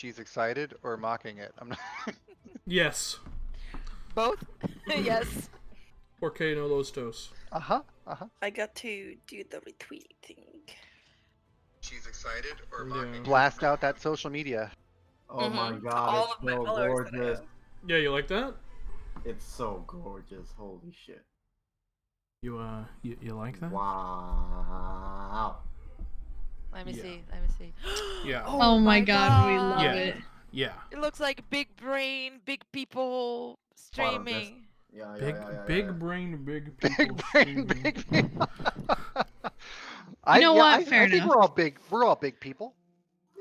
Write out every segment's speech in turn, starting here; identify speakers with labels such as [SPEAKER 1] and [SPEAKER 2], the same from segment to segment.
[SPEAKER 1] she's excited or mocking it. I'm not.
[SPEAKER 2] Yes.
[SPEAKER 3] Both? Yes.
[SPEAKER 2] Porque no los dos.
[SPEAKER 4] I got to do the retweet thing.
[SPEAKER 1] She's excited or
[SPEAKER 2] mocking it.
[SPEAKER 1] Blast out that social media.
[SPEAKER 5] Oh my
[SPEAKER 4] Mhm.
[SPEAKER 5] god,
[SPEAKER 4] All
[SPEAKER 5] it's
[SPEAKER 4] of my
[SPEAKER 5] so
[SPEAKER 4] followers that I
[SPEAKER 5] gorgeous.
[SPEAKER 4] have.
[SPEAKER 2] Yeah, you like that?
[SPEAKER 5] It's so gorgeous. Holy shit.
[SPEAKER 2] You like that?
[SPEAKER 5] Wow.
[SPEAKER 3] Let me
[SPEAKER 2] Yeah.
[SPEAKER 3] see. Let me see.
[SPEAKER 2] Yeah.
[SPEAKER 6] Oh my god, we love
[SPEAKER 2] Yeah.
[SPEAKER 6] it.
[SPEAKER 2] Yeah.
[SPEAKER 3] It looks like big brain, big people
[SPEAKER 5] Part of this.
[SPEAKER 3] streaming.
[SPEAKER 5] Yeah,
[SPEAKER 2] Big brain, big
[SPEAKER 1] Big
[SPEAKER 2] people.
[SPEAKER 1] brain,
[SPEAKER 2] streaming.
[SPEAKER 1] big people.
[SPEAKER 6] You know what? Fair
[SPEAKER 1] I think
[SPEAKER 6] enough.
[SPEAKER 1] we're all big people.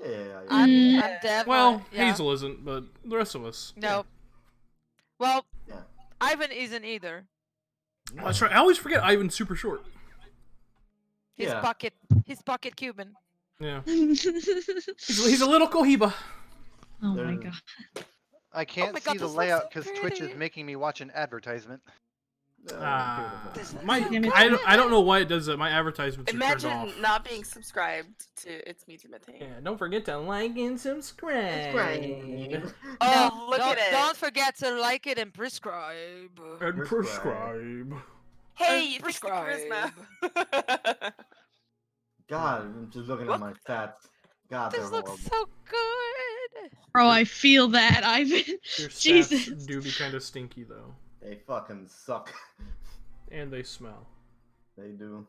[SPEAKER 5] Yeah.
[SPEAKER 3] I'm
[SPEAKER 6] Mm.
[SPEAKER 3] definitely.
[SPEAKER 2] Well,
[SPEAKER 3] yeah.
[SPEAKER 2] Hazel isn't, but the rest of us.
[SPEAKER 3] No. Well,
[SPEAKER 5] Yeah.
[SPEAKER 3] Ivan isn't either.
[SPEAKER 2] Oh, that's right. I always forget Ivan's super short.
[SPEAKER 3] He's
[SPEAKER 5] Yeah.
[SPEAKER 3] pocket Cuban.
[SPEAKER 2] Yeah.
[SPEAKER 6] Oh
[SPEAKER 2] He's a little Cohiba.
[SPEAKER 6] my
[SPEAKER 5] There's-
[SPEAKER 6] god.
[SPEAKER 1] I can't
[SPEAKER 3] my
[SPEAKER 1] see
[SPEAKER 3] God,
[SPEAKER 1] the
[SPEAKER 3] this looks
[SPEAKER 1] layout
[SPEAKER 3] so
[SPEAKER 1] because Twitch is
[SPEAKER 3] pretty.
[SPEAKER 1] making me watch an advertisement.
[SPEAKER 3] This looks
[SPEAKER 2] My
[SPEAKER 3] so
[SPEAKER 2] I don't know why it does that. My advertisements are turned
[SPEAKER 4] Imagine
[SPEAKER 2] off.
[SPEAKER 4] not being subscribed to It's Me Timothy.
[SPEAKER 2] Yeah, don't forget to like and subscribe.
[SPEAKER 4] Oh, look
[SPEAKER 3] don't,
[SPEAKER 4] at it.
[SPEAKER 3] Don't forget to like it and prescribe.
[SPEAKER 2] And prescribe.
[SPEAKER 4] Hey, you fixed the
[SPEAKER 3] prescribe.
[SPEAKER 4] charisma.
[SPEAKER 5] God, I'm just looking at my stats. God, they're
[SPEAKER 3] This looks
[SPEAKER 5] horrible.
[SPEAKER 3] so good.
[SPEAKER 6] Bro, I feel that, Ivan.
[SPEAKER 2] Your stats
[SPEAKER 6] Jesus.
[SPEAKER 2] do be kind of stinky though,
[SPEAKER 5] They fucking suck.
[SPEAKER 2] and they smell.
[SPEAKER 5] They do.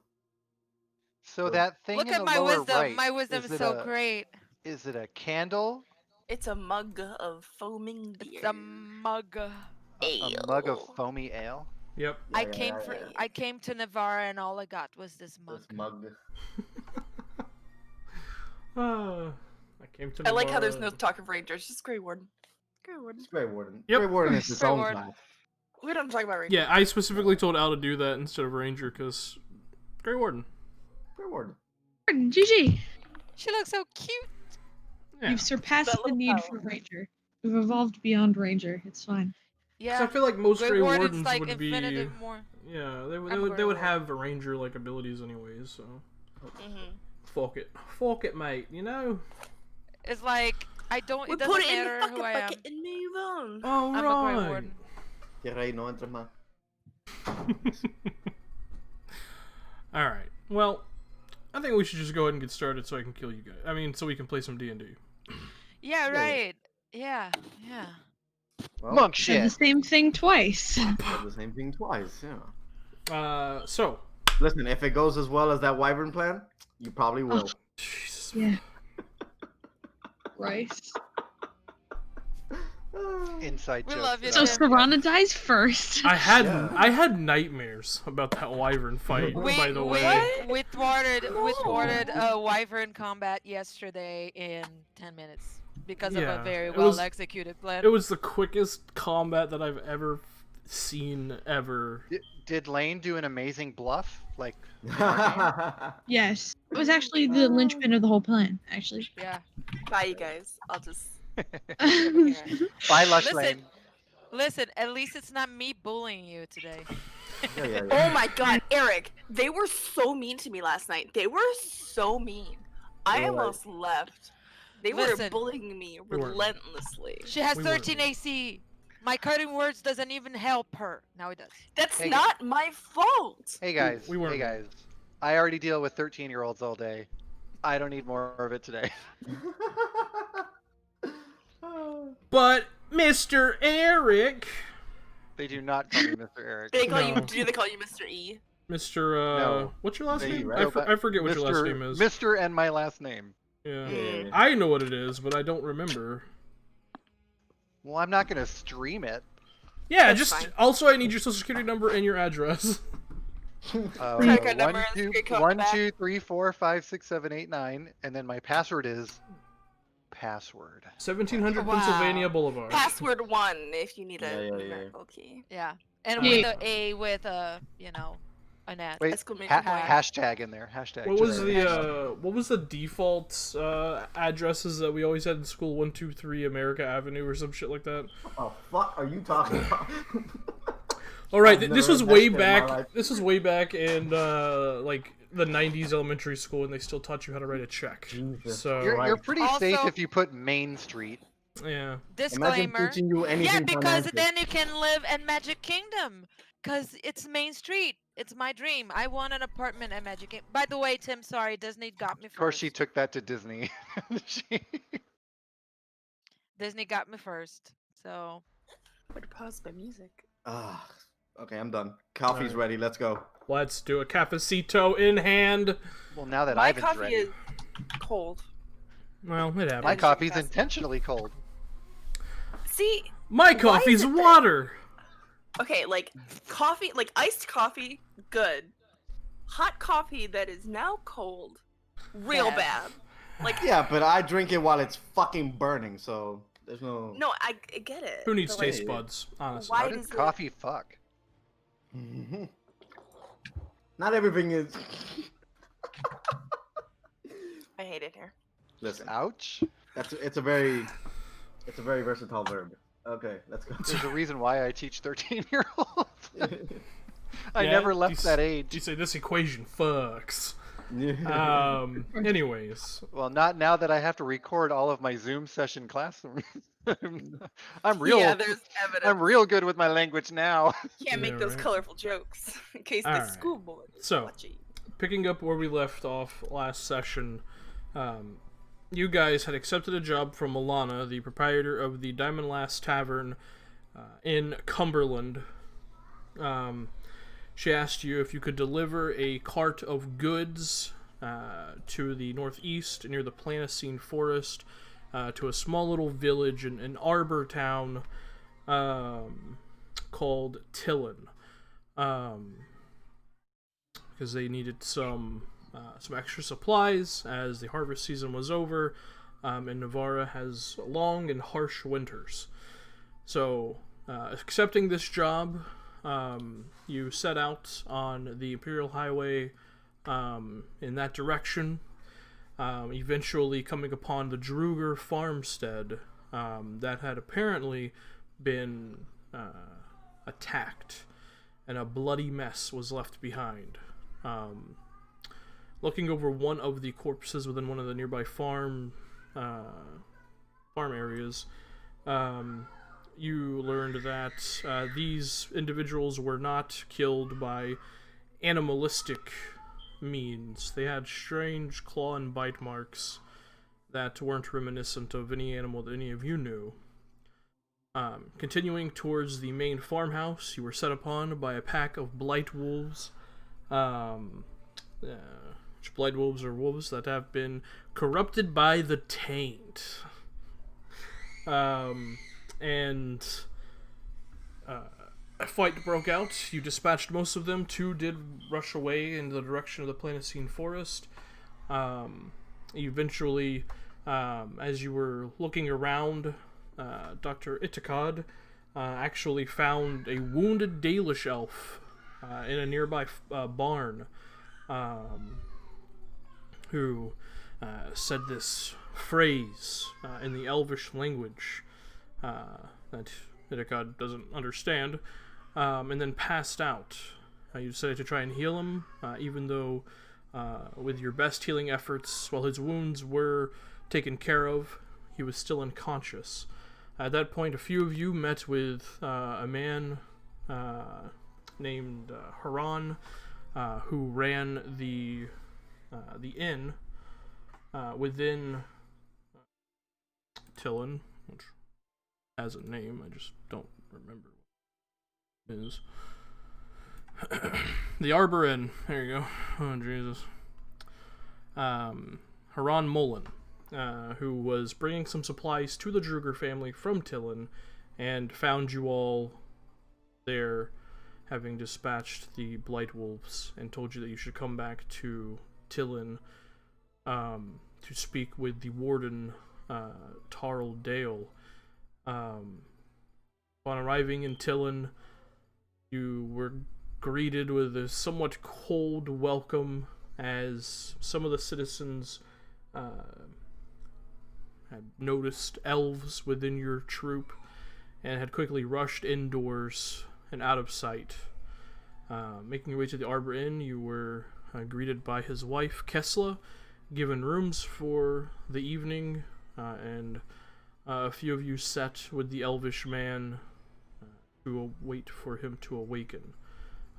[SPEAKER 1] So that thing
[SPEAKER 3] Look
[SPEAKER 1] in
[SPEAKER 3] at
[SPEAKER 1] the
[SPEAKER 3] my
[SPEAKER 1] lower
[SPEAKER 3] wisdom.
[SPEAKER 1] right,
[SPEAKER 3] My wisdom is
[SPEAKER 1] it
[SPEAKER 3] so
[SPEAKER 1] a-
[SPEAKER 3] great.
[SPEAKER 1] Is it a candle?
[SPEAKER 4] It's a mug of foaming beer.
[SPEAKER 3] It's a mug.
[SPEAKER 1] A mug of foamy ale?
[SPEAKER 2] Yep.
[SPEAKER 3] I came to Nevarra and all I got was this mug.
[SPEAKER 5] This mug.
[SPEAKER 2] I came to.
[SPEAKER 4] I like how there's
[SPEAKER 2] Nevarra.
[SPEAKER 4] no talk of Rangers, just Grey Warden. Grey Warden.
[SPEAKER 5] It's Grey Warden.
[SPEAKER 2] Yep.
[SPEAKER 5] Grey Warden is its
[SPEAKER 3] Grey
[SPEAKER 5] own
[SPEAKER 3] Warden.
[SPEAKER 5] class.
[SPEAKER 4] We don't talk about Rangers.
[SPEAKER 2] Yeah, I specifically told Al to do that instead of Ranger because Grey Warden.
[SPEAKER 5] Grey Warden.
[SPEAKER 6] GG.
[SPEAKER 3] She looks so cute.
[SPEAKER 2] Yeah.
[SPEAKER 6] You've surpassed
[SPEAKER 4] That
[SPEAKER 6] the
[SPEAKER 4] little
[SPEAKER 6] need
[SPEAKER 4] power.
[SPEAKER 6] for Ranger. We've evolved beyond Ranger. It's fine.
[SPEAKER 2] 'Cause
[SPEAKER 3] Yeah.
[SPEAKER 2] I feel like most
[SPEAKER 3] Grey
[SPEAKER 2] Grey
[SPEAKER 3] Warden's
[SPEAKER 2] Wardens
[SPEAKER 3] like
[SPEAKER 2] would be.
[SPEAKER 3] infinitive more.
[SPEAKER 2] Yeah, they
[SPEAKER 3] I'm
[SPEAKER 2] would
[SPEAKER 3] Grey
[SPEAKER 2] would
[SPEAKER 3] Warden.
[SPEAKER 2] have a Ranger like abilities anyways. So
[SPEAKER 4] Mm-hmm.
[SPEAKER 2] fuck it, mate. You know.
[SPEAKER 3] It's like I don't.
[SPEAKER 4] We
[SPEAKER 3] It doesn't
[SPEAKER 4] put it in the
[SPEAKER 3] matter
[SPEAKER 4] fucking
[SPEAKER 3] who I am.
[SPEAKER 4] bucket and move on.
[SPEAKER 2] All
[SPEAKER 3] I'm a Grey Warden.
[SPEAKER 5] Que rey no entres más.
[SPEAKER 2] All right. Well, I think we should just go ahead and get started so I can kill you guys. I mean, so we can play some D&D.
[SPEAKER 3] Yeah. Right. Yeah. Yeah.
[SPEAKER 5] Well,
[SPEAKER 1] Monk
[SPEAKER 6] Said the
[SPEAKER 1] shit.
[SPEAKER 6] same thing twice.
[SPEAKER 5] said the same thing twice, yeah.
[SPEAKER 2] So.
[SPEAKER 5] Listen, if it goes as well as that Wyvern plan, you probably will.
[SPEAKER 2] Jesus.
[SPEAKER 6] Yeah. Rice.
[SPEAKER 1] Inside
[SPEAKER 3] We
[SPEAKER 1] jokes.
[SPEAKER 3] love you,
[SPEAKER 1] that
[SPEAKER 6] So
[SPEAKER 1] I-
[SPEAKER 3] Tim.
[SPEAKER 6] Serana dies first.
[SPEAKER 2] I had
[SPEAKER 5] Yeah.
[SPEAKER 2] I had nightmares about that Wyvern fight. By the way.
[SPEAKER 3] we thwarted a wyvern combat yesterday in 10 minutes because of
[SPEAKER 2] Yeah,
[SPEAKER 3] a very
[SPEAKER 2] it
[SPEAKER 3] well
[SPEAKER 2] was-
[SPEAKER 3] executed plan.
[SPEAKER 2] It was the quickest combat that I've ever seen ever.
[SPEAKER 1] Did Lane do an amazing bluff? Like,
[SPEAKER 6] Yes. It was actually the linchpin of the whole plan, actually.
[SPEAKER 3] Yeah.
[SPEAKER 4] Bye, you guys. I'll just.
[SPEAKER 1] bye, Lush
[SPEAKER 3] Listen.
[SPEAKER 1] Lane.
[SPEAKER 3] Listen, at least it's not me bullying you today.
[SPEAKER 5] Yeah.
[SPEAKER 4] Oh my god, Eric! They were so mean to me last night. They were so mean. I
[SPEAKER 5] They were like-
[SPEAKER 4] almost left. They were
[SPEAKER 3] Listen.
[SPEAKER 4] bullying me
[SPEAKER 2] They weren't.
[SPEAKER 4] relentlessly.
[SPEAKER 3] She has
[SPEAKER 2] We
[SPEAKER 3] 13
[SPEAKER 2] were-
[SPEAKER 3] AC. My cutting words doesn't even help her. Now it does.
[SPEAKER 4] That's
[SPEAKER 1] Hey,
[SPEAKER 4] not my fault.
[SPEAKER 1] Hey guys,
[SPEAKER 2] We weren't-
[SPEAKER 1] hey guys. I already deal with 13-year-olds all day. I don't need more of it today.
[SPEAKER 2] But Mr. Eric,
[SPEAKER 1] They do not call me Mr. Eric.
[SPEAKER 4] They call you.
[SPEAKER 2] No.
[SPEAKER 4] Do they call you Mr. E?
[SPEAKER 2] Mr.
[SPEAKER 1] No.
[SPEAKER 2] What's your last
[SPEAKER 1] They-
[SPEAKER 2] name?
[SPEAKER 5] right?
[SPEAKER 2] I forget what your last
[SPEAKER 1] Mr.
[SPEAKER 2] name is.
[SPEAKER 1] Mr. and my last name.
[SPEAKER 2] Yeah.
[SPEAKER 5] Yeah.
[SPEAKER 2] I know what it is, but I don't remember.
[SPEAKER 1] Well, I'm not gonna stream it.
[SPEAKER 2] Yeah,
[SPEAKER 4] That's
[SPEAKER 2] just
[SPEAKER 4] fine.
[SPEAKER 2] also I need your social security number and your address.
[SPEAKER 4] Credit card number
[SPEAKER 1] One,
[SPEAKER 4] is
[SPEAKER 1] two,
[SPEAKER 4] great code
[SPEAKER 1] one,
[SPEAKER 4] back.
[SPEAKER 1] 2, 3, 4, 5, 6, 7, 8, 9, and then my password is password.
[SPEAKER 2] 1700
[SPEAKER 4] Wow.
[SPEAKER 2] Pennsylvania Boulevard.
[SPEAKER 4] Password 1 if you need a
[SPEAKER 5] Yeah.
[SPEAKER 4] numerical key.
[SPEAKER 3] Yeah. And
[SPEAKER 6] Yeah.
[SPEAKER 3] with a A with a, an ad.
[SPEAKER 1] Wait,
[SPEAKER 4] Exclamation point.
[SPEAKER 1] hashtag in there. Hashtag.
[SPEAKER 2] What was
[SPEAKER 1] just-
[SPEAKER 2] what was the default addresses that we always had in school? 123 America Avenue or some shit like that.
[SPEAKER 5] Oh fuck are you talking about?
[SPEAKER 2] All right,
[SPEAKER 5] I've
[SPEAKER 2] this
[SPEAKER 5] never
[SPEAKER 2] was way
[SPEAKER 5] invested in my
[SPEAKER 2] back.
[SPEAKER 5] life.
[SPEAKER 2] This was way back in like the '90s elementary school, and they still taught you how to write a check.
[SPEAKER 5] Jesus
[SPEAKER 2] So
[SPEAKER 1] You're
[SPEAKER 5] Christ.
[SPEAKER 1] pretty safe
[SPEAKER 3] Also-
[SPEAKER 1] if you put Main Street.
[SPEAKER 2] yeah,
[SPEAKER 5] Imagine
[SPEAKER 3] Disclaimer.
[SPEAKER 5] teaching you anything
[SPEAKER 3] Yeah, because
[SPEAKER 5] financial.
[SPEAKER 3] then you can live in Magic Kingdom. Because it's Main Street. It's my dream. I want an apartment at Magic Kingdom. By the way, Tim, sorry, Disney got me
[SPEAKER 1] Of course,
[SPEAKER 3] first.
[SPEAKER 1] she took that to Disney.
[SPEAKER 3] Disney got me first. So
[SPEAKER 4] Would pause my music.
[SPEAKER 5] Ah, okay, I'm done. Coffee's
[SPEAKER 2] Alright.
[SPEAKER 5] ready. Let's go.
[SPEAKER 2] let's do a cafecito in hand.
[SPEAKER 1] Well, now that
[SPEAKER 4] My
[SPEAKER 1] Ivan's
[SPEAKER 4] coffee
[SPEAKER 1] ready,
[SPEAKER 4] is cold.
[SPEAKER 2] Well, it
[SPEAKER 1] my
[SPEAKER 2] happens.
[SPEAKER 1] coffee's intentionally cold.
[SPEAKER 4] See,
[SPEAKER 2] My
[SPEAKER 4] why is
[SPEAKER 2] coffee's
[SPEAKER 4] it that-
[SPEAKER 2] water.
[SPEAKER 4] okay, like coffee, like iced coffee, good. Hot coffee that is now cold, real
[SPEAKER 3] Bad.
[SPEAKER 4] bad. Like,
[SPEAKER 5] Yeah, but I drink it while it's fucking burning, so there's no.
[SPEAKER 4] no, I get it.
[SPEAKER 2] Who needs
[SPEAKER 4] but, like,
[SPEAKER 2] taste buds? Honestly.
[SPEAKER 4] Why
[SPEAKER 1] How
[SPEAKER 4] does
[SPEAKER 1] did
[SPEAKER 4] it-
[SPEAKER 1] coffee fuck?
[SPEAKER 5] Not everything is.
[SPEAKER 4] I hate it here.
[SPEAKER 5] Listen,
[SPEAKER 1] Ouch.
[SPEAKER 5] it's a very versatile verb. Okay, let's go.
[SPEAKER 1] There's a reason why I teach 13-year-olds. I
[SPEAKER 2] Yeah,
[SPEAKER 1] never
[SPEAKER 2] you
[SPEAKER 1] left
[SPEAKER 2] s-
[SPEAKER 1] that
[SPEAKER 2] You
[SPEAKER 1] age.
[SPEAKER 2] say this equation fucks. Anyways,
[SPEAKER 1] Well, not now that I have to record all of my Zoom session classrooms. I'm real.
[SPEAKER 4] Yeah, there's evidence.
[SPEAKER 1] I'm real good with my language now.
[SPEAKER 4] Can't make
[SPEAKER 2] Yeah,
[SPEAKER 4] those
[SPEAKER 2] right.
[SPEAKER 4] colorful jokes in case the
[SPEAKER 2] Alright.
[SPEAKER 4] school board is
[SPEAKER 2] So-
[SPEAKER 4] watching.
[SPEAKER 2] picking up where we left off last session, you guys had accepted a job from Alana, the proprietor of the Diamond Lass Tavern in Cumberland. She asked you if you could deliver a cart of goods to the northeast near the Planasene forest to a small little village in Arbor Town called Tillin. Because they needed some extra supplies as the harvest season was over, and Nevarra has long and harsh winters. So, accepting this job, you set out on the Imperial Highway in that direction, eventually coming upon the Druger farmstead that had apparently been attacked, and a bloody mess was left behind. Looking over one of the corpses within one of the nearby farm areas, you learned that these individuals were not killed by animalistic means. They had strange claw and bite marks that weren't reminiscent of any animal that any of you knew. Continuing towards the main farmhouse, you were set upon by a pack of blight wolves. Which blight wolves are wolves that have been corrupted by the taint. And a fight broke out. You dispatched most of them. 2 did rush away in the direction of the Planasene forest. Eventually, as you were looking around, Dr. Itakad actually found a wounded Dalish elf in a nearby barn, who said this phrase in the Elvish language that Itakad doesn't understand, and then passed out. You decided to try and heal him, even though with your best healing efforts, while his wounds were taken care of, he was still unconscious. At that point, a few of you met with a man named Haran, who ran the inn within Tillin, which has a name, I just don't remember what it is. The Arbor Inn, there you go. Oh, Jesus. Haran Mullen, who was bringing some supplies to the Druger family from Tillin, and found you all there, having dispatched the Blight Wolves, and told you that you should come back to Tillin to speak with the warden, Tarl Dale. Upon arriving in Tillin, you were greeted with a somewhat cold welcome, as some of the citizens had noticed elves within your troop and had quickly rushed indoors and out of sight. Making your way to the Arbor Inn, you were greeted by his wife, Kessla, given rooms for the evening, and a few of you sat with the elvish man to wait for him to awaken.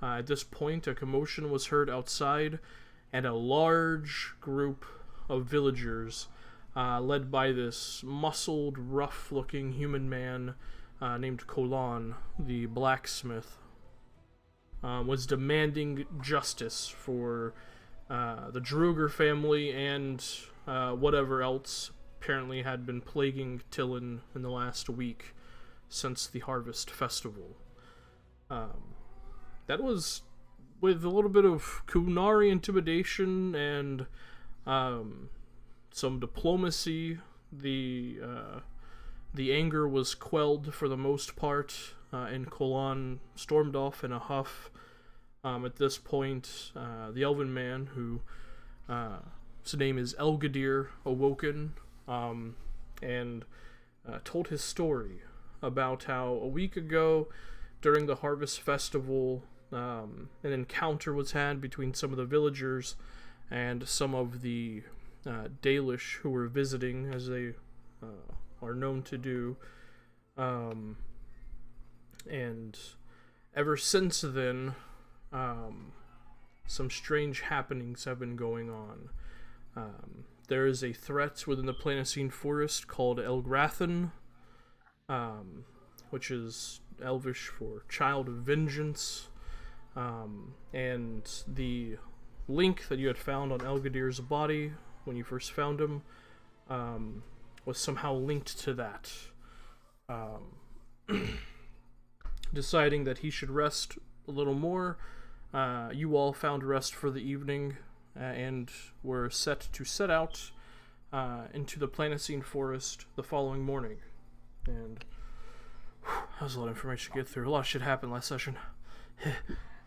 [SPEAKER 2] At this point, a commotion was heard outside, and a large group of villagers, led by this muscled, rough-looking human man named Kolan, the blacksmith, was demanding justice for the Druger family and whatever else apparently had been plaguing Tillin in the last week since the Harvest Festival. That was with a little bit of Kunari intimidation and some diplomacy. The anger was quelled for the most part, and Kolan stormed off in a huff. At this point, the elven man, who his name is Elgadir, awoken and told his story about how a week ago, during the Harvest Festival, an encounter was had between some of the villagers and some of the Dalish who were visiting, as they are known to do. And ever since then, some strange happenings have been going on. There is a threat within the Planasene forest called Elgrathan, which is Elvish for Child of Vengeance. And the link that you had found on Elgadir's body when you first found him was somehow linked to that. Deciding that he should rest a little more, you all found rest for the evening and were set to set out into the Planasene forest the following morning. And that was a lot of information to get through. A lot of shit happened last session.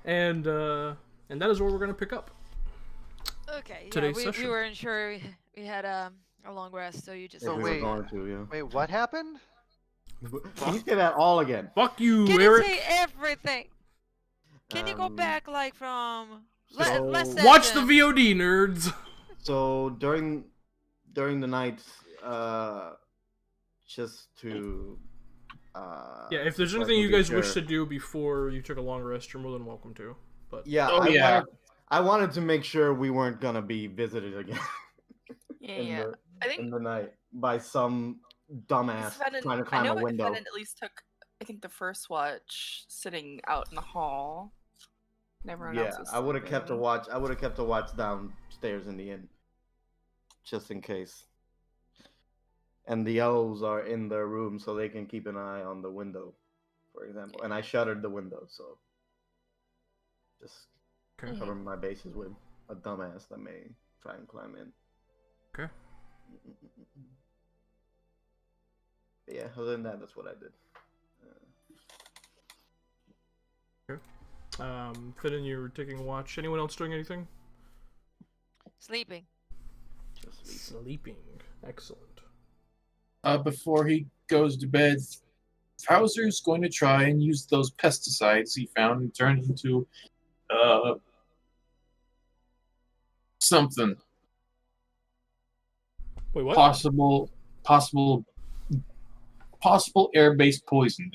[SPEAKER 2] and that is where we're going to pick up.
[SPEAKER 3] Okay,
[SPEAKER 2] Today's
[SPEAKER 3] we
[SPEAKER 2] session.
[SPEAKER 3] weren't sure we had a long rest, so you just.
[SPEAKER 5] If
[SPEAKER 1] So
[SPEAKER 5] we
[SPEAKER 1] wait.
[SPEAKER 5] were going to, yeah.
[SPEAKER 1] Wait, what happened?
[SPEAKER 5] Can you say that all again?
[SPEAKER 2] Fuck you,
[SPEAKER 3] Can
[SPEAKER 2] Eric!
[SPEAKER 3] you say everything? Can you go back like from last
[SPEAKER 2] Watch the
[SPEAKER 3] session?
[SPEAKER 2] VOD, nerds!
[SPEAKER 5] So during the night, just to
[SPEAKER 2] Yeah, if there's anything you guys wish to do before you took a long rest, you're more than welcome to. But
[SPEAKER 5] Yeah,
[SPEAKER 7] Oh, yeah.
[SPEAKER 5] I wanted to make sure we weren't gonna be visited again
[SPEAKER 4] Yeah. I
[SPEAKER 5] in
[SPEAKER 4] think
[SPEAKER 5] the night by some dumbass
[SPEAKER 4] Sven and,
[SPEAKER 5] trying to
[SPEAKER 4] I
[SPEAKER 5] climb
[SPEAKER 4] know
[SPEAKER 5] a window.
[SPEAKER 4] Sven at least took, I think, the first watch sitting out in the hall. And everyone
[SPEAKER 5] Yeah,
[SPEAKER 4] else was
[SPEAKER 5] I would have kept a
[SPEAKER 4] sleeping.
[SPEAKER 5] watch. I would have kept a watch downstairs in the inn, just in case. And the elves are in their room, so they can keep an eye on the window, for example. And I shuttered the window, so just
[SPEAKER 2] Okay.
[SPEAKER 5] cover my bases with a dumbass that may try and climb in.
[SPEAKER 2] Okay.
[SPEAKER 5] But yeah, other than that, that's what I did.
[SPEAKER 2] Finn, you were taking a watch. Anyone else doing anything?
[SPEAKER 3] Sleeping.
[SPEAKER 5] Just sleep.
[SPEAKER 2] Sleeping. Excellent.
[SPEAKER 7] Before he goes to bed, Hauser's going to try and use those pesticides he found and turn into something
[SPEAKER 2] Wait, what?
[SPEAKER 7] possible air-based poison,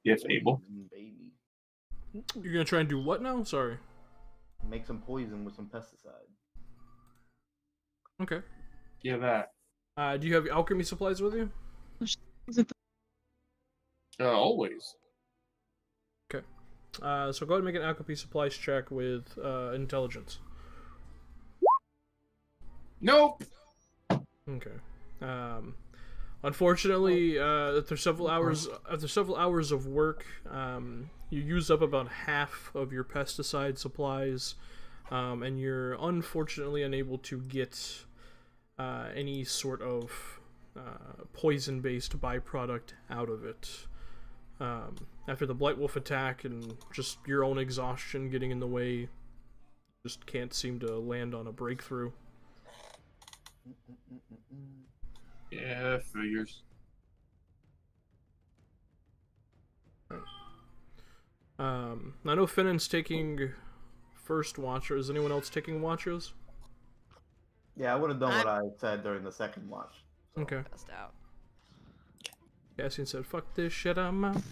[SPEAKER 7] if able.
[SPEAKER 5] Baby.
[SPEAKER 2] You're gonna try and do what now? Sorry.
[SPEAKER 5] Make some poison with some pesticide.
[SPEAKER 2] Okay.
[SPEAKER 7] Yeah, that.
[SPEAKER 2] Do you have alchemy supplies with you?
[SPEAKER 6] Is it
[SPEAKER 7] Always.
[SPEAKER 2] So go ahead and make an alchemy supplies check with intelligence.
[SPEAKER 7] Nope.
[SPEAKER 2] Okay. Unfortunately, after several hours of work, you use up about half of your pesticide supplies, and you're unfortunately unable to get any sort of poison-based byproduct out of it. After the Blight Wolf attack and just your own exhaustion getting in the way, just can't seem to land on a breakthrough.
[SPEAKER 7] Yeah, figures.
[SPEAKER 2] I know Finnan's taking first watcher. Is anyone else taking watches?
[SPEAKER 5] Yeah, I would have done what I said during the second watch. So.
[SPEAKER 2] Okay.
[SPEAKER 3] Passed out.
[SPEAKER 2] Cassian said, "Fuck this shit, I'm out."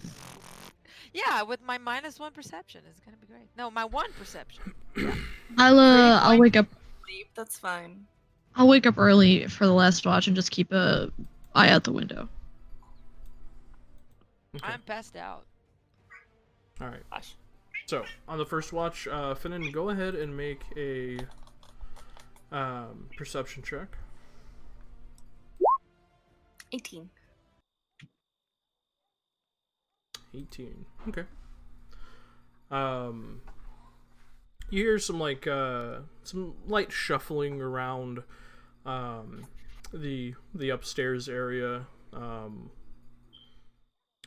[SPEAKER 3] Yeah, with my -1 perception, it's gonna be great. No, my 1 perception.
[SPEAKER 6] I'll wake up.
[SPEAKER 4] Sleep, that's fine.
[SPEAKER 6] I'll wake up early for the last watch and just keep a eye out the window.
[SPEAKER 2] Okay.
[SPEAKER 3] I'm passed out.
[SPEAKER 2] All right.
[SPEAKER 4] Gosh.
[SPEAKER 2] So on the first watch, Finnan, go ahead and make a perception check.
[SPEAKER 4] 18.
[SPEAKER 2] 18. Okay. You hear some some light shuffling around the upstairs area.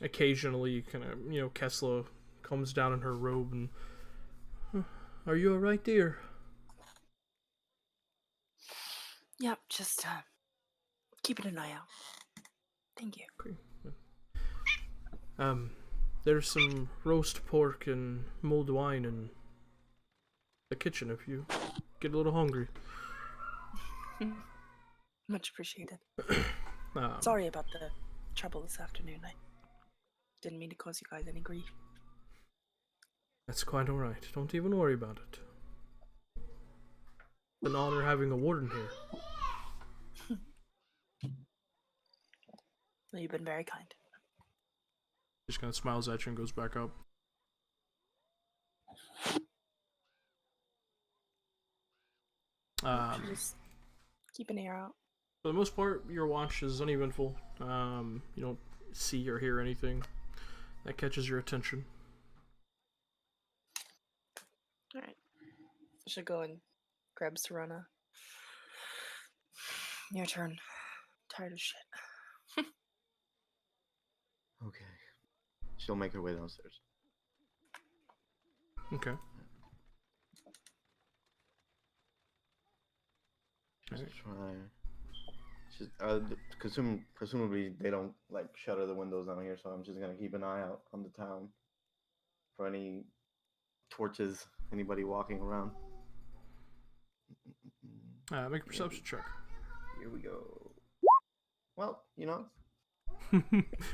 [SPEAKER 2] Occasionally, kind of, Kessler comes down in her robe and, "Are you all right, dear?"
[SPEAKER 4] Yep, just keeping an eye out. Thank you.
[SPEAKER 2] Okay. There's some roast pork and mulled wine in the kitchen if you get a little hungry.
[SPEAKER 4] Much appreciated.
[SPEAKER 2] Um,
[SPEAKER 4] Sorry about the trouble this afternoon. I didn't mean to cause you guys any grief.
[SPEAKER 2] That's quite alright. Don't even worry about it. It's an honor having a warden here.
[SPEAKER 4] Well, you've been very kind.
[SPEAKER 2] Just kind of smiles at you and goes back up.
[SPEAKER 4] Just keep an ear out.
[SPEAKER 2] For the most part, your watch is uneventful. You don't see or hear anything that catches your attention.
[SPEAKER 4] Alright. I should go and grab Serena. Your turn. Tired of shit.
[SPEAKER 5] Okay. She'll make her way downstairs.
[SPEAKER 2] Okay.
[SPEAKER 5] Just
[SPEAKER 2] Alright.
[SPEAKER 5] try. Presumably they don't shutter the windows down here, so I'm just gonna keep an eye out on the town for any torches, anybody walking around.
[SPEAKER 2] Make a perception check.
[SPEAKER 5] Here we go. Well,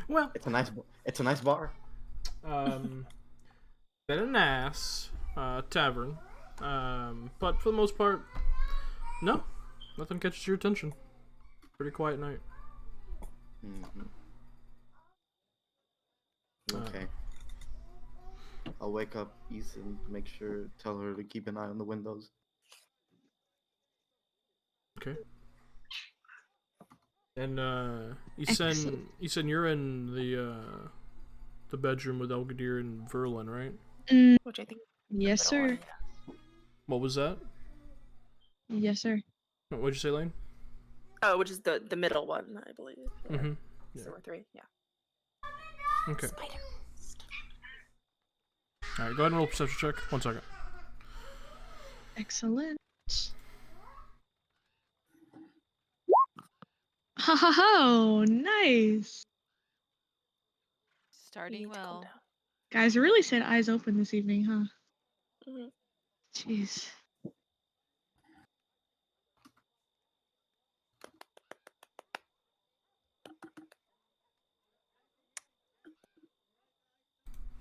[SPEAKER 2] Well,
[SPEAKER 5] it's a nice bar.
[SPEAKER 2] been an ass tavern, but for the most part, no, nothing catches your attention. Pretty quiet night.
[SPEAKER 5] Mm-hmm. Okay. I'll wake up Issa and tell her to keep an eye on the windows.
[SPEAKER 2] Okay. And Isen, you're in the bedroom with Elgadir and Verlin, right?
[SPEAKER 4] Which I think.
[SPEAKER 6] Yes, sir.
[SPEAKER 2] What was that?
[SPEAKER 6] Yes, sir.
[SPEAKER 2] What'd you say, Lane?
[SPEAKER 4] Oh, which is the middle one, I believe. Yeah.
[SPEAKER 2] Mm-hmm.
[SPEAKER 4] So we're 3, yeah.
[SPEAKER 2] Okay.
[SPEAKER 4] Spider.
[SPEAKER 2] All right, go ahead and roll a perception check. 1 second.
[SPEAKER 6] Excellent. Ha ha ho! Nice.
[SPEAKER 3] Starting well.
[SPEAKER 6] Guys, I really said eyes open this evening, huh?
[SPEAKER 4] Mm-hmm.
[SPEAKER 6] Jeez.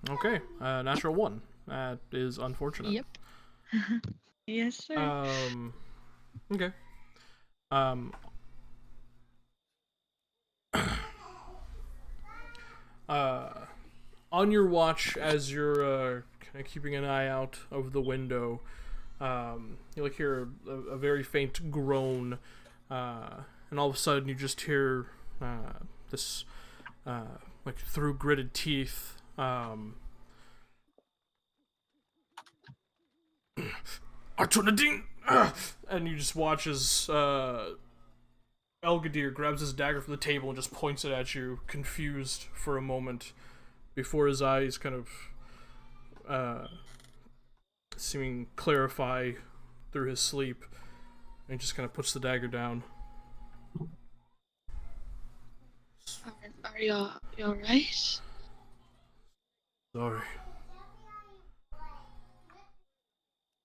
[SPEAKER 2] Okay, natural 1. That is unfortunate.
[SPEAKER 6] Yep. Yes, sir.
[SPEAKER 2] Okay. On your watch, as you're kind of keeping an eye out of the window, you hear a very faint groan, and all of a sudden you just hear this, through gritted teeth, Artunadine! And you just watch as Elgadir grabs his dagger from the table and just points it at you, confused for a moment, before his eyes kind of seeming clarify through his sleep, and he just kind of puts the dagger down.
[SPEAKER 6] Are you alright?
[SPEAKER 2] Sorry.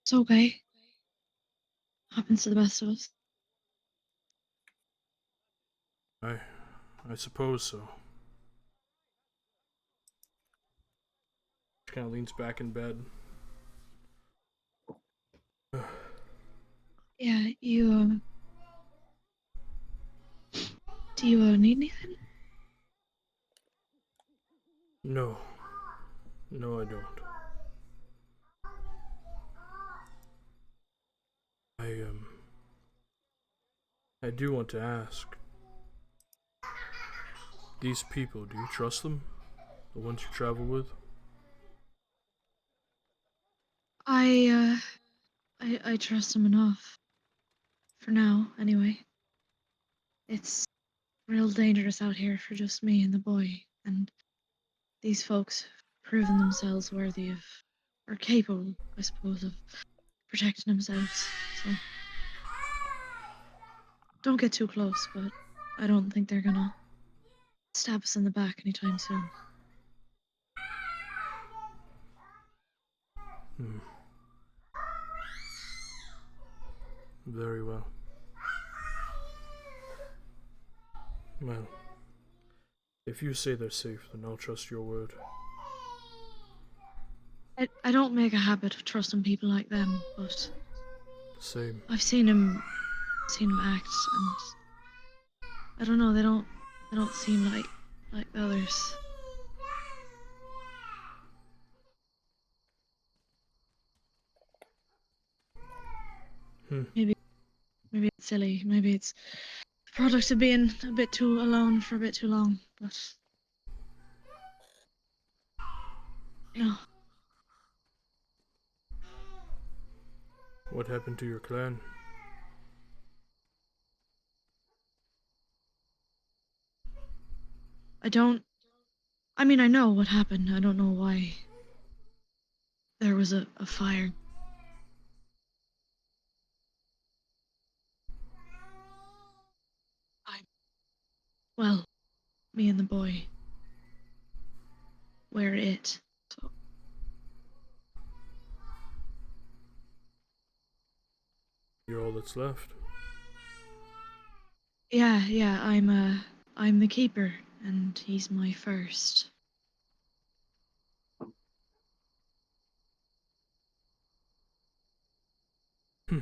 [SPEAKER 6] It's okay. Happens to the best of us.
[SPEAKER 2] I suppose so. She kind of leans back in bed.
[SPEAKER 6] Yeah, you, do you need anything?
[SPEAKER 2] No. No, I don't. I do want to ask. These people, do you trust them? The ones you travel with?
[SPEAKER 6] I trust him enough. For now, anyway. It's real dangerous out here for just me and the boy, and these folks have proven themselves worthy of, or capable, I suppose, of protecting themselves. So don't get too close, but I don't think they're gonna stab us in the back anytime soon.
[SPEAKER 2] Hmm. Very well. Well, if you say they're safe, then I'll trust your word.
[SPEAKER 6] I don't make a habit of trusting people like them, but
[SPEAKER 2] Same.
[SPEAKER 6] I've seen him act, and I don't know, they don't seem like the others.
[SPEAKER 2] Hmm.
[SPEAKER 6] Maybe it's silly, maybe it's the product of being a bit too alone for a bit too long, but you know,
[SPEAKER 2] What happened to your clan?
[SPEAKER 6] I mean, I know what happened. I don't know why there was a fire. Well, me and the boy, we're it. So,
[SPEAKER 2] You're all that's left.
[SPEAKER 6] yeah, I'm the keeper, and he's my first.
[SPEAKER 2] Hmm.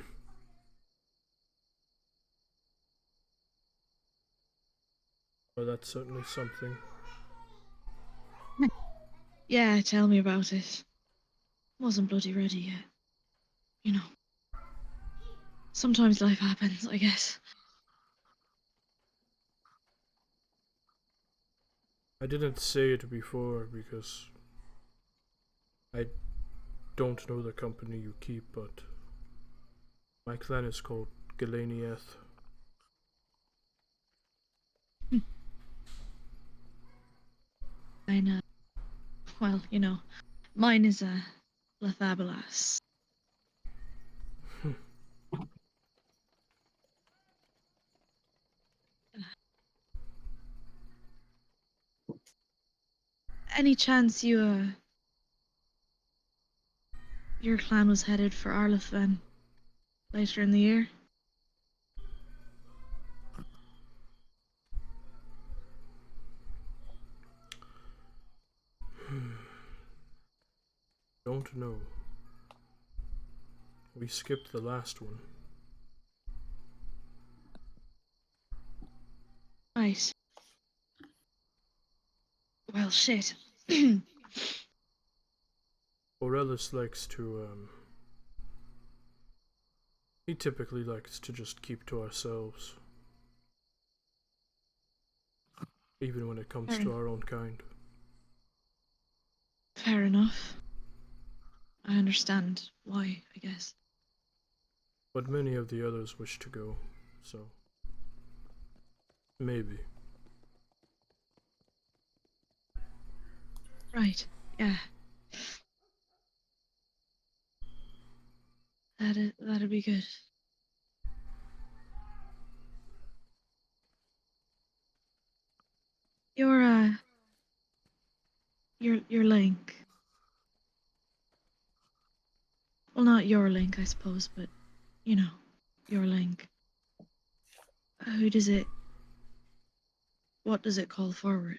[SPEAKER 2] Well, that's certainly something.
[SPEAKER 6] Yeah, tell me about it. Wasn't bloody ready yet. You know. Sometimes life happens, I guess.
[SPEAKER 2] I didn't say it before because I don't know the company you keep, but my clan is called Galanieth.
[SPEAKER 6] I know. Well, you know, mine is a Lethabalas. Any chance your clan was headed for Arleth then later in the year?
[SPEAKER 2] Don't know. We skipped the last one.
[SPEAKER 6] Right. Well, shit.
[SPEAKER 2] Aurelius likes to, he typically likes to just keep to ourselves. Even when it comes to our own kind.
[SPEAKER 6] Fair enough. I understand why, I guess.
[SPEAKER 2] But many of the others wish to go, so maybe.
[SPEAKER 6] Right. Yeah. That'd be good. Your your link. Well, not your link, I suppose, but, you know, your link. Who does it... What does it call forward?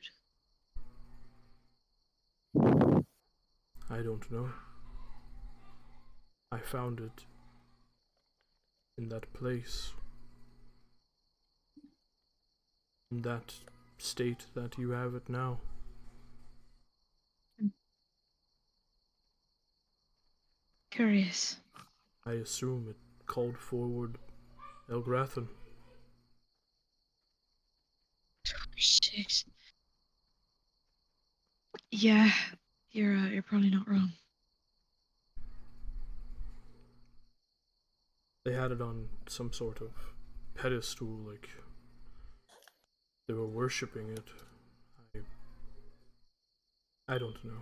[SPEAKER 2] I don't know. I found it in that place. In that state that you have it now.
[SPEAKER 6] Curious.
[SPEAKER 2] I assume it called forward Elgrathan.
[SPEAKER 6] Shit. Yeah, you're probably not wrong.
[SPEAKER 2] They had it on some sort of pedestal, like they were worshipping it. I don't know.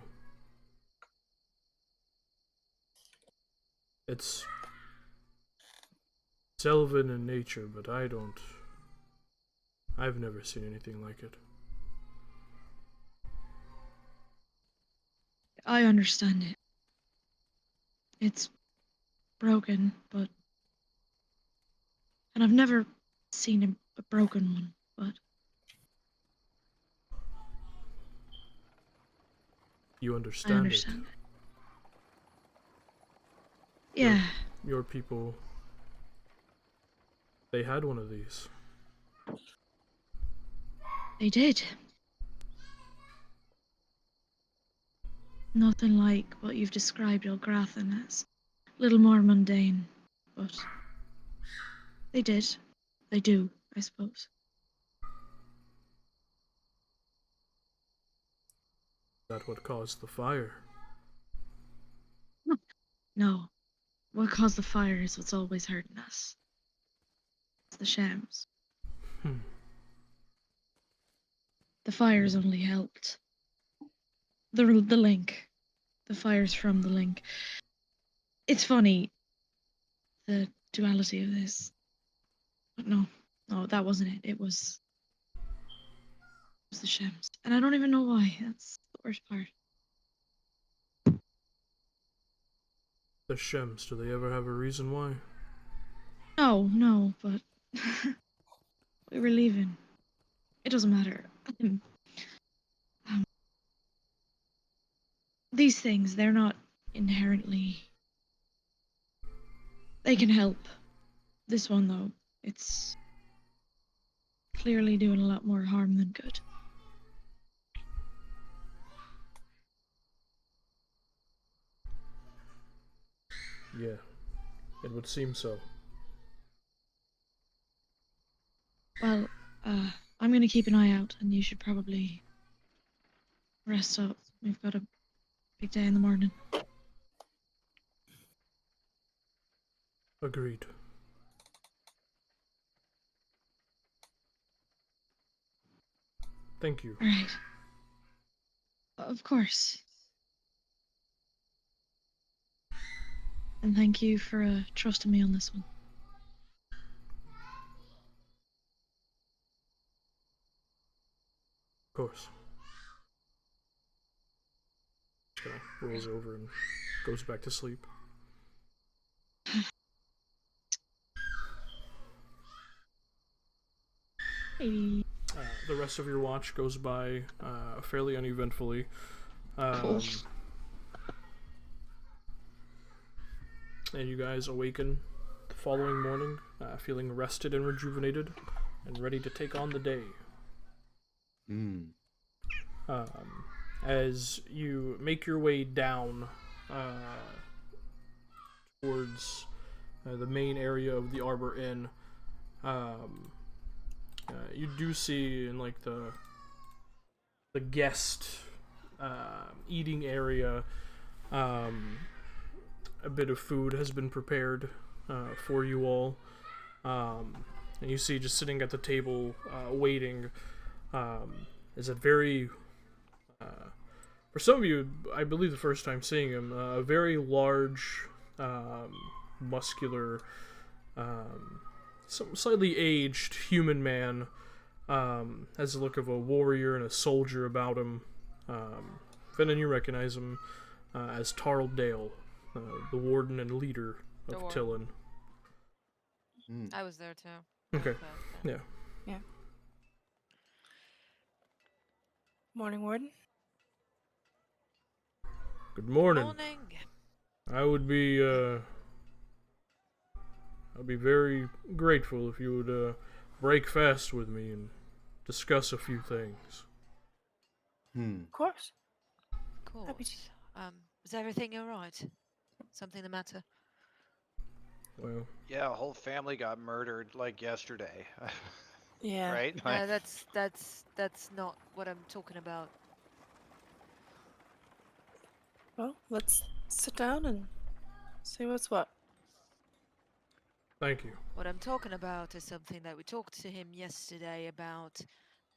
[SPEAKER 2] It's Sylvan in nature, but I've never seen anything like it.
[SPEAKER 6] I understand it. It's broken, but... And I've never seen a broken one, but...
[SPEAKER 2] You
[SPEAKER 6] I
[SPEAKER 2] understand,
[SPEAKER 6] understand
[SPEAKER 2] it.
[SPEAKER 6] Yeah.
[SPEAKER 2] Your people, they had one of these.
[SPEAKER 6] They did. Nothing like what you've described Elgrathan as. A little more mundane, but they did. They do, I suppose.
[SPEAKER 2] Is that what caused the fire?
[SPEAKER 6] No. What caused the fire is what's always hurting us. It's the shams.
[SPEAKER 2] Hmm.
[SPEAKER 6] The fire's only helped. The link. The fire's from the link. It's funny, the duality of this. But no, that wasn't it. It was the shams. And I don't even know why. That's the worst part.
[SPEAKER 2] The Shems, do they ever have a reason why?
[SPEAKER 6] No, but we were leaving. It doesn't matter. These things, they're not inherently... They can help. This one, though, it's clearly doing a lot more harm than good.
[SPEAKER 2] Yeah, it would seem so.
[SPEAKER 6] Well, I'm gonna keep an eye out, and you should probably rest up. We've got a big day in the morning.
[SPEAKER 2] Agreed. Thank you.
[SPEAKER 6] All right. Of course. And thank you for trusting me on this one.
[SPEAKER 2] Of course. Just kind of rolls over and goes back to sleep.
[SPEAKER 6] Hey.
[SPEAKER 2] The rest of your watch goes by fairly uneventfully.
[SPEAKER 6] Cool.
[SPEAKER 2] And you guys awaken the following morning, feeling rested and rejuvenated, and ready to take on the day. As you make your way down towards the main area of the Arbor Inn, you do see in like the guest eating area, a bit of food has been prepared for you all, and you see just sitting at the table waiting is a very for some of you, I believe the first time seeing him, a very large, muscular, slightly aged human man, has the look of a warrior and a soldier about him. Venom, you recognize him as Tarl Dale, the warden and leader
[SPEAKER 3] The
[SPEAKER 2] of
[SPEAKER 3] warden.
[SPEAKER 2] Tillin.
[SPEAKER 5] Hmm.
[SPEAKER 3] I was there too.
[SPEAKER 2] Okay.
[SPEAKER 3] But,
[SPEAKER 2] Yeah.
[SPEAKER 4] Morning, Warden.
[SPEAKER 2] Good morning.
[SPEAKER 3] Morning.
[SPEAKER 2] I would be I'd be very grateful if you would break fast with me and discuss a few things.
[SPEAKER 4] Of course.
[SPEAKER 3] Of
[SPEAKER 4] Happy
[SPEAKER 3] course. Is everything alright? Something the matter?
[SPEAKER 2] Well,
[SPEAKER 1] Yeah, a whole family got murdered like yesterday.
[SPEAKER 4] Yeah.
[SPEAKER 1] Right?
[SPEAKER 3] No, that's not what I'm talking about.
[SPEAKER 4] Well, let's sit down and see what's what.
[SPEAKER 2] thank you.
[SPEAKER 3] What I'm talking about is something that we talked to him yesterday about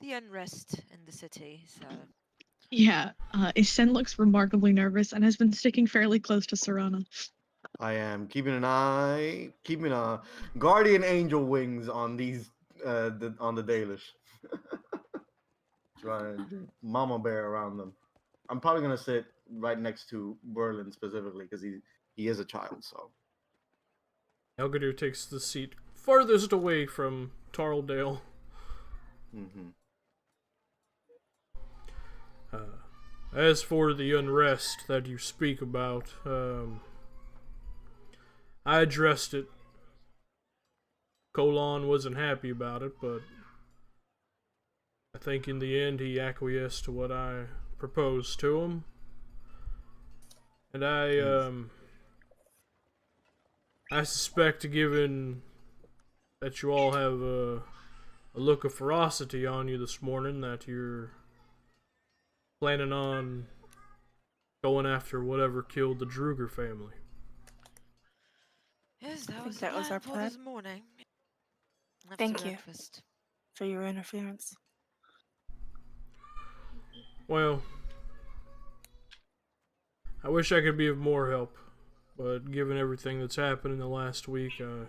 [SPEAKER 3] the unrest in the city. So
[SPEAKER 6] Yeah, Ishen looks remarkably nervous and has been sticking fairly close to Serana.
[SPEAKER 5] I am keeping a guardian angel wings on these, on the Dalish. Trying to mama bear around them. I'm probably gonna sit right next to Berlin specifically because he is a child. So
[SPEAKER 2] Elgadir takes the seat farthest away from Tarldale. As for the unrest that you speak about, I addressed it. Colon wasn't happy about it, but I think in the end he acquiesced to what I proposed to him. And I suspect, given that you all have a look of ferocity on you this morning, that you're planning on going after whatever killed the Druger family.
[SPEAKER 3] yes, that
[SPEAKER 4] think
[SPEAKER 3] was
[SPEAKER 4] that
[SPEAKER 3] the
[SPEAKER 4] was
[SPEAKER 3] plan
[SPEAKER 4] our
[SPEAKER 3] for
[SPEAKER 4] plan.
[SPEAKER 3] this morning. After
[SPEAKER 4] Thank you.
[SPEAKER 3] breakfast.
[SPEAKER 4] For your interference.
[SPEAKER 2] Well, I wish I could be of more help, but given everything that's happened in the last week, I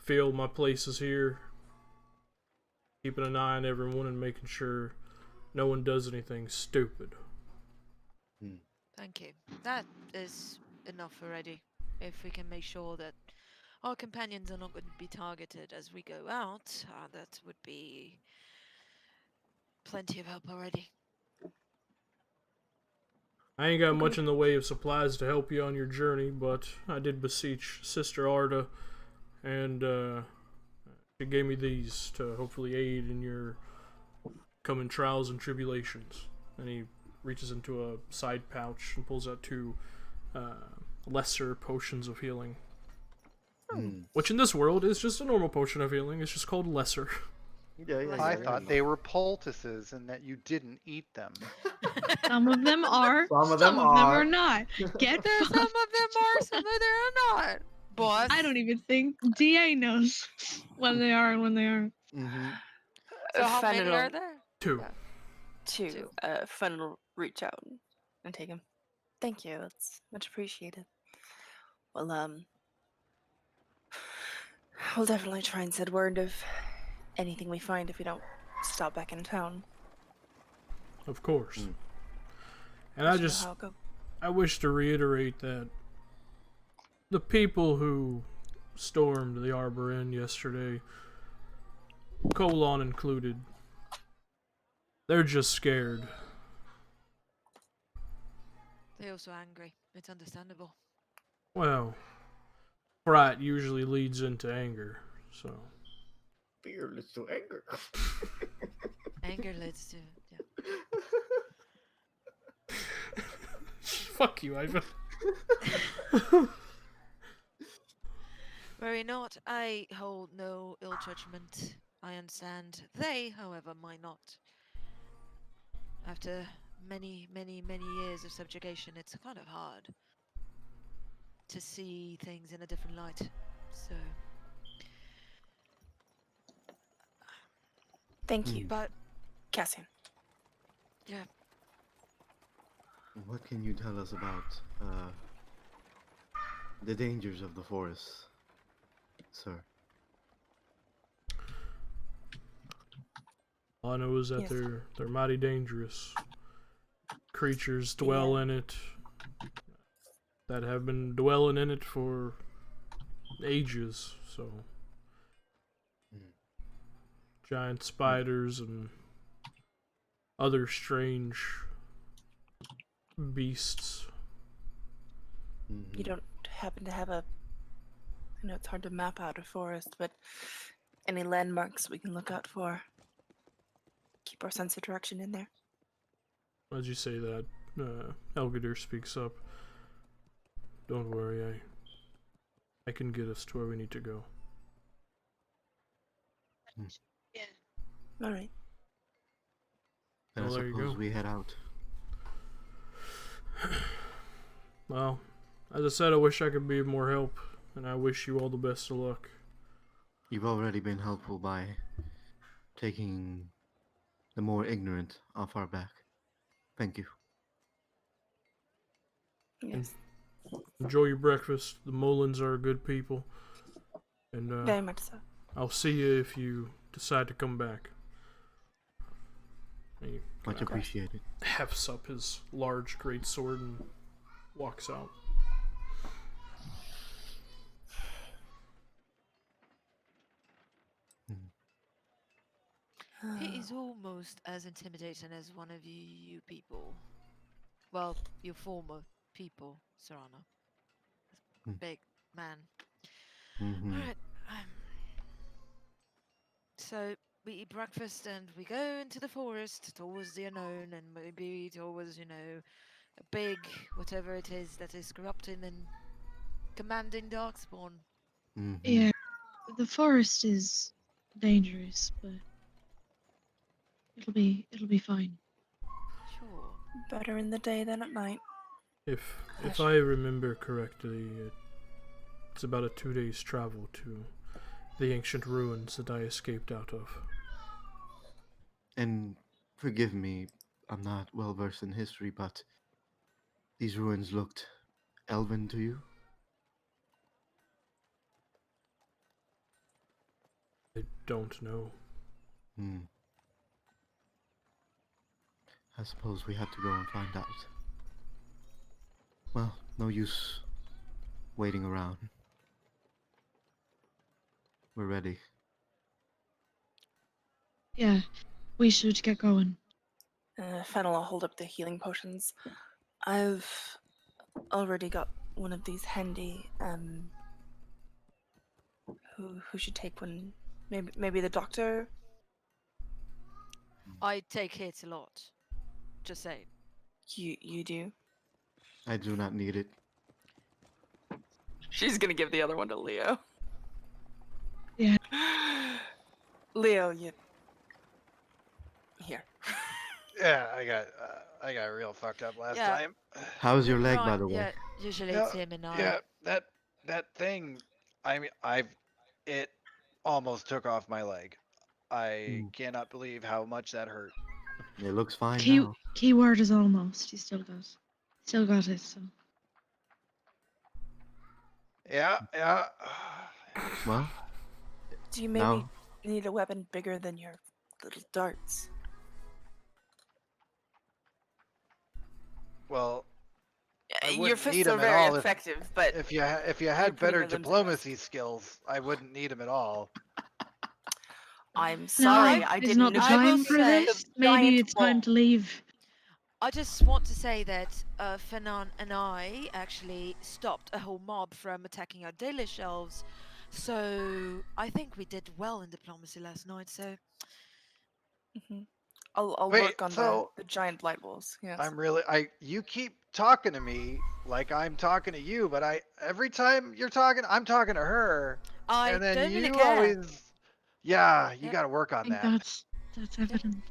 [SPEAKER 2] feel my place is here, keeping an eye on everyone and making sure no one does anything stupid.
[SPEAKER 3] Thank you. That is enough already. If we can make sure that our companions are not going to be targeted as we go out, that would be plenty of help already.
[SPEAKER 2] I ain't got much in the way of supplies to help you on your journey, but I did beseech Sister Arda, and she gave me these to hopefully aid in your coming trials and tribulations. And he reaches into a side pouch and pulls out two lesser potions of healing. Which in this world is just a normal potion of healing. It's just called lesser.
[SPEAKER 5] Yeah.
[SPEAKER 1] I thought they were poultices and that you didn't eat them.
[SPEAKER 6] Some of them are,
[SPEAKER 5] Some of them
[SPEAKER 6] are
[SPEAKER 5] are.
[SPEAKER 6] not. Get
[SPEAKER 3] Some of them
[SPEAKER 6] fucked.
[SPEAKER 3] are, some of them are not. Boss.
[SPEAKER 6] I don't even think DA knows when they are and when they aren't.
[SPEAKER 3] So how many
[SPEAKER 4] Fenrir-
[SPEAKER 3] are there?
[SPEAKER 2] Two.
[SPEAKER 3] Yeah.
[SPEAKER 4] To Fun will reach out and take him. Thank you. That's much appreciated. Well, we'll definitely try and send word of anything we find if we don't stop back in town.
[SPEAKER 2] Of course. And
[SPEAKER 4] Let you know how it goes.
[SPEAKER 2] I wish to reiterate that the people who stormed the Arbor Inn yesterday, Colon included, they're just scared.
[SPEAKER 3] They're also angry. It's understandable.
[SPEAKER 2] Well, fright usually leads into anger, so.
[SPEAKER 5] Fear leads to anger.
[SPEAKER 3] Anger leads to
[SPEAKER 2] Fuck you, Ivan.
[SPEAKER 3] Worry not. I hold no ill judgment. I understand. They, however, might not. After many, many, many years of subjugation, it's kind of hard to see things in a different light. So,
[SPEAKER 4] Thank you,
[SPEAKER 3] but
[SPEAKER 4] Cassian.
[SPEAKER 3] yeah,
[SPEAKER 5] What can you tell us about the dangers of the forest, sir?
[SPEAKER 2] All I know is that
[SPEAKER 4] Yes.
[SPEAKER 2] they're mighty dangerous. Creatures dwell in it. that have been dwelling in it for ages. So, giant spiders and other strange beasts.
[SPEAKER 4] You don't happen to have a... I know it's hard to map out a forest, but any landmarks we can look out for? Keep our sense of direction in there.
[SPEAKER 2] As you say that, Elgadir speaks up. Don't worry, I can get us to where we need to go.
[SPEAKER 4] All right.
[SPEAKER 5] Then
[SPEAKER 2] Well,
[SPEAKER 5] I
[SPEAKER 2] there you
[SPEAKER 5] suppose
[SPEAKER 2] go.
[SPEAKER 5] we head out.
[SPEAKER 2] Well, as I said, I wish I could be of more help, and I wish you all the best of luck.
[SPEAKER 5] You've already been helpful by taking the more ignorant off our back. Thank you.
[SPEAKER 4] Yes.
[SPEAKER 2] Enjoy your breakfast. The Mullins are good people, and
[SPEAKER 4] Very much so.
[SPEAKER 2] I'll see you if you decide to come back. He
[SPEAKER 5] Much appreciated.
[SPEAKER 2] hefts up his large great sword and walks out.
[SPEAKER 3] He is almost as intimidating as one of you people. Well, your former people, Serrano. Big man. Alright. So we eat breakfast and we go into the forest towards the unknown and maybe towards, a big whatever it is that is corrupting and commanding Darkspawn.
[SPEAKER 6] Yeah, the forest is dangerous, but it'll be fine.
[SPEAKER 3] Sure.
[SPEAKER 4] Better in the day than at night.
[SPEAKER 2] If I remember correctly, it's about a 2 days travel to the ancient ruins that I escaped out of.
[SPEAKER 5] And forgive me, I'm not well versed in history, but these ruins looked elven to you?
[SPEAKER 2] I don't know.
[SPEAKER 5] I suppose we had to go and find out. Well, no use waiting around. We're ready.
[SPEAKER 6] Yeah, we should get going.
[SPEAKER 4] Fennel will hold up the healing potions. I've already got one of these handy. Who should take one? Maybe the doctor.
[SPEAKER 3] I take hits a lot. Just saying.
[SPEAKER 4] You do.
[SPEAKER 5] I do not need it.
[SPEAKER 4] She's gonna give the other one to Leo.
[SPEAKER 6] Yeah.
[SPEAKER 4] Leo, you. Here.
[SPEAKER 1] Yeah, I got real fucked up last
[SPEAKER 3] Yeah.
[SPEAKER 1] time.
[SPEAKER 5] How's your leg, by
[SPEAKER 3] Right,
[SPEAKER 5] the way?
[SPEAKER 3] yeah, usually
[SPEAKER 1] Yeah,
[SPEAKER 3] it's him and I.
[SPEAKER 1] Yeah, that thing. I mean, it almost took off my leg. I cannot believe how much that hurt.
[SPEAKER 5] It looks fine
[SPEAKER 6] Key
[SPEAKER 5] now.
[SPEAKER 6] keyword is almost. You still got it. So
[SPEAKER 1] Yeah.
[SPEAKER 5] Well,
[SPEAKER 4] Do you maybe
[SPEAKER 5] now
[SPEAKER 4] need a weapon bigger than your little darts?
[SPEAKER 1] Well, I
[SPEAKER 4] Your
[SPEAKER 1] wouldn't
[SPEAKER 4] fists
[SPEAKER 1] need
[SPEAKER 4] are
[SPEAKER 1] 'em at
[SPEAKER 4] very
[SPEAKER 1] all
[SPEAKER 4] effective, but
[SPEAKER 1] if you had
[SPEAKER 4] you're
[SPEAKER 1] better
[SPEAKER 4] putting them to rest.
[SPEAKER 1] diplomacy skills, I wouldn't need them at all.
[SPEAKER 4] I'm sorry,
[SPEAKER 6] no,
[SPEAKER 4] I
[SPEAKER 6] it's
[SPEAKER 4] didn't
[SPEAKER 6] not the
[SPEAKER 4] know
[SPEAKER 3] I will
[SPEAKER 6] time for
[SPEAKER 3] say-
[SPEAKER 6] this.
[SPEAKER 4] the
[SPEAKER 6] Maybe
[SPEAKER 4] giant
[SPEAKER 6] it's time to
[SPEAKER 4] ball.
[SPEAKER 6] leave.
[SPEAKER 3] I just want to say that Fanon and I actually stopped a whole mob from attacking our daily shelves. So I think we did well in diplomacy last night. So
[SPEAKER 4] I'll
[SPEAKER 1] Wait,
[SPEAKER 4] work on
[SPEAKER 1] so
[SPEAKER 4] the giant blight wolves. Yes.
[SPEAKER 1] you keep talking to me like I'm talking to you, but every time you're talking, I'm talking to her.
[SPEAKER 3] I
[SPEAKER 1] And then
[SPEAKER 3] don't really
[SPEAKER 1] you
[SPEAKER 3] care.
[SPEAKER 1] always, yeah, you
[SPEAKER 3] Yep.
[SPEAKER 1] got to work
[SPEAKER 6] I
[SPEAKER 1] on
[SPEAKER 6] think
[SPEAKER 1] that.
[SPEAKER 6] that's evident.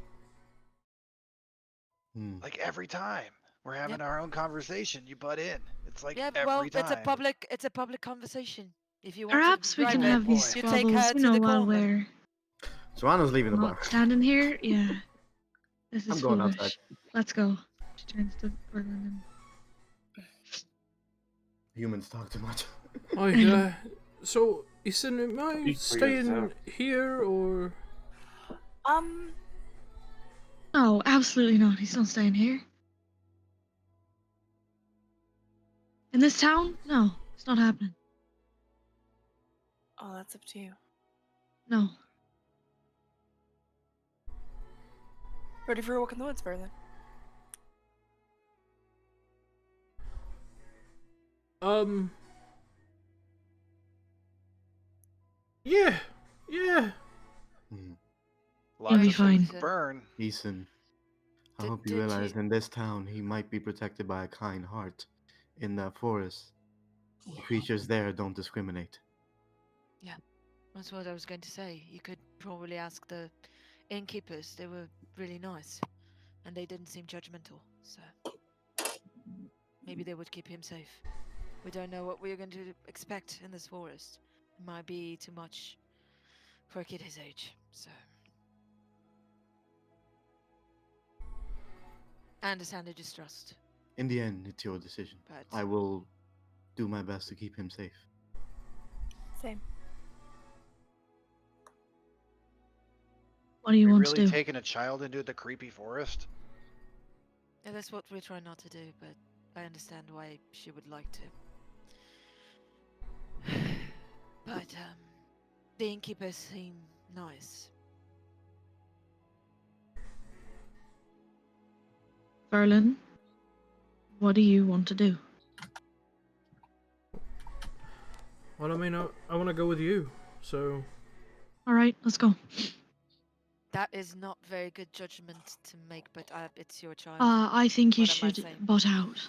[SPEAKER 1] Like every time we're having our own conversation, you butt in. It's like
[SPEAKER 3] Yeah,
[SPEAKER 1] every
[SPEAKER 3] well,
[SPEAKER 1] time.
[SPEAKER 3] it's a public conversation. If you want
[SPEAKER 6] Perhaps
[SPEAKER 3] to
[SPEAKER 6] we can
[SPEAKER 3] private,
[SPEAKER 6] have these
[SPEAKER 3] you take her
[SPEAKER 6] squabbles,
[SPEAKER 3] to the
[SPEAKER 6] while
[SPEAKER 3] corner.
[SPEAKER 5] Swan's leaving the bar.
[SPEAKER 6] not standing here. Yeah, this is
[SPEAKER 5] I'm going
[SPEAKER 6] foolish.
[SPEAKER 5] outside.
[SPEAKER 6] Let's go. She turns to Berlin
[SPEAKER 5] Humans talk too much.
[SPEAKER 2] Oh, so, Ethan, am I
[SPEAKER 7] Speak for
[SPEAKER 2] staying
[SPEAKER 7] yourself.
[SPEAKER 2] here, or...
[SPEAKER 6] No, absolutely not. He's not staying here. In this town? No, it's not happening.
[SPEAKER 4] Oh, that's up to you.
[SPEAKER 6] No.
[SPEAKER 4] Ready for a walk in the woods, Verlin?
[SPEAKER 2] Yeah. Yeah.
[SPEAKER 1] Lots
[SPEAKER 6] be
[SPEAKER 1] of things
[SPEAKER 6] fine.
[SPEAKER 1] to burn.
[SPEAKER 5] Ethan, I
[SPEAKER 3] Did-
[SPEAKER 5] hope you
[SPEAKER 3] did
[SPEAKER 5] realize
[SPEAKER 3] you-
[SPEAKER 5] in this town he might be protected by a kind heart. In that forest, the creatures there don't discriminate.
[SPEAKER 3] That's what I was going to say. You could probably ask the innkeepers. They were really nice, and they didn't seem judgmental. So maybe they would keep him safe. We don't know what we're going to expect in this forest. It might be too much for a kid his age. So I understand the distrust,
[SPEAKER 5] In the end, it's your decision.
[SPEAKER 3] but
[SPEAKER 5] I will do my best to keep him safe.
[SPEAKER 4] Same.
[SPEAKER 6] What do you
[SPEAKER 1] We
[SPEAKER 6] want
[SPEAKER 1] really
[SPEAKER 6] to do?
[SPEAKER 1] taking a child into the creepy forest?
[SPEAKER 3] yeah, that's what we're trying not to do. But I understand why she would like to. But the innkeepers seem nice.
[SPEAKER 6] Verlin, what do you want to do?
[SPEAKER 2] Well, I mean, I want to go with you. So,
[SPEAKER 6] Alright, let's go.
[SPEAKER 3] That is not very good judgment to make, but it's your child.
[SPEAKER 6] I think you
[SPEAKER 3] What am I
[SPEAKER 6] should
[SPEAKER 3] saying?
[SPEAKER 6] butt out.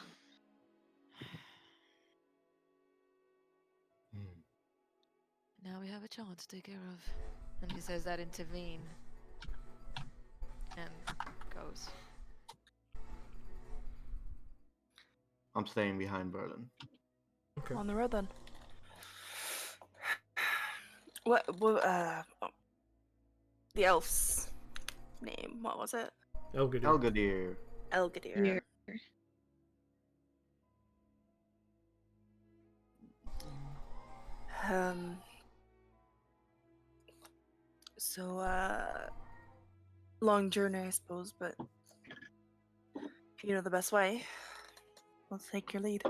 [SPEAKER 5] Hmm.
[SPEAKER 3] Now we have a child to take care of. And he says that intervene. And goes.
[SPEAKER 5] I'm staying behind Berlin.
[SPEAKER 2] okay.
[SPEAKER 4] On the road then. The elf's name, what was it?
[SPEAKER 2] Elgadir.
[SPEAKER 5] Elgadir.
[SPEAKER 4] Elgadir. Um. So, long journey, I suppose, but if you know the best way, let's take your lead.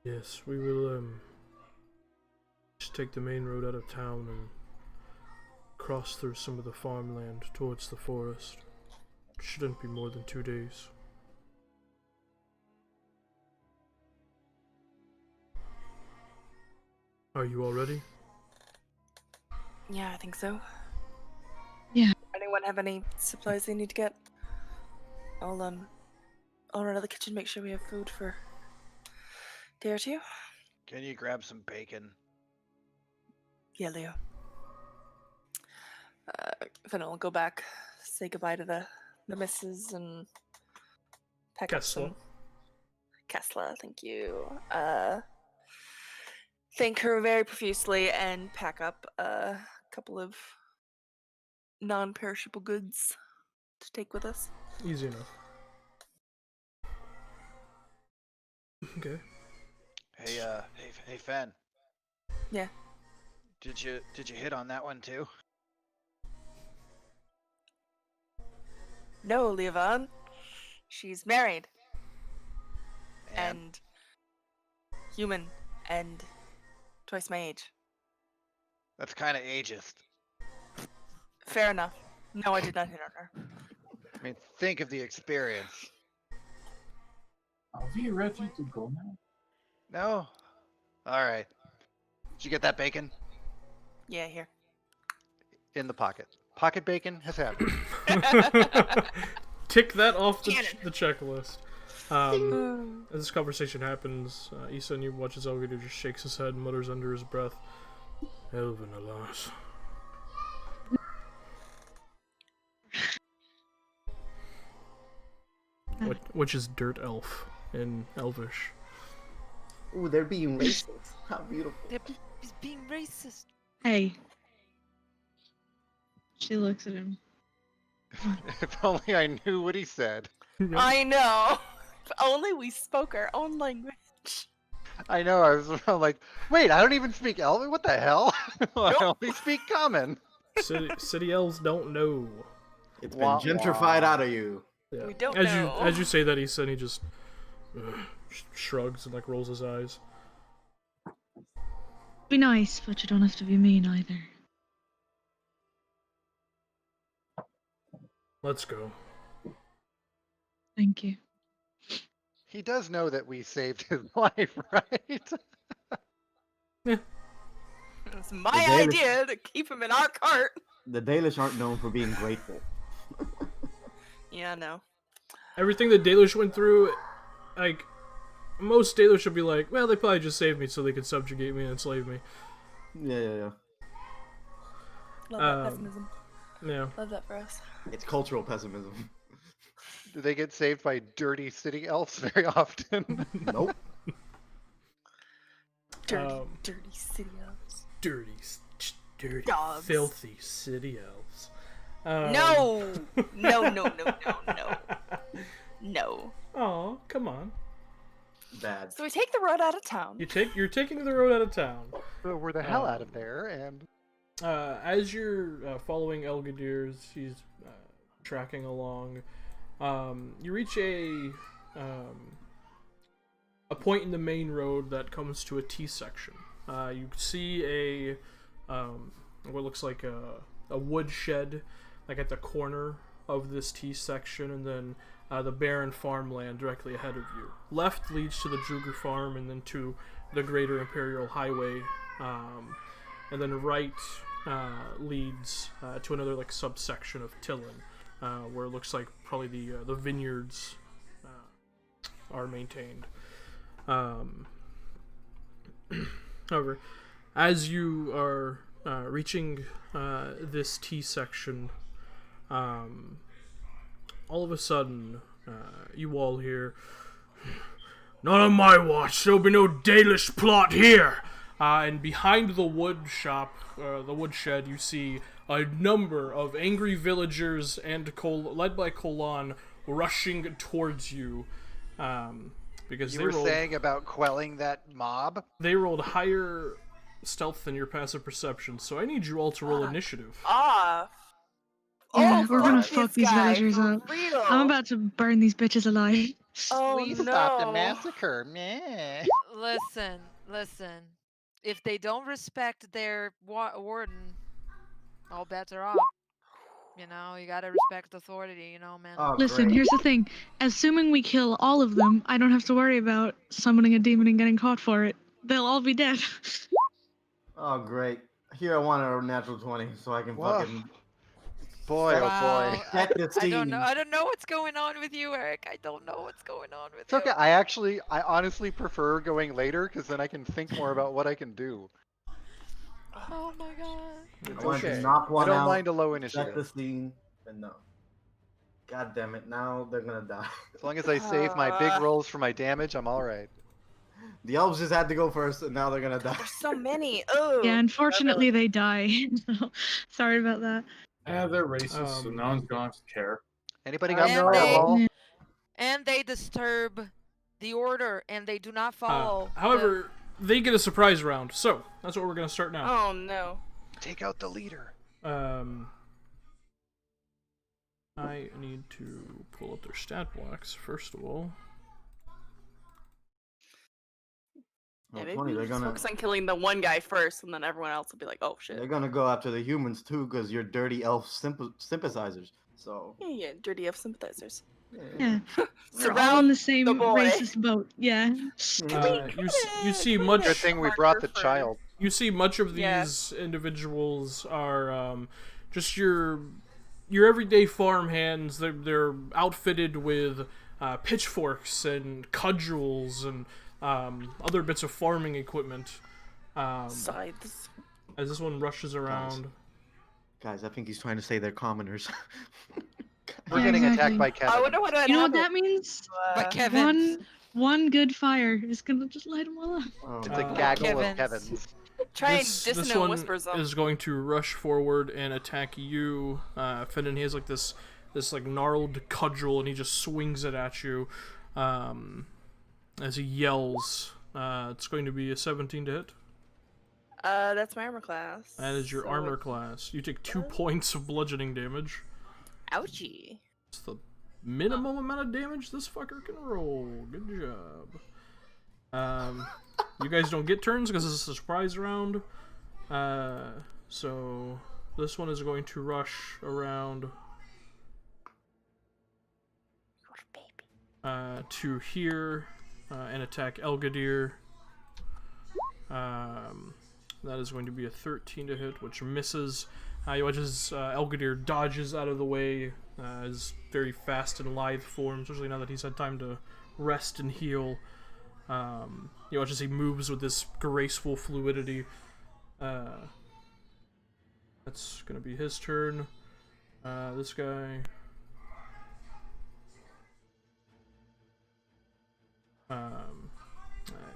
[SPEAKER 2] Yes, we will, just take the main road out of town and cross through some of the farmland towards the forest. Shouldn't be more than 2 days. Are you all ready?
[SPEAKER 4] Yeah, I think so.
[SPEAKER 6] Yeah.
[SPEAKER 4] Anyone have any supplies they need to get? I'll run out of the kitchen, make sure we have food for a day or two.
[SPEAKER 1] Can you grab some bacon?
[SPEAKER 4] Yeah, Leo. Then I'll go back, say goodbye to the missus, and pack up
[SPEAKER 2] Kessler.
[SPEAKER 4] some. Kessler, thank you. Thank her very profusely and pack up a couple of non-perishable goods to take with us.
[SPEAKER 2] Easy enough. Okay.
[SPEAKER 1] Hey, Fen.
[SPEAKER 4] Yeah.
[SPEAKER 1] Did you hit on that one too?
[SPEAKER 4] No, Levan. She's married
[SPEAKER 1] And
[SPEAKER 4] and human and twice my age.
[SPEAKER 1] that's kind of ageist.
[SPEAKER 4] Fair enough. No, I did not hit on her.
[SPEAKER 1] I mean, think of the experience.
[SPEAKER 7] Are we ready to go now?
[SPEAKER 1] No? Alright. Did you get that bacon?
[SPEAKER 4] Yeah, here.
[SPEAKER 1] In the pocket. Pocket bacon has happened.
[SPEAKER 2] Tick that off the,
[SPEAKER 4] Cannon.
[SPEAKER 2] the checklist. As this conversation happens, Isan, you watch as Elgadir just shakes his head and mutters under his breath, Elven, alas. Which is dirt elf in Elvish.
[SPEAKER 5] Ooh, they're being racist. How beautiful.
[SPEAKER 3] He's being racist.
[SPEAKER 6] Hey. She looks at him.
[SPEAKER 1] If only I knew what he said.
[SPEAKER 4] I know. If only we spoke our own language.
[SPEAKER 1] I know, I'm like, wait, I don't even speak Elven? What the hell? I
[SPEAKER 4] Nope.
[SPEAKER 1] only speak Common.
[SPEAKER 2] City elves don't know.
[SPEAKER 5] It's been
[SPEAKER 1] Wah,
[SPEAKER 5] gentrified
[SPEAKER 1] wah.
[SPEAKER 5] out of you.
[SPEAKER 2] Yeah.
[SPEAKER 4] We don't
[SPEAKER 2] as
[SPEAKER 4] know.
[SPEAKER 2] you say that, he just shrugs and like rolls his eyes.
[SPEAKER 6] Be nice, but you don't have to be mean either.
[SPEAKER 2] Let's go.
[SPEAKER 6] Thank you.
[SPEAKER 1] He does know that we saved his life, right?
[SPEAKER 4] It's my
[SPEAKER 5] The Dalish-
[SPEAKER 4] idea to keep him in our cart.
[SPEAKER 5] The Dalish aren't known for being grateful.
[SPEAKER 4] Yeah, no.
[SPEAKER 2] Everything that Dalish went through, like, most Dalish would be like, well, they probably just saved me so they could subjugate me and enslave me.
[SPEAKER 5] Yeah.
[SPEAKER 4] Love that pessimism.
[SPEAKER 2] Yeah.
[SPEAKER 4] Love that for us.
[SPEAKER 5] It's cultural pessimism.
[SPEAKER 1] Do they get saved by dirty city elves very often?
[SPEAKER 5] Nope.
[SPEAKER 4] Dirty city elves.
[SPEAKER 2] Dirty,
[SPEAKER 4] Dogs.
[SPEAKER 2] filthy city elves.
[SPEAKER 4] No! No. No.
[SPEAKER 2] Oh, come on.
[SPEAKER 5] Bad.
[SPEAKER 4] So we take the road out of town.
[SPEAKER 2] You're taking the road out of town.
[SPEAKER 1] So we're the hell out of there, and
[SPEAKER 2] As you're following Elgadir, he's tracking along. You reach a point in the main road that comes to a T section. You see a what looks like a wood shed, like at the corner of this T section, and then the barren farmland directly ahead of you. Left leads to the Druger farm, and then to the Greater Imperial Highway, and then right leads to another like subsection of Tillin, where it looks like probably the vineyards are maintained. However, as you are reaching this T section, all of a sudden, you all hear, "Not on my watch, there'll be no Dalish plot here!" And behind the wood shop, the wood shed, you see a number of angry villagers and led by Kolan rushing towards you. Because
[SPEAKER 1] you were saying about quelling that mob?
[SPEAKER 2] They rolled higher stealth than your passive perception, so I need you all to roll initiative.
[SPEAKER 4] Off.
[SPEAKER 6] Yeah,
[SPEAKER 4] Oh,
[SPEAKER 6] we're gonna
[SPEAKER 4] fuck
[SPEAKER 6] fuck
[SPEAKER 4] this
[SPEAKER 6] these
[SPEAKER 4] guy,
[SPEAKER 6] villagers
[SPEAKER 4] for
[SPEAKER 6] up.
[SPEAKER 4] real.
[SPEAKER 6] I'm about to burn these bitches alive.
[SPEAKER 4] Oh,
[SPEAKER 1] We
[SPEAKER 4] no.
[SPEAKER 1] stopped a massacre, meh.
[SPEAKER 3] Listen. If they don't respect their warden, all bets are off. You know, you gotta respect authority, man.
[SPEAKER 5] Oh,
[SPEAKER 6] Listen,
[SPEAKER 5] great.
[SPEAKER 6] here's the thing. Assuming we kill all of them, I don't have to worry about summoning a demon and getting caught for it. They'll all be dead.
[SPEAKER 5] Oh, great. Here I want a natural 20 so I can
[SPEAKER 1] Woof.
[SPEAKER 5] fucking
[SPEAKER 1] Boy, oh boy.
[SPEAKER 3] Wow,
[SPEAKER 5] set the
[SPEAKER 3] I don't
[SPEAKER 5] scene.
[SPEAKER 3] know. I don't know what's going on with you, Eric. I don't know what's going on with
[SPEAKER 1] It's okay.
[SPEAKER 3] you.
[SPEAKER 1] I honestly prefer going later because then I can think more about what I can do.
[SPEAKER 3] Oh my god.
[SPEAKER 1] It's
[SPEAKER 5] I want
[SPEAKER 1] okay.
[SPEAKER 5] to knock
[SPEAKER 1] I
[SPEAKER 5] one
[SPEAKER 1] don't
[SPEAKER 5] out,
[SPEAKER 1] mind a low
[SPEAKER 5] set the
[SPEAKER 1] initiative.
[SPEAKER 5] scene, and no. God damn it, now they're gonna die.
[SPEAKER 1] As long as I save my big rolls for my damage, I'm alright.
[SPEAKER 5] The elves just had to go first, and now they're gonna die.
[SPEAKER 4] There's so many. Oh.
[SPEAKER 6] Yeah, unfortunately they die. So, sorry about that.
[SPEAKER 7] Yeah, they're racist, so no one's going to care.
[SPEAKER 1] Anybody got
[SPEAKER 3] And
[SPEAKER 1] fireball?
[SPEAKER 3] And they disturb the order, and they do not follow.
[SPEAKER 2] However, they get a surprise round, so that's what we're going to start now.
[SPEAKER 4] Oh, no.
[SPEAKER 1] Take out the leader.
[SPEAKER 2] I need to pull up their stat blocks, first of all.
[SPEAKER 4] Yeah,
[SPEAKER 5] Oh,
[SPEAKER 4] maybe
[SPEAKER 5] 20,
[SPEAKER 4] we
[SPEAKER 5] they're
[SPEAKER 4] just
[SPEAKER 5] gonna
[SPEAKER 4] focus on killing the one guy first, and then everyone else will be like, oh,
[SPEAKER 5] they're
[SPEAKER 4] shit.
[SPEAKER 5] gonna go after the humans too, because you're dirty elf sympathizers. So
[SPEAKER 4] Yeah, dirty elf sympathizers.
[SPEAKER 6] Yeah. We're all in
[SPEAKER 4] Surround
[SPEAKER 6] the same
[SPEAKER 4] the boy.
[SPEAKER 6] racist boat. Yeah.
[SPEAKER 2] You see much.
[SPEAKER 1] Good thing we brought the child.
[SPEAKER 2] You see much of
[SPEAKER 4] Yeah.
[SPEAKER 2] these individuals are just your everyday farm hands. They're outfitted with pitchforks and cudgels and other bits of farming equipment.
[SPEAKER 4] Sides.
[SPEAKER 2] As this one rushes around.
[SPEAKER 5] guys, I think he's trying to say they're commoners.
[SPEAKER 1] We're
[SPEAKER 6] Yeah,
[SPEAKER 1] getting
[SPEAKER 6] exactly.
[SPEAKER 1] attacked by Kevin.
[SPEAKER 4] I wonder what would
[SPEAKER 6] You know what
[SPEAKER 4] happen.
[SPEAKER 6] that means?
[SPEAKER 3] But Kevin,
[SPEAKER 6] One good fire is gonna just light them all up.
[SPEAKER 5] Oh,
[SPEAKER 1] It's
[SPEAKER 5] my
[SPEAKER 1] a
[SPEAKER 2] Uh,
[SPEAKER 1] gaggle of
[SPEAKER 3] Kevin's.
[SPEAKER 1] Kevins.
[SPEAKER 4] Try and
[SPEAKER 2] This
[SPEAKER 4] dissonant
[SPEAKER 2] one
[SPEAKER 4] whispers them.
[SPEAKER 2] is going to rush forward and attack you, Finn. He has like this like gnarled cudgel, and he just swings it at you as he yells. It's going to be a 17 to hit.
[SPEAKER 4] That's my armor class.
[SPEAKER 2] That is your
[SPEAKER 4] so
[SPEAKER 2] armor class. You take 2 points of bludgeoning damage.
[SPEAKER 4] Ouchie.
[SPEAKER 2] It's the minimum amount of damage this fucker can roll. Good job. You guys don't get turns because this is a surprise round. So this one is going to rush around to here and attack Elgadir. That is going to be a 13 to hit, which misses. You watch as Elgadir dodges out of the way, his very fast and lithe form, especially now that he's had time to rest and heal. You watch as he moves with this graceful fluidity. That's going to be his turn. This guy...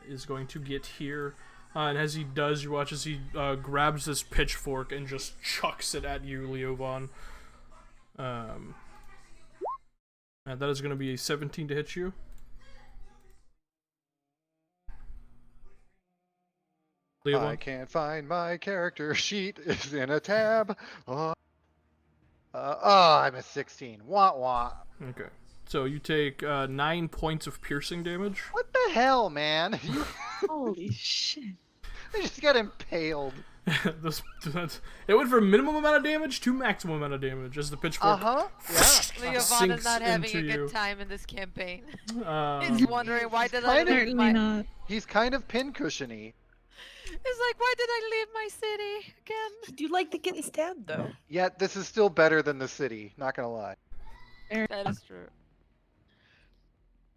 [SPEAKER 2] is going to get here. And as he does, you watch as he grabs this pitchfork and just chucks it at you, Leovan. And that is going to be a 17 to hit you. Leovan?
[SPEAKER 1] I can't find my character sheet. It's in a tab. I'm a 16. Wah wah.
[SPEAKER 2] Okay. So you take 9 points of piercing damage.
[SPEAKER 1] What the hell, man?
[SPEAKER 6] Holy shit.
[SPEAKER 1] I just got impaled.
[SPEAKER 2] It went from minimum amount of damage to maximum amount of damage as the pitchfork
[SPEAKER 1] Yeah.
[SPEAKER 3] Leovan is
[SPEAKER 2] sinks
[SPEAKER 3] not having a
[SPEAKER 2] into
[SPEAKER 3] good
[SPEAKER 2] you.
[SPEAKER 3] time in this campaign.
[SPEAKER 2] Um,
[SPEAKER 3] He's wondering why did I
[SPEAKER 1] kind of-
[SPEAKER 3] leave
[SPEAKER 6] Certainly
[SPEAKER 3] my...
[SPEAKER 6] not.
[SPEAKER 1] He's kind of pincushiony.
[SPEAKER 3] It's like, why did I leave my city again?
[SPEAKER 4] Did you like the getting stabbed though?
[SPEAKER 1] Yet this is still better than the city. Not gonna lie.
[SPEAKER 3] That is true.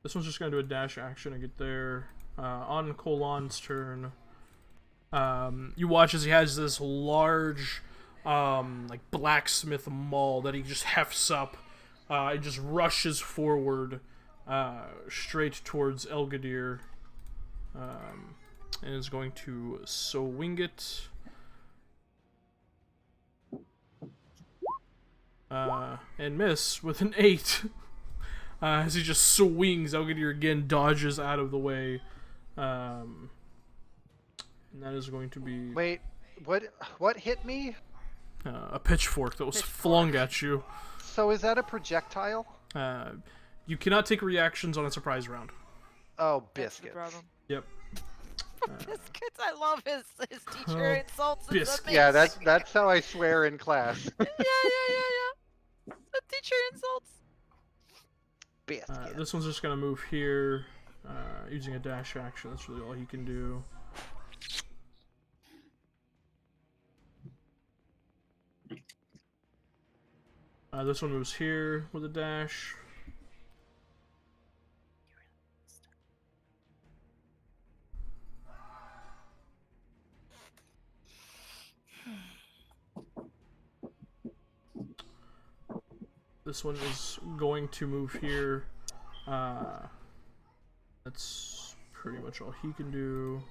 [SPEAKER 2] This one's just going to do a dash action and get there. On Colon's turn, you watch as he has this large, like blacksmith maul that he just hefts up. He just rushes forward, straight towards Elgadir, and is going to swing it. And miss with an 8. As he just swings, Elgadir again dodges out of the way. And that is going to be
[SPEAKER 1] Wait, what hit me?
[SPEAKER 2] a pitchfork that was flung at you.
[SPEAKER 1] So is that a projectile?
[SPEAKER 2] You cannot take reactions on a surprise round.
[SPEAKER 1] Oh,
[SPEAKER 3] That's the
[SPEAKER 1] biscuits.
[SPEAKER 3] problem.
[SPEAKER 2] Yep.
[SPEAKER 3] Biscuits, I love his teacher insults. It's
[SPEAKER 2] biscuits.
[SPEAKER 1] Yeah,
[SPEAKER 3] amazing.
[SPEAKER 1] that's how I swear in class.
[SPEAKER 3] yeah. The teacher insults.
[SPEAKER 1] Biscuits.
[SPEAKER 2] This one's just gonna move here, using a dash action. That's really all he can do. This one moves here with a dash. This one is going to move here. That's pretty much all he can do.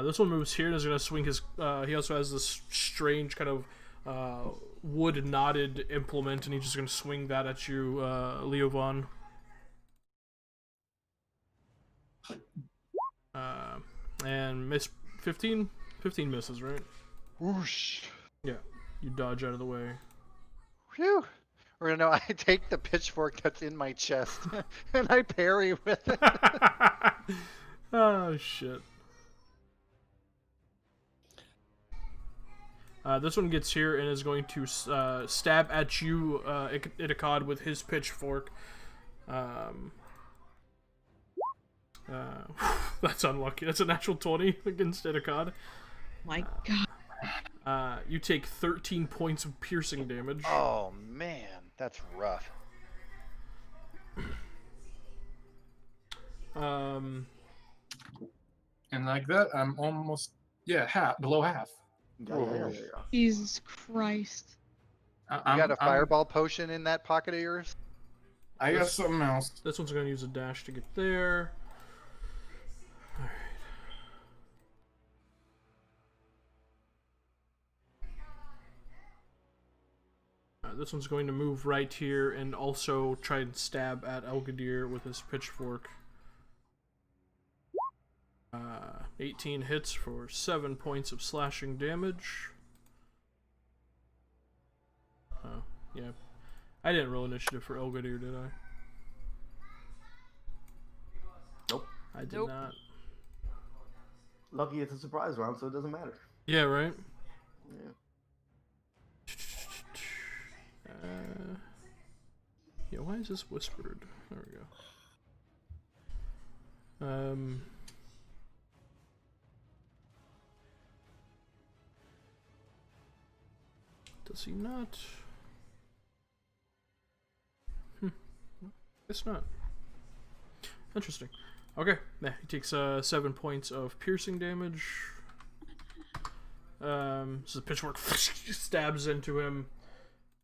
[SPEAKER 2] This one moves here and is going to swing his... he also has this strange kind of wood knotted implement, and he's just going to swing that at you, Leovan. And miss 15? 15 misses, right?
[SPEAKER 1] Whoosh.
[SPEAKER 2] Yeah. You dodge out of the way.
[SPEAKER 1] Phew. Or no, I take the pitchfork that's in my chest and I parry with it.
[SPEAKER 2] Oh, shit. This one gets here and is going to stab at you, Itakad, with his pitchfork. That's unlucky. That's a natural 20 against Itakad.
[SPEAKER 6] My god.
[SPEAKER 2] You take 13 points of piercing damage.
[SPEAKER 1] Oh man, that's rough.
[SPEAKER 7] And like that, I'm almost below half.
[SPEAKER 5] Yeah.
[SPEAKER 6] Jesus Christ.
[SPEAKER 1] You got a fireball potion in that pocket of yours?
[SPEAKER 7] I got something else.
[SPEAKER 2] This one's going to use a dash to get there. This one's going to move right here and also try and stab at Elgadir with his pitchfork. 18 hits for 7 points of slashing damage. Oh, yeah. I didn't roll initiative for Elgadir, did I?
[SPEAKER 5] Nope.
[SPEAKER 2] I did
[SPEAKER 3] Nope.
[SPEAKER 2] not.
[SPEAKER 5] Lucky it's a surprise round, so it doesn't matter.
[SPEAKER 2] Yeah, right?
[SPEAKER 5] Yeah.
[SPEAKER 2] Yeah, why is this whispered? There we go. Does he not? Guess not. Interesting. Okay, yeah, he takes 7 points of piercing damage. So the pitchfork stabs into him.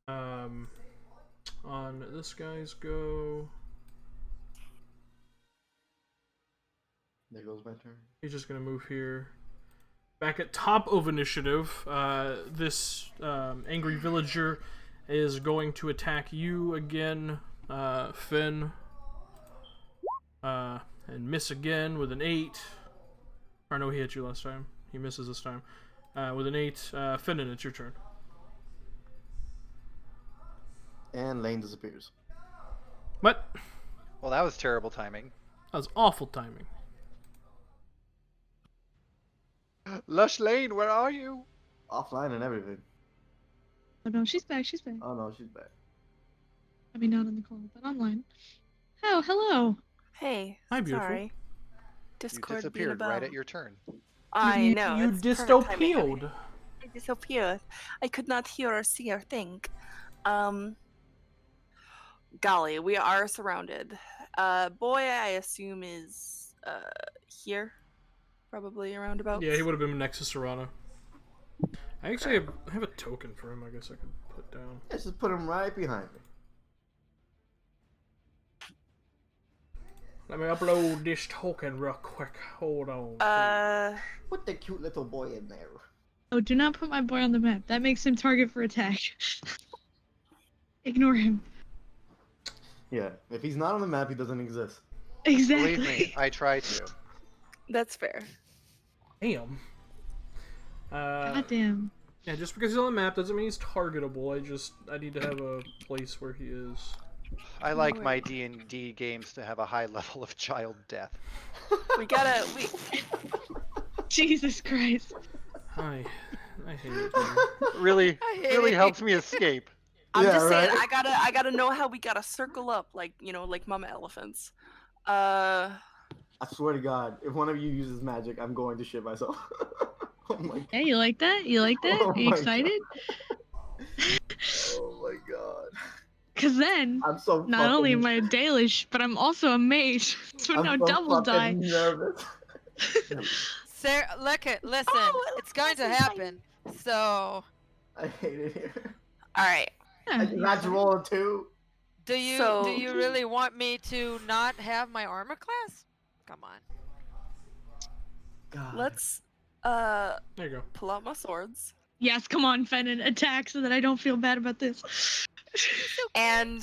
[SPEAKER 2] On this guy's go.
[SPEAKER 5] There goes my turn.
[SPEAKER 2] He's just gonna move here. Back at top of initiative, this angry villager is going to attack you again, Finn. And miss again with an 8. Or no, he hit you last time. He misses this time. With an 8. Finn, it's your turn.
[SPEAKER 5] And Lane disappears.
[SPEAKER 2] What?
[SPEAKER 1] Well, that was terrible timing.
[SPEAKER 2] That was awful timing.
[SPEAKER 1] Lush Lane, where are you?
[SPEAKER 5] Offline and everything.
[SPEAKER 6] Oh no, she's back. She's back.
[SPEAKER 5] Oh no, she's back.
[SPEAKER 6] I mean, not on the call, but online. Oh, hello.
[SPEAKER 4] Hey.
[SPEAKER 2] Hi, beautiful.
[SPEAKER 4] Sorry.
[SPEAKER 1] You
[SPEAKER 4] Discord being
[SPEAKER 1] disappeared
[SPEAKER 4] about.
[SPEAKER 1] right at your turn.
[SPEAKER 4] I know.
[SPEAKER 2] You
[SPEAKER 4] it's perfect timing.
[SPEAKER 2] disappeared.
[SPEAKER 4] I disappeared. I could not hear or see or think. Golly, we are surrounded. Boy, I assume is here, probably around about.
[SPEAKER 2] Yeah, he would have been next to Serrano. I actually have a token for him. I guess I could put down.
[SPEAKER 5] Let's just put him right behind me.
[SPEAKER 2] Let me upload this token real quick. Hold on.
[SPEAKER 5] Put the cute little boy in there.
[SPEAKER 6] Oh, do not put my boy on the map. That makes him target for attack. Ignore him.
[SPEAKER 5] Yeah, if he's not on the map, he doesn't exist.
[SPEAKER 6] Exactly.
[SPEAKER 1] Believe me, I try to.
[SPEAKER 4] That's fair.
[SPEAKER 2] Damn.
[SPEAKER 6] God damn.
[SPEAKER 2] Yeah, just because he's on the map doesn't mean he's targetable. I need to have a place where he is.
[SPEAKER 1] I like my D&D games to have a high level of child death.
[SPEAKER 4] We gotta.
[SPEAKER 6] Jesus Christ.
[SPEAKER 2] I hate it. Man.
[SPEAKER 1] Really,
[SPEAKER 4] I hate
[SPEAKER 1] really
[SPEAKER 4] it.
[SPEAKER 1] helps me escape.
[SPEAKER 4] I'm
[SPEAKER 5] Yeah,
[SPEAKER 4] just saying.
[SPEAKER 5] right?
[SPEAKER 4] I gotta know how we gotta circle up, like like mama elephants.
[SPEAKER 5] I swear to God, if one of you uses magic, I'm going to shit myself. Oh my God.
[SPEAKER 6] Yeah, you like that? You like that?
[SPEAKER 5] Oh
[SPEAKER 6] Are you
[SPEAKER 5] my
[SPEAKER 6] excited?
[SPEAKER 5] Oh my God.
[SPEAKER 6] Because then,
[SPEAKER 5] I'm so
[SPEAKER 6] not only am
[SPEAKER 5] fucking-
[SPEAKER 6] I a Dalish, but I'm also a mage. So
[SPEAKER 5] I'm
[SPEAKER 6] now
[SPEAKER 5] so
[SPEAKER 6] double die.
[SPEAKER 5] fucking nervous.
[SPEAKER 3] Sarah, listen,
[SPEAKER 4] Oh,
[SPEAKER 3] it's going to
[SPEAKER 4] listen,
[SPEAKER 3] happen. So,
[SPEAKER 5] I hate it here.
[SPEAKER 4] All right.
[SPEAKER 6] Yeah,
[SPEAKER 5] I did not
[SPEAKER 6] you-
[SPEAKER 5] roll a 2.
[SPEAKER 3] do you
[SPEAKER 4] So-
[SPEAKER 3] really want me to not have my armor class? Come on.
[SPEAKER 5] God.
[SPEAKER 4] Let's
[SPEAKER 2] There you go.
[SPEAKER 4] pull out my swords.
[SPEAKER 6] Yes, come on, Fennon, attack so that I don't feel bad about this.
[SPEAKER 4] And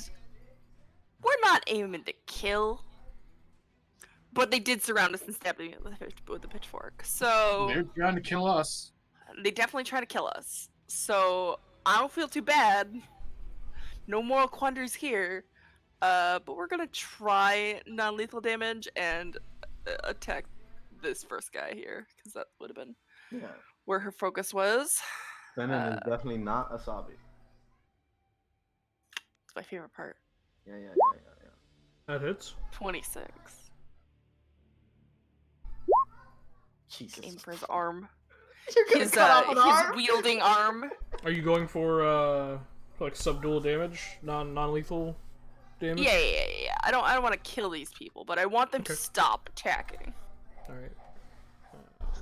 [SPEAKER 4] we're not aiming to kill, but they did surround us and stab me with a pitchfork. So
[SPEAKER 7] They're trying to kill us.
[SPEAKER 4] they definitely try to kill us. So I don't feel too bad. No moral quandaries here. But we're gonna try non-lethal damage and attack this first guy here, because that would have been
[SPEAKER 5] Yeah.
[SPEAKER 4] where her focus was.
[SPEAKER 5] Venom is definitely not a Sabi.
[SPEAKER 4] It's my favorite part.
[SPEAKER 5] Yeah.
[SPEAKER 2] That hits.
[SPEAKER 4] 26.
[SPEAKER 5] Jesus.
[SPEAKER 4] Aim for his arm.
[SPEAKER 5] You're gonna cut off an arm?
[SPEAKER 4] His wielding arm.
[SPEAKER 2] Are you going for like subdual damage, non-lethal damage?
[SPEAKER 4] Yeah. I don't want to kill these people, but I want them to
[SPEAKER 2] Okay.
[SPEAKER 4] stop attacking.
[SPEAKER 2] All right.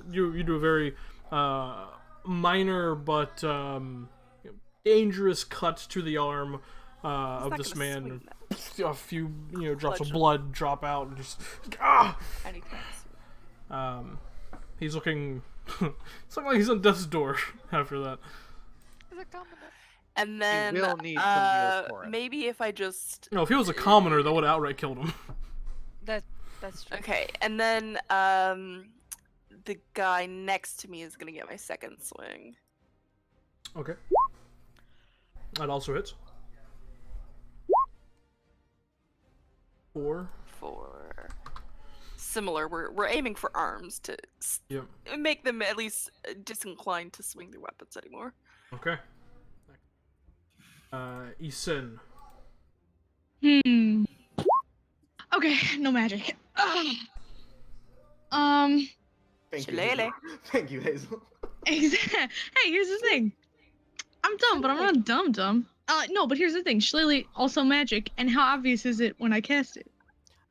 [SPEAKER 2] You do a very minor but dangerous cut to the arm
[SPEAKER 4] He's
[SPEAKER 2] of
[SPEAKER 4] not
[SPEAKER 2] this
[SPEAKER 4] gonna
[SPEAKER 2] man.
[SPEAKER 4] swing that
[SPEAKER 2] A few drops of
[SPEAKER 4] Bludgeon.
[SPEAKER 2] blood drop out and just
[SPEAKER 4] anytime soon.
[SPEAKER 2] he's looking it's like he's on death's door after that.
[SPEAKER 3] Is it coming?
[SPEAKER 4] And then
[SPEAKER 1] will need some Neosporin.
[SPEAKER 4] maybe if I just
[SPEAKER 2] No, if he was a commoner, that would have outright killed him.
[SPEAKER 3] That's true.
[SPEAKER 4] okay, and then the guy next to me is gonna get my second swing.
[SPEAKER 2] Okay. That also hits. 4.
[SPEAKER 4] For similar, we're aiming for arms to
[SPEAKER 2] Yep.
[SPEAKER 4] make them at least disinclined to swing their weapons anymore.
[SPEAKER 2] Okay. Isin.
[SPEAKER 6] Okay, no magic.
[SPEAKER 5] Thank you,
[SPEAKER 4] Shillelagh.
[SPEAKER 5] Hazel. Thank you, Hazel.
[SPEAKER 6] Hey, here's the thing. I'm dumb, but I'm not dumb. No, but here's the thing. Shillelagh also magic, and how obvious is it when I cast it?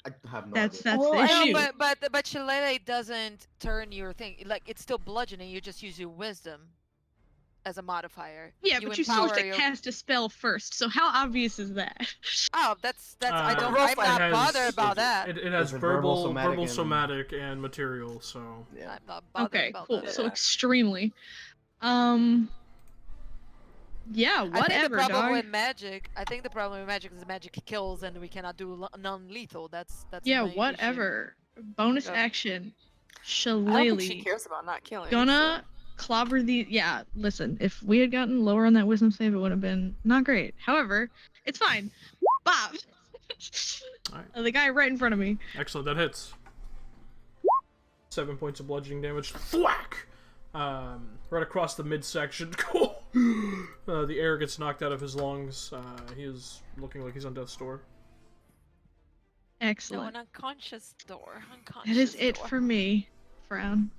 [SPEAKER 5] I have no
[SPEAKER 6] That's
[SPEAKER 5] idea.
[SPEAKER 6] the
[SPEAKER 4] Well, I
[SPEAKER 3] No,
[SPEAKER 6] issue.
[SPEAKER 3] but Shillelagh doesn't turn your thing. Like it's still bludgeoning. You just use your wisdom as a modifier.
[SPEAKER 6] Yeah, but you still have
[SPEAKER 3] empower
[SPEAKER 6] to
[SPEAKER 3] your-
[SPEAKER 6] cast a spell first. So how obvious is that?
[SPEAKER 3] Oh, that's. I don't.
[SPEAKER 4] Roll
[SPEAKER 3] I'm
[SPEAKER 4] fight.
[SPEAKER 3] not
[SPEAKER 2] It has-
[SPEAKER 3] bothered about that.
[SPEAKER 2] It has
[SPEAKER 5] Is it verbal,
[SPEAKER 2] verbal,
[SPEAKER 5] somatic,
[SPEAKER 2] somatic, and material. So
[SPEAKER 5] Yeah.
[SPEAKER 3] I'm not bothered
[SPEAKER 6] Okay,
[SPEAKER 3] about
[SPEAKER 6] cool.
[SPEAKER 3] that.
[SPEAKER 6] So
[SPEAKER 4] Yeah.
[SPEAKER 6] extremely. Yeah,
[SPEAKER 3] I think the
[SPEAKER 6] whatever,
[SPEAKER 3] problem
[SPEAKER 6] dog.
[SPEAKER 3] with magic. I think the problem with magic is magic kills, and we cannot do non-lethal. That's
[SPEAKER 6] Yeah,
[SPEAKER 3] my issue.
[SPEAKER 6] whatever. Bonus
[SPEAKER 3] Yeah.
[SPEAKER 6] action.
[SPEAKER 4] I don't think she
[SPEAKER 6] Shillelagh.
[SPEAKER 4] cares about not killing.
[SPEAKER 6] Gonna clobber the. Yeah, listen. If we had gotten lower on that wisdom save, it would have been not great. However, it's fine. Bob.
[SPEAKER 2] Alright.
[SPEAKER 6] The guy right in front of me.
[SPEAKER 2] excellent. That hits. 7 points of bludgeoning damage. Thwack! Right across the midsection. The air gets knocked out of his lungs. He is looking like he's on death's door.
[SPEAKER 3] No,
[SPEAKER 6] Excellent.
[SPEAKER 3] an unconscious door. Unconscious.
[SPEAKER 6] That is it
[SPEAKER 3] door.
[SPEAKER 6] for me. Frown.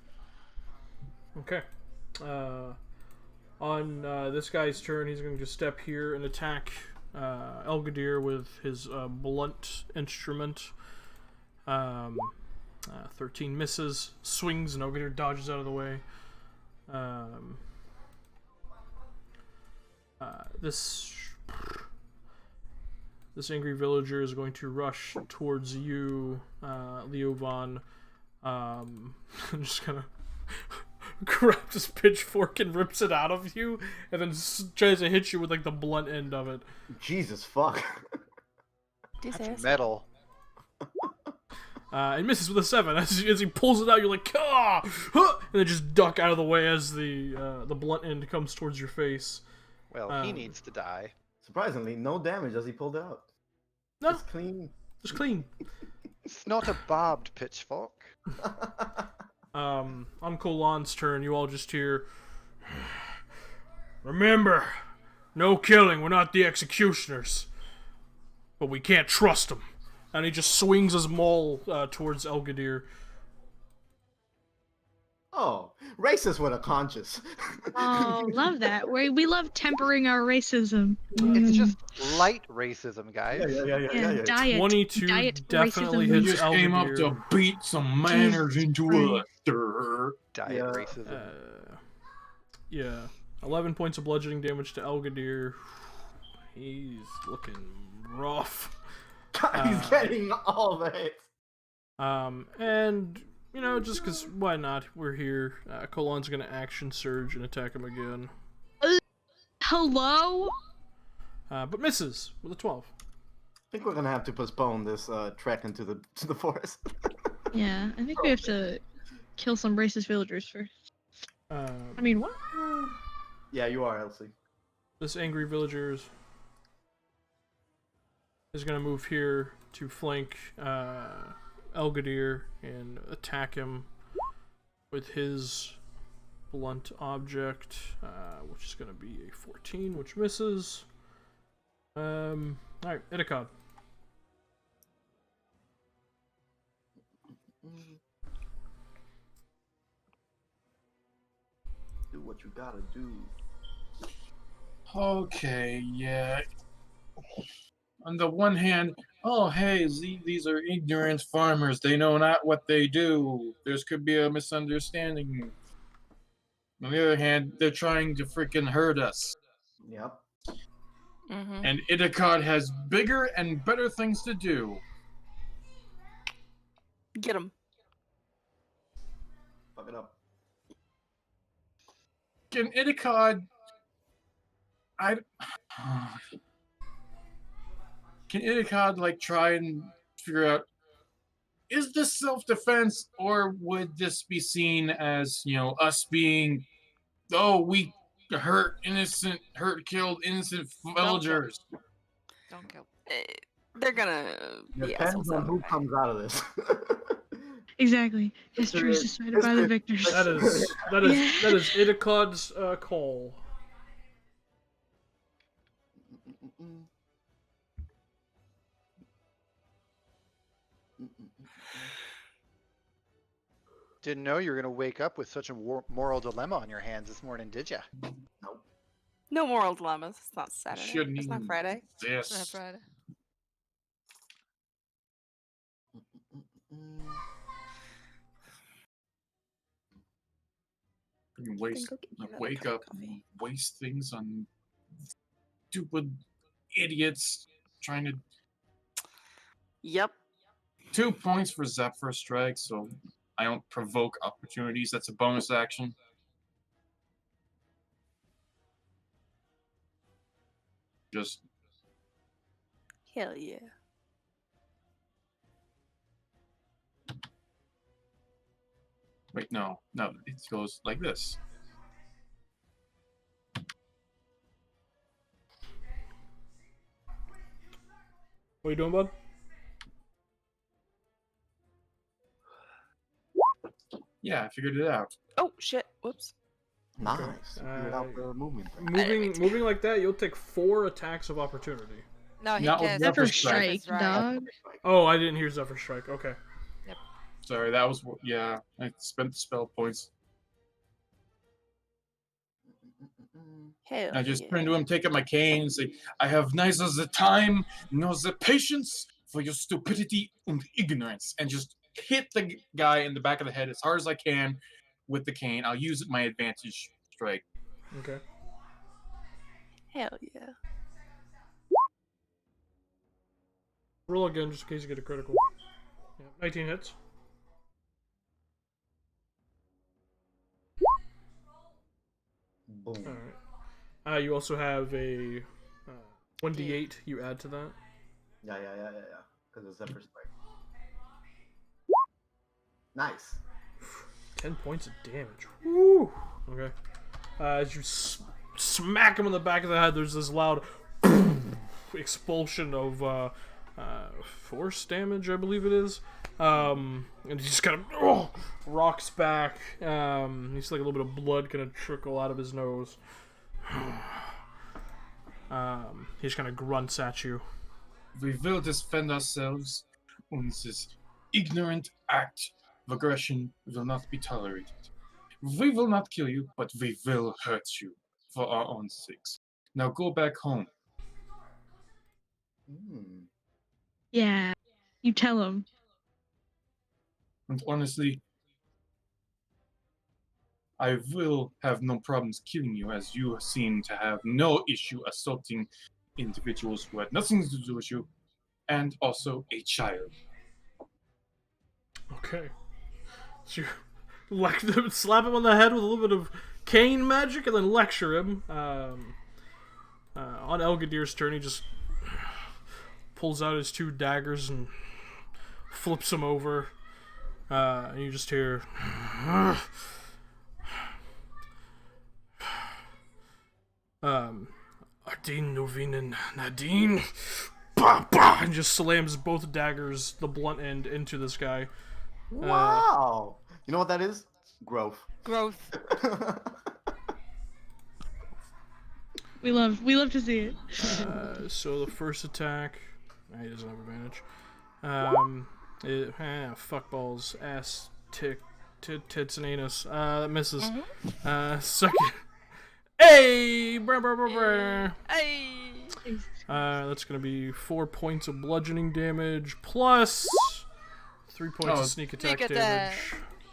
[SPEAKER 2] Okay. On this guy's turn, he's going to step here and attack Elgadir with his blunt instrument. 13 misses, swings, and Elgadir dodges out of the way. This angry villager is going to rush towards you, Leovan. Just kind of grabs his pitchfork and rips it out of you, and then tries to hit you with like the blunt end of it.
[SPEAKER 5] Jesus fuck.
[SPEAKER 1] That's metal.
[SPEAKER 2] And misses with a 7. As he pulls it out, you're like, ah! Huh! And then just duck out of the way as the blunt end comes towards your face.
[SPEAKER 1] Well, he needs to die.
[SPEAKER 5] Surprisingly, no damage as he pulled it out.
[SPEAKER 2] No,
[SPEAKER 5] It's clean.
[SPEAKER 2] just clean.
[SPEAKER 1] It's not a barbed pitchfork.
[SPEAKER 2] On Colan's turn, you all just hear, remember, no killing, we're not the executioners. But we can't trust them. And he just swings his maul towards Elgadir.
[SPEAKER 5] Oh, racist with a conscience.
[SPEAKER 6] Oh, love that. We love tempering our racism.
[SPEAKER 1] It's just light racism, guys.
[SPEAKER 6] Yeah, diet.
[SPEAKER 2] 22
[SPEAKER 6] diet
[SPEAKER 2] definitely
[SPEAKER 6] racism.
[SPEAKER 2] hits
[SPEAKER 7] You just came up to
[SPEAKER 2] Elgadir.
[SPEAKER 7] beat some manners into us, sir.
[SPEAKER 1] Diet
[SPEAKER 5] Yeah.
[SPEAKER 1] racism.
[SPEAKER 2] Yeah. 11 points of bludgeoning damage to Elgadir. He's looking rough.
[SPEAKER 5] He's getting all the hits.
[SPEAKER 2] And, you know, just because, why not? We're here. Colan's gonna action surge and attack him again.
[SPEAKER 6] Hello?
[SPEAKER 2] But misses with a 12.
[SPEAKER 5] I think we're gonna have to postpone this trek into the forest.
[SPEAKER 6] Yeah, I think we have to kill some racist villagers first. I mean, what?
[SPEAKER 5] Yeah, you are, Elsie.
[SPEAKER 2] This angry villager is gonna move here to flank Elgadir and attack him with his blunt object, which is gonna be a 14, which misses. Alright, Itakad.
[SPEAKER 5] Do what you gotta do.
[SPEAKER 7] Okay, yeah. On the one hand, oh hey, these are ignorant farmers. They know not what they do. There's could be a misunderstanding. On the other hand, they're trying to freaking hurt us.
[SPEAKER 5] Yep.
[SPEAKER 4] Mm-hmm.
[SPEAKER 7] And Itakad has bigger and better things to do.
[SPEAKER 4] Get him.
[SPEAKER 5] Fuck it up.
[SPEAKER 7] Can Itakad... Can Itakad, like, try and figure out is this self-defense, or would this be seen as, us being, oh, we killed innocent
[SPEAKER 3] Don't kill.
[SPEAKER 7] villagers?
[SPEAKER 3] Don't kill.
[SPEAKER 4] They're gonna be
[SPEAKER 5] Depends
[SPEAKER 4] assholes
[SPEAKER 5] on who
[SPEAKER 4] anyway.
[SPEAKER 5] comes out of this.
[SPEAKER 6] Exactly. History is decided by the victors.
[SPEAKER 2] That is Idacod's call.
[SPEAKER 1] Didn't know you were gonna wake up with such a moral dilemma on your hands this morning, did ya?
[SPEAKER 5] Nope.
[SPEAKER 4] No moral dilemmas. It's not Saturday.
[SPEAKER 7] Shouldn't
[SPEAKER 4] It's not
[SPEAKER 7] even
[SPEAKER 4] Friday.
[SPEAKER 3] It's not
[SPEAKER 7] exist.
[SPEAKER 3] Friday.
[SPEAKER 7] You waste,
[SPEAKER 4] go get me another
[SPEAKER 7] wake
[SPEAKER 4] cup of
[SPEAKER 7] up,
[SPEAKER 4] coffee.
[SPEAKER 7] waste things on stupid idiots trying to.
[SPEAKER 4] Yep.
[SPEAKER 7] 2 points for Zephyr Strike, so I don't provoke opportunities. That's a bonus action. Just
[SPEAKER 4] Hell yeah.
[SPEAKER 7] wait, no, it goes like this.
[SPEAKER 2] What are you doing, bud?
[SPEAKER 7] Yeah, I figured it out.
[SPEAKER 4] Oh shit. Whoops.
[SPEAKER 5] Nice. Without the movement thing.
[SPEAKER 2] Moving like that, you'll take 4 attacks of opportunity.
[SPEAKER 3] No, he
[SPEAKER 7] Not with
[SPEAKER 3] cast
[SPEAKER 7] Zephyr
[SPEAKER 6] Zephyr
[SPEAKER 7] Strike.
[SPEAKER 6] Strike, dog.
[SPEAKER 2] Oh, I didn't hear Zephyr Strike. Okay.
[SPEAKER 7] Sorry, that was yeah. I spent the spell points.
[SPEAKER 4] Hell
[SPEAKER 7] I just
[SPEAKER 4] yeah.
[SPEAKER 7] turn to him, take up my cane, and say, "I have neither the time nor the patience for your stupidity and ignorance," and just hit the guy in the back of the head as hard as I can with the cane. I'll use my advantage strike.
[SPEAKER 2] Okay.
[SPEAKER 4] Hell yeah.
[SPEAKER 2] Roll again just in case you get a critical. Yeah, 19 hits.
[SPEAKER 5] Boom.
[SPEAKER 2] Alright. You also have a 1d8 you add to that.
[SPEAKER 5] Yeah. Because it's Zephyr Strike. Nice.
[SPEAKER 2] 10 points of damage. Woo! Okay. As you smack him in the back of the head, there's this loud expulsion of force damage, I believe it is. And he just kind of rocks back. You see like a little bit of blood kind of trickle out of his nose. He just kind of grunts at you.
[SPEAKER 7] We will defend ourselves, and this ignorant act of aggression will not be tolerated. We will not kill you, but we will hurt you for our own sakes. Now go back home.
[SPEAKER 6] Yeah. You tell him.
[SPEAKER 7] And honestly, I will have no problems killing you, as you seem to have no issue assaulting individuals who had nothing to do with you, and also a child.
[SPEAKER 2] Okay. So you slap him on the head with a little bit of cane magic and then lecture him. On Elgadir's turn, he just pulls out his 2 daggers and flips them over. And you just hear... Ardeen, Novin, and Nadine. Bah, bah, and just slams both daggers, the blunt end, into this guy.
[SPEAKER 5] Wow. You know what that is? Growth.
[SPEAKER 3] Growth.
[SPEAKER 6] We love to see it.
[SPEAKER 2] So the first attack, he doesn't have advantage. Fuck balls, ass, tits and anus. That misses. Second. Hey!
[SPEAKER 3] Hey!
[SPEAKER 2] That's gonna be 4 points of bludgeoning damage plus 3 points of sneak attack
[SPEAKER 3] Sneak
[SPEAKER 2] damage.
[SPEAKER 3] attack.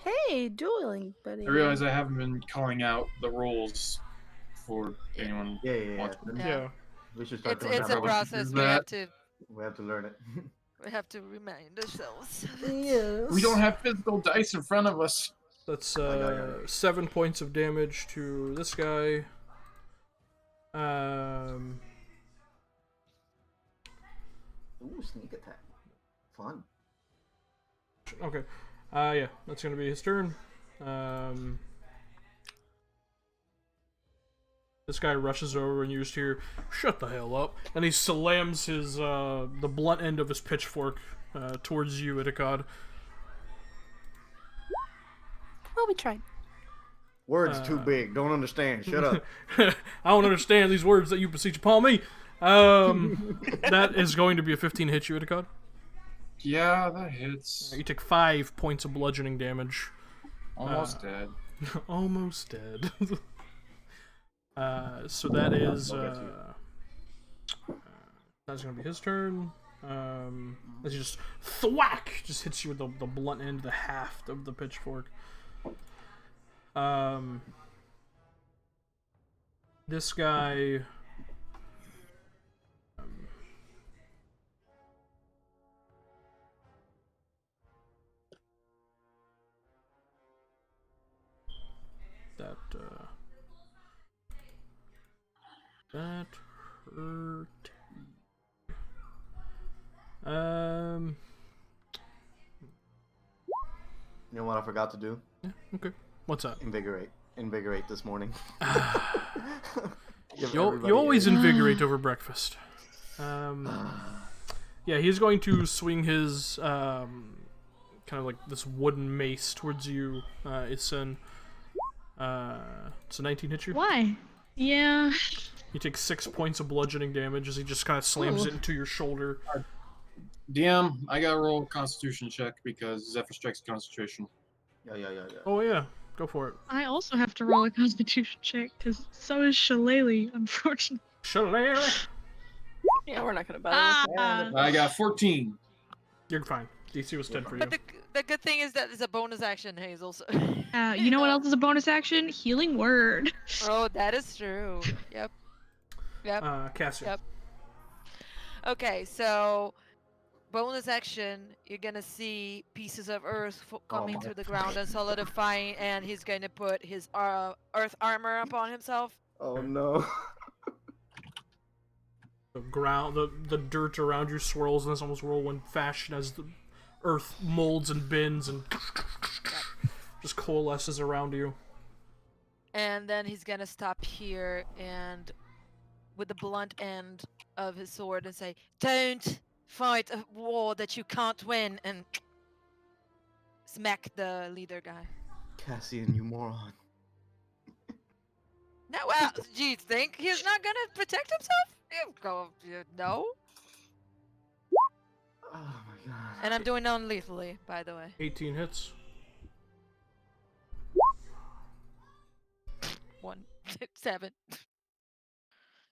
[SPEAKER 4] Hey, dueling, buddy.
[SPEAKER 7] I realize I haven't been calling out the rules for anyone.
[SPEAKER 5] Yeah.
[SPEAKER 7] watching.
[SPEAKER 2] Yeah.
[SPEAKER 5] We should start doing
[SPEAKER 3] It's
[SPEAKER 5] that.
[SPEAKER 3] a
[SPEAKER 7] Probably should
[SPEAKER 3] process.
[SPEAKER 7] do that.
[SPEAKER 5] We have to learn it.
[SPEAKER 3] We have to remind ourselves.
[SPEAKER 4] Yes.
[SPEAKER 7] We don't have physical dice in front of us.
[SPEAKER 2] That's
[SPEAKER 5] yeah.
[SPEAKER 2] 7 points of damage to this guy.
[SPEAKER 5] Ooh, sneak attack. Fun.
[SPEAKER 2] Okay. Yeah, that's gonna be his turn. This guy rushes over and you just hear, "Shut the hell up!" And he slams his the blunt end of his pitchfork towards you, Itakad.
[SPEAKER 4] Well, we tried.
[SPEAKER 5] Words too big. Don't understand. Shut up.
[SPEAKER 2] I don't understand these words that you beseech upon me. That is going to be a 15 hit you, Itakad.
[SPEAKER 7] Yeah, that hits.
[SPEAKER 2] You take 5 points of bludgeoning damage.
[SPEAKER 7] Almost dead.
[SPEAKER 2] Almost dead. So that is that's gonna be his turn. As he just thwack, just hits you with the blunt end, the haft of the pitchfork. This guy. That hurt.
[SPEAKER 5] You know what I forgot to do?
[SPEAKER 2] Yeah, okay. What's that?
[SPEAKER 5] Invigorate this morning.
[SPEAKER 2] You always invigorate over breakfast. Yeah, he's going to swing his kind of like this wooden mace towards you, Isen. It's a 19 hit you.
[SPEAKER 6] Why? Yeah.
[SPEAKER 2] You take 6 points of bludgeoning damage as he just kind of slams it into your shoulder.
[SPEAKER 7] DM, I gotta roll a Constitution check because Zephyr Strike's concentration.
[SPEAKER 5] Yeah.
[SPEAKER 2] Oh yeah, go for it.
[SPEAKER 6] I also have to roll a Constitution check because so is Shillelagh, unfortunately.
[SPEAKER 2] Shillelagh.
[SPEAKER 4] Yeah, we're not gonna battle with
[SPEAKER 6] Ah.
[SPEAKER 7] I got 14.
[SPEAKER 2] You're fine. DC was 10 for you.
[SPEAKER 3] But the good thing is that it's a bonus action, Hazel. So
[SPEAKER 6] You know what else is a bonus action? Healing Word.
[SPEAKER 3] Oh, that is true. Yep.
[SPEAKER 2] Cassia.
[SPEAKER 3] Yep. Okay, so bonus action, you're gonna see pieces of earth coming
[SPEAKER 5] my
[SPEAKER 3] through the ground and solidifying, and he's going to put his earth armor upon himself.
[SPEAKER 5] Oh no.
[SPEAKER 2] The ground, the dirt around you swirls in this almost whirlwind fashion as the earth molds and bends and just coalesces around you.
[SPEAKER 3] And then he's gonna stop here and with the blunt end of his sword and say, "Don't fight a war that you can't win," and smack the leader guy.
[SPEAKER 5] Cassian, you moron.
[SPEAKER 3] No, well, do you think he's not gonna protect himself? No.
[SPEAKER 5] Oh my god.
[SPEAKER 3] And I'm doing non-lethally, by the way.
[SPEAKER 2] 18 hits.
[SPEAKER 3] 1, 7.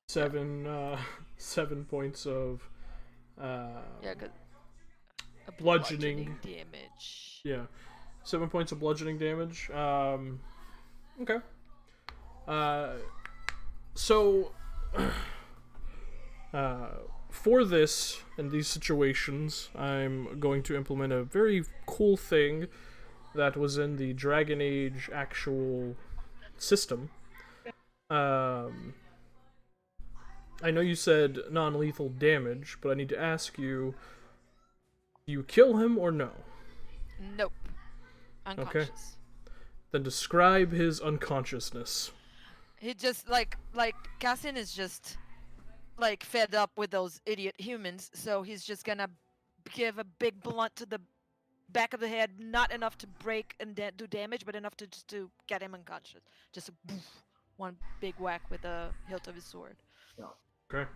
[SPEAKER 2] 7 points of
[SPEAKER 3] Yeah, cause
[SPEAKER 2] bludgeoning
[SPEAKER 3] damage.
[SPEAKER 2] Yeah, 7 points of bludgeoning damage. Okay. So, for this and these situations, I'm going to implement a very cool thing that was in the Dragon Age actual system. I know you said non-lethal damage, but I need to ask you, do you kill him or no?
[SPEAKER 3] Nope. Unconscious.
[SPEAKER 2] Then describe his unconsciousness.
[SPEAKER 3] He just like Cassian is just like fed up with those idiot humans, so he's just gonna give a big blunt to the back of the head, not enough to break and do damage, but enough to just to get him unconscious. Just a one big whack with the hilt of his sword.
[SPEAKER 2] Okay.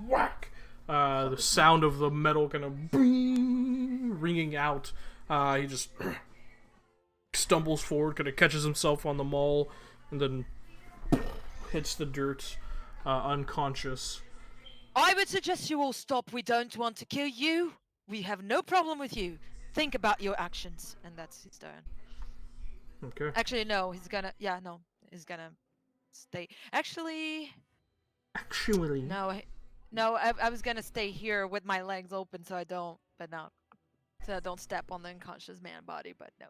[SPEAKER 2] Whack! The sound of the metal kind of ringing out. He just stumbles forward, kind of catches himself on the maul, and then hits the dirt, unconscious.
[SPEAKER 3] I would suggest you all stop. We don't want to kill you. We have no problem with you. Think about your actions. And that's his turn.
[SPEAKER 2] Okay.
[SPEAKER 3] Actually, no. He's gonna... Yeah, no. He's gonna stay... Actually... No, I was gonna stay here with my legs open so I don't... But no. So I don't step on the unconscious man body, but no.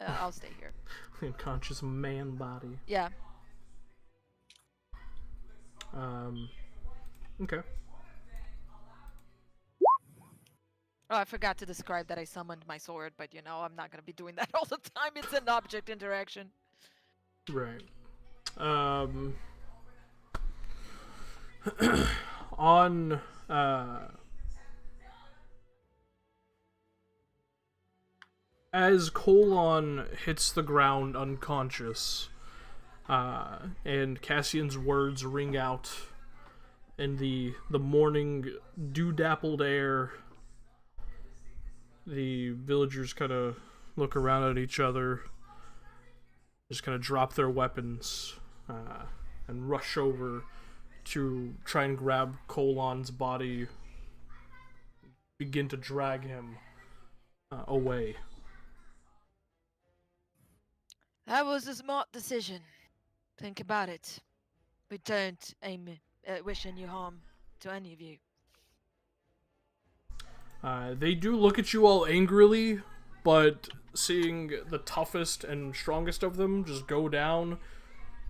[SPEAKER 3] I'll stay here.
[SPEAKER 2] Unconscious man body.
[SPEAKER 3] Yeah.
[SPEAKER 2] Okay.
[SPEAKER 3] Oh, I forgot to describe that I summoned my sword, but I'm not gonna be doing that all the time. It's an object interaction.
[SPEAKER 2] Right. On as Colon hits the ground unconscious, and Cassian's words ring out in the morning dew-dappled air, the villagers kind of look around at each other, just kind of drop their weapons, and rush over to try and grab Colon's body, begin to drag him away.
[SPEAKER 3] That was a smart decision. Think about it. We don't aim at wishing you harm to any of you.
[SPEAKER 2] They do look at you all angrily, but seeing the toughest and strongest of them just go down,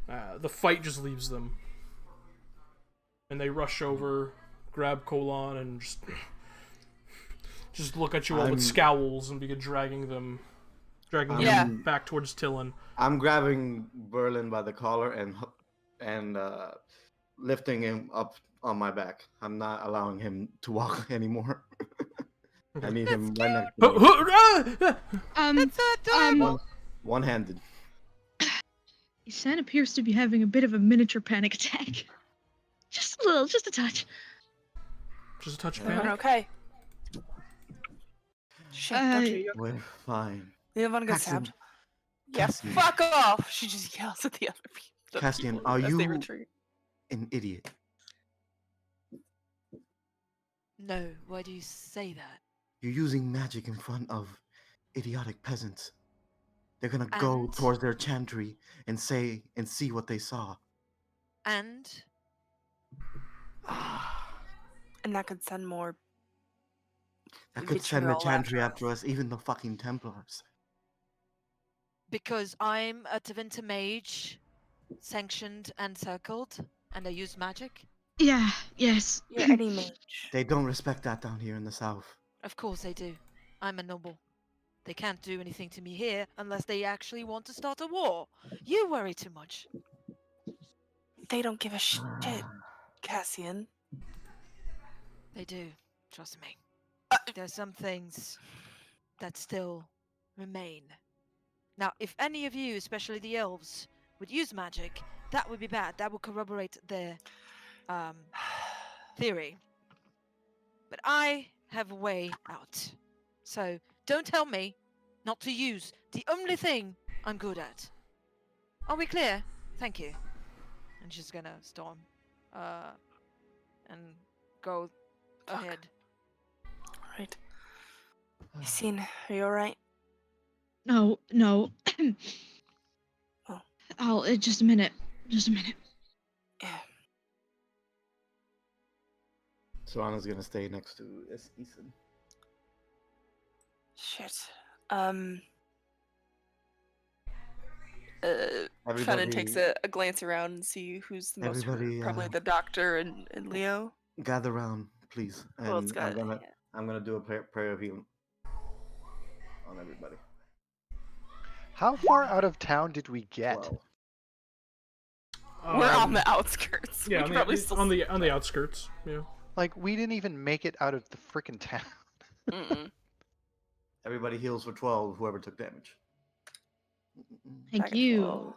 [SPEAKER 2] the fight just leaves them. And they rush over, grab Colon, and just look at you all with scowls and begin dragging them back towards Tillin.
[SPEAKER 5] I'm grabbing Berlin by the collar and lifting him up on my back. I'm not allowing him to walk anymore. I need him right next to me.
[SPEAKER 3] That's adorable.
[SPEAKER 5] One-handed.
[SPEAKER 6] Isan appears to be having a bit of a miniature panic attack. Just a little, just a touch.
[SPEAKER 2] Just a touch of
[SPEAKER 4] Everyone
[SPEAKER 2] panic.
[SPEAKER 4] okay? Shit, Doctor, you
[SPEAKER 5] We're fine.
[SPEAKER 4] don't want to get
[SPEAKER 5] Cassian.
[SPEAKER 4] stabbed? Yes,
[SPEAKER 5] Cassian.
[SPEAKER 4] fuck off! She just yells at the other people.
[SPEAKER 5] Cassian, are
[SPEAKER 4] as they
[SPEAKER 5] you-
[SPEAKER 4] retreat.
[SPEAKER 5] An idiot.
[SPEAKER 3] No, why do you say that?
[SPEAKER 5] You're using magic in front of idiotic peasants. They're gonna go
[SPEAKER 3] And?
[SPEAKER 5] towards their chantry and say and see what they saw.
[SPEAKER 3] And
[SPEAKER 4] And that could send more.
[SPEAKER 5] That could send the
[SPEAKER 4] vitriol
[SPEAKER 5] chantry
[SPEAKER 4] after
[SPEAKER 5] after us, even the fucking Templars.
[SPEAKER 3] because I'm a Tevinter mage, sanctioned and circled, and I use magic?
[SPEAKER 6] Yeah, yes.
[SPEAKER 4] You're any mage.
[SPEAKER 5] They don't respect that down here in the south.
[SPEAKER 3] Of course they do. I'm a noble. They can't do anything to me here unless they actually want to start a war. You worry too much.
[SPEAKER 4] They don't give a shit, Cassian.
[SPEAKER 3] They do. Trust me. There's some things that still remain. Now, if any of you, especially the elves, would use magic, that would be bad. That would corroborate their theory. But I have a way out. So don't tell me not to use the only thing I'm good at. Are we clear? Thank you. And she's gonna storm and go
[SPEAKER 4] Fuck.
[SPEAKER 3] ahead.
[SPEAKER 4] Right. Yassine, are you alright?
[SPEAKER 6] No, no.
[SPEAKER 4] Oh.
[SPEAKER 6] I'll just a minute. Just a minute.
[SPEAKER 4] Yeah.
[SPEAKER 5] Serana's gonna stay next to Ethan.
[SPEAKER 4] Shit. Fennon takes
[SPEAKER 5] Everybody-
[SPEAKER 4] a glance around and see who's the most hurt.
[SPEAKER 5] Everybody,
[SPEAKER 4] Probably the doctor and Leo.
[SPEAKER 5] Gather round, please. And
[SPEAKER 4] Well, it's got.
[SPEAKER 5] I'm gonna do a prayer of healing on everybody.
[SPEAKER 1] How far out of town did we get?
[SPEAKER 5] 12.
[SPEAKER 4] We're on the outskirts.
[SPEAKER 2] Yeah,
[SPEAKER 4] We
[SPEAKER 2] on
[SPEAKER 4] could
[SPEAKER 2] the,
[SPEAKER 4] probably still
[SPEAKER 2] on
[SPEAKER 4] see
[SPEAKER 2] the on the outskirts. Yeah.
[SPEAKER 1] Like, we didn't even make it out of the freaking town.
[SPEAKER 4] Mm-mm.
[SPEAKER 5] Everybody heals for 12. Whoever took damage.
[SPEAKER 6] Thank
[SPEAKER 4] Back at
[SPEAKER 6] you.
[SPEAKER 4] 12.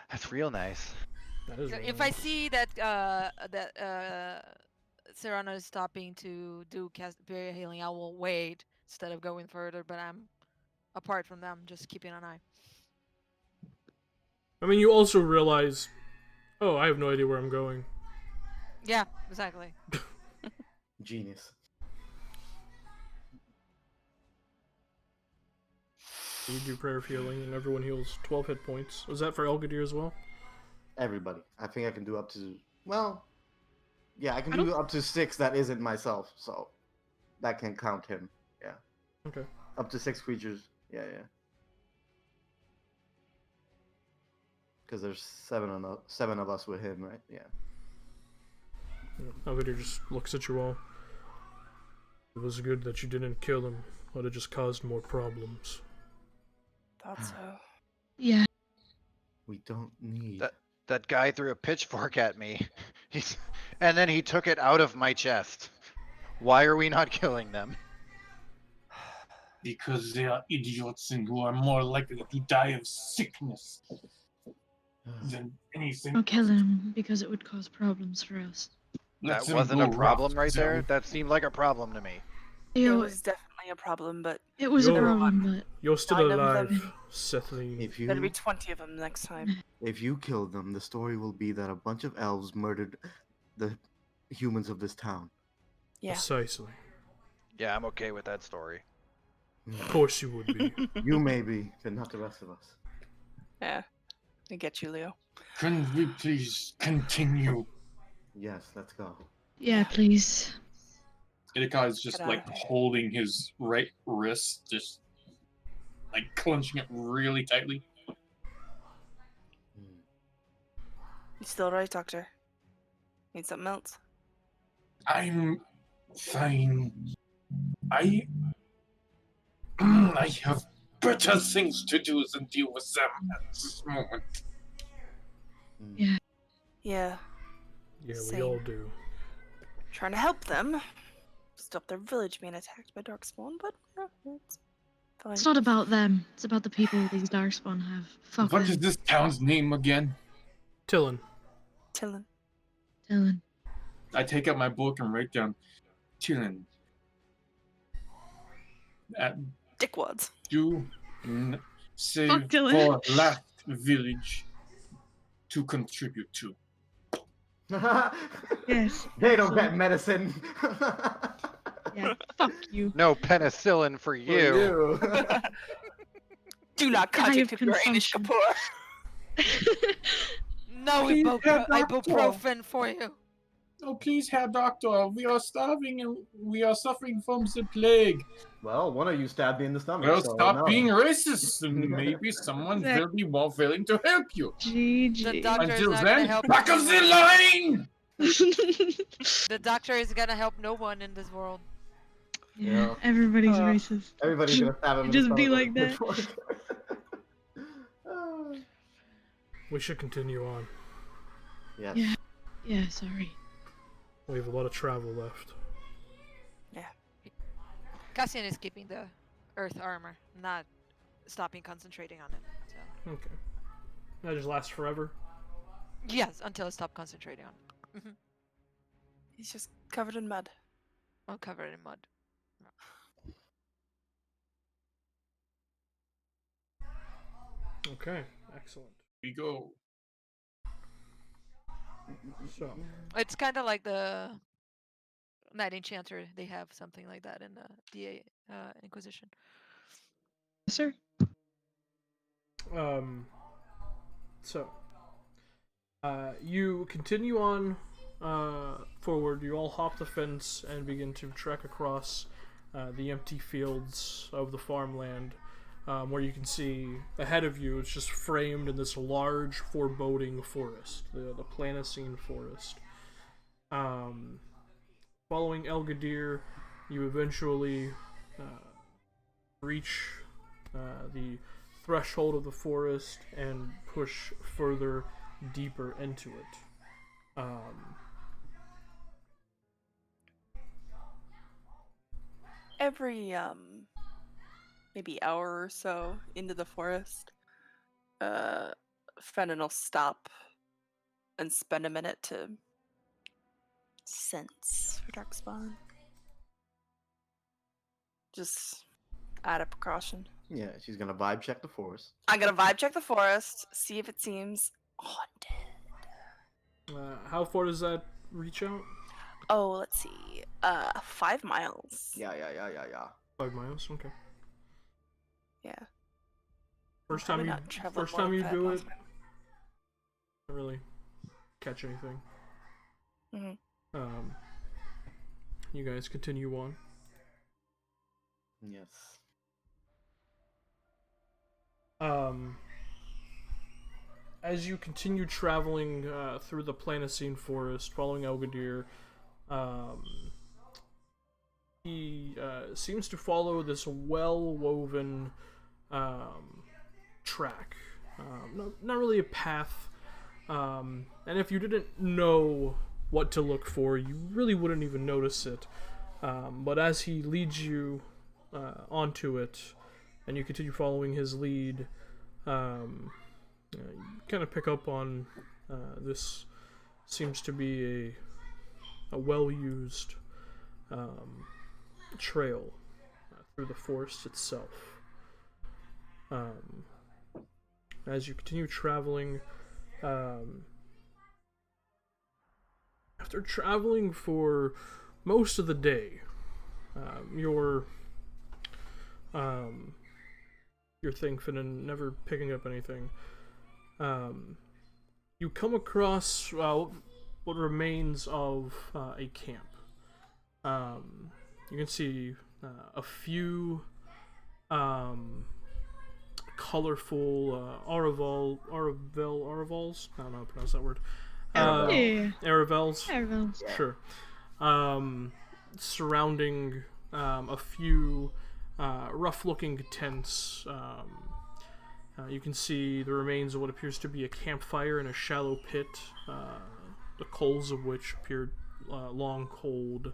[SPEAKER 1] That's real nice.
[SPEAKER 2] That is.
[SPEAKER 3] So
[SPEAKER 2] really
[SPEAKER 3] if I
[SPEAKER 2] nice.
[SPEAKER 3] see that Serrano is stopping to do cast barrier healing, I will wait instead of going further. But I'm apart from them, just keeping an eye.
[SPEAKER 2] I mean, you also realize, oh, I have no idea where I'm going.
[SPEAKER 3] Yeah, exactly.
[SPEAKER 5] Genius.
[SPEAKER 2] You do prayer of healing, and everyone heals 12 hit points. Was that for Elgadir as well?
[SPEAKER 5] Everybody. I think I can do up to. Well, yeah, I can
[SPEAKER 6] I
[SPEAKER 5] do up to 6 that isn't myself, so that can count him. Yeah.
[SPEAKER 2] Okay.
[SPEAKER 5] Up to 6 creatures. Yeah. Because there's 7 of us with him, right? Yeah.
[SPEAKER 2] Elgadir just looks at you all. It was good that you didn't kill him, would have just caused more problems.
[SPEAKER 4] Thought so.
[SPEAKER 6] Yeah,
[SPEAKER 5] We don't need.
[SPEAKER 1] That guy threw a pitchfork at me. And then he took it out of my chest. Why are we not killing them?
[SPEAKER 7] Because they are idiots and who are more likely to die of sickness than anything.
[SPEAKER 6] don't kill him because it would cause problems for us.
[SPEAKER 7] Let
[SPEAKER 1] That
[SPEAKER 7] them
[SPEAKER 1] wasn't
[SPEAKER 7] go
[SPEAKER 1] a problem
[SPEAKER 7] rot
[SPEAKER 1] right there.
[SPEAKER 7] themselves.
[SPEAKER 1] That seemed like a problem to me.
[SPEAKER 4] It
[SPEAKER 6] Yo,
[SPEAKER 4] was definitely a problem, but
[SPEAKER 6] it was a
[SPEAKER 2] Yo.
[SPEAKER 6] problem, but
[SPEAKER 2] You're still
[SPEAKER 4] 9 of
[SPEAKER 2] alive,
[SPEAKER 4] them.
[SPEAKER 2] Sethleen.
[SPEAKER 5] If
[SPEAKER 4] there'll be
[SPEAKER 5] you
[SPEAKER 4] 20 of them next time.
[SPEAKER 5] if you kill them, the story will be that a bunch of elves murdered the humans of this town.
[SPEAKER 4] Yeah.
[SPEAKER 2] Precisely.
[SPEAKER 1] Yeah, I'm okay with that story.
[SPEAKER 2] Of course you would be.
[SPEAKER 5] You may be, but not the rest of us.
[SPEAKER 4] Yeah. I get you, Leo.
[SPEAKER 7] Can we please continue?
[SPEAKER 5] Yes, let's go.
[SPEAKER 6] yeah, please.
[SPEAKER 7] Idakai is just
[SPEAKER 4] Get
[SPEAKER 7] like
[SPEAKER 4] out of here.
[SPEAKER 7] holding his right wrist, just like clenching it really tightly.
[SPEAKER 5] Hmm.
[SPEAKER 4] You still right, Doctor? Need something else?
[SPEAKER 7] I'm fine. I I have better things to do than deal with them at this moment.
[SPEAKER 5] Hmm.
[SPEAKER 6] Yeah.
[SPEAKER 4] Yeah.
[SPEAKER 2] Yeah, we
[SPEAKER 4] Same.
[SPEAKER 2] all do.
[SPEAKER 4] Trying to help them. Stop their village being attacked by Darkspawn, but it's fine.
[SPEAKER 6] It's not about them. It's about the people these Darkspawn have. Fuck
[SPEAKER 7] What
[SPEAKER 6] them.
[SPEAKER 7] is this town's name again?
[SPEAKER 2] Tillin.
[SPEAKER 4] Tillin.
[SPEAKER 6] Dylan.
[SPEAKER 7] I take out my book and write down Tillen. At
[SPEAKER 4] Dickwads.
[SPEAKER 7] save
[SPEAKER 6] Fuck Dylan.
[SPEAKER 7] for last village to contribute to.
[SPEAKER 6] Yes.
[SPEAKER 5] They don't
[SPEAKER 6] so-
[SPEAKER 5] get medicine.
[SPEAKER 6] Yeah, fuck you.
[SPEAKER 1] No penicillin for
[SPEAKER 5] For
[SPEAKER 1] you.
[SPEAKER 4] Do not
[SPEAKER 6] Die
[SPEAKER 4] conject
[SPEAKER 6] of
[SPEAKER 4] if you're Anish
[SPEAKER 6] consumption.
[SPEAKER 4] Kapoor.
[SPEAKER 3] No
[SPEAKER 7] Please, Herr Doctor.
[SPEAKER 3] ibuprofen for you.
[SPEAKER 7] Oh, please, Herr Doctor, we are starving and we are suffering from the plague.
[SPEAKER 5] Well, one of you stabbed me in the stomach.
[SPEAKER 7] Well,
[SPEAKER 5] so
[SPEAKER 7] stop
[SPEAKER 5] no.
[SPEAKER 7] being racist, and maybe someone
[SPEAKER 6] Exact-
[SPEAKER 7] will be more willing to help you.
[SPEAKER 3] The
[SPEAKER 6] GG.
[SPEAKER 3] doctor is
[SPEAKER 7] Until
[SPEAKER 3] not gonna
[SPEAKER 7] then,
[SPEAKER 3] help
[SPEAKER 7] back of the
[SPEAKER 3] anyone.
[SPEAKER 7] line!
[SPEAKER 3] The doctor is gonna help no one in this world.
[SPEAKER 6] Yeah, everybody's
[SPEAKER 5] Uh,
[SPEAKER 6] racist.
[SPEAKER 5] Everybody's gonna stab him in the
[SPEAKER 6] Just be
[SPEAKER 5] stomach
[SPEAKER 6] like
[SPEAKER 5] with a
[SPEAKER 6] that.
[SPEAKER 5] pitchfork.
[SPEAKER 2] We should continue on.
[SPEAKER 5] Yes.
[SPEAKER 6] Yeah. Yeah, sorry.
[SPEAKER 2] We have a lot of travel left.
[SPEAKER 3] Cassian is keeping the earth armor, not stopping concentrating on it. So
[SPEAKER 2] Okay. That just lasts forever?
[SPEAKER 3] yes, until I stop concentrating on it.
[SPEAKER 4] He's just covered in mud.
[SPEAKER 3] I'll cover it in mud.
[SPEAKER 2] Okay, excellent.
[SPEAKER 7] We go.
[SPEAKER 2] So,
[SPEAKER 3] It's kind of like the Knight Enchanter. They have something like that in the DA Inquisition.
[SPEAKER 6] Yes, sir.
[SPEAKER 2] so, you continue on forward. You all hop the fence and begin to trek across the empty fields of the farmland, where you can see ahead of you. It's just framed in this large, foreboding forest, the Planasene forest. Following Elgadir, you eventually reach the threshold of the forest and push further deeper into it.
[SPEAKER 4] Every maybe hour or so into the forest, Fennon will stop and spend a minute to sense for Darkspawn. Just out of precaution.
[SPEAKER 5] Yeah, she's gonna vibe check the forest.
[SPEAKER 4] I'm gonna vibe check the forest, see if it seems haunted.
[SPEAKER 2] How far does that reach out?
[SPEAKER 4] Oh, let's see. 5 miles.
[SPEAKER 5] Yeah.
[SPEAKER 2] 5 miles. Okay.
[SPEAKER 4] Yeah.
[SPEAKER 2] First
[SPEAKER 4] Probably
[SPEAKER 2] time you
[SPEAKER 4] not travel
[SPEAKER 2] first
[SPEAKER 4] more
[SPEAKER 2] time
[SPEAKER 4] than
[SPEAKER 2] you
[SPEAKER 4] 5
[SPEAKER 2] do
[SPEAKER 4] miles
[SPEAKER 2] it,
[SPEAKER 4] an hour.
[SPEAKER 2] don't really catch anything.
[SPEAKER 4] Mhm.
[SPEAKER 2] You guys continue on.
[SPEAKER 5] Yes.
[SPEAKER 2] As you continue traveling through the Planasene forest, following Elgadir, he seems to follow this well-woven track. Not really a path. And if you didn't know what to look for, you really wouldn't even notice it. But as he leads you onto it, and you continue following his lead, you kind of pick up on this seems to be a well-used trail through the forest itself. As you continue traveling, after traveling for most of the day, you're thinking and never picking up anything. You come across what remains of a camp. You can see a few colorful Aravals. I don't know how to pronounce that word.
[SPEAKER 6] Yeah.
[SPEAKER 2] Aravels.
[SPEAKER 6] Everyone's
[SPEAKER 2] Sure. Surrounding a few rough-looking tents. You can see the remains of what appears to be a campfire in a shallow pit, the coals of which appeared long cold.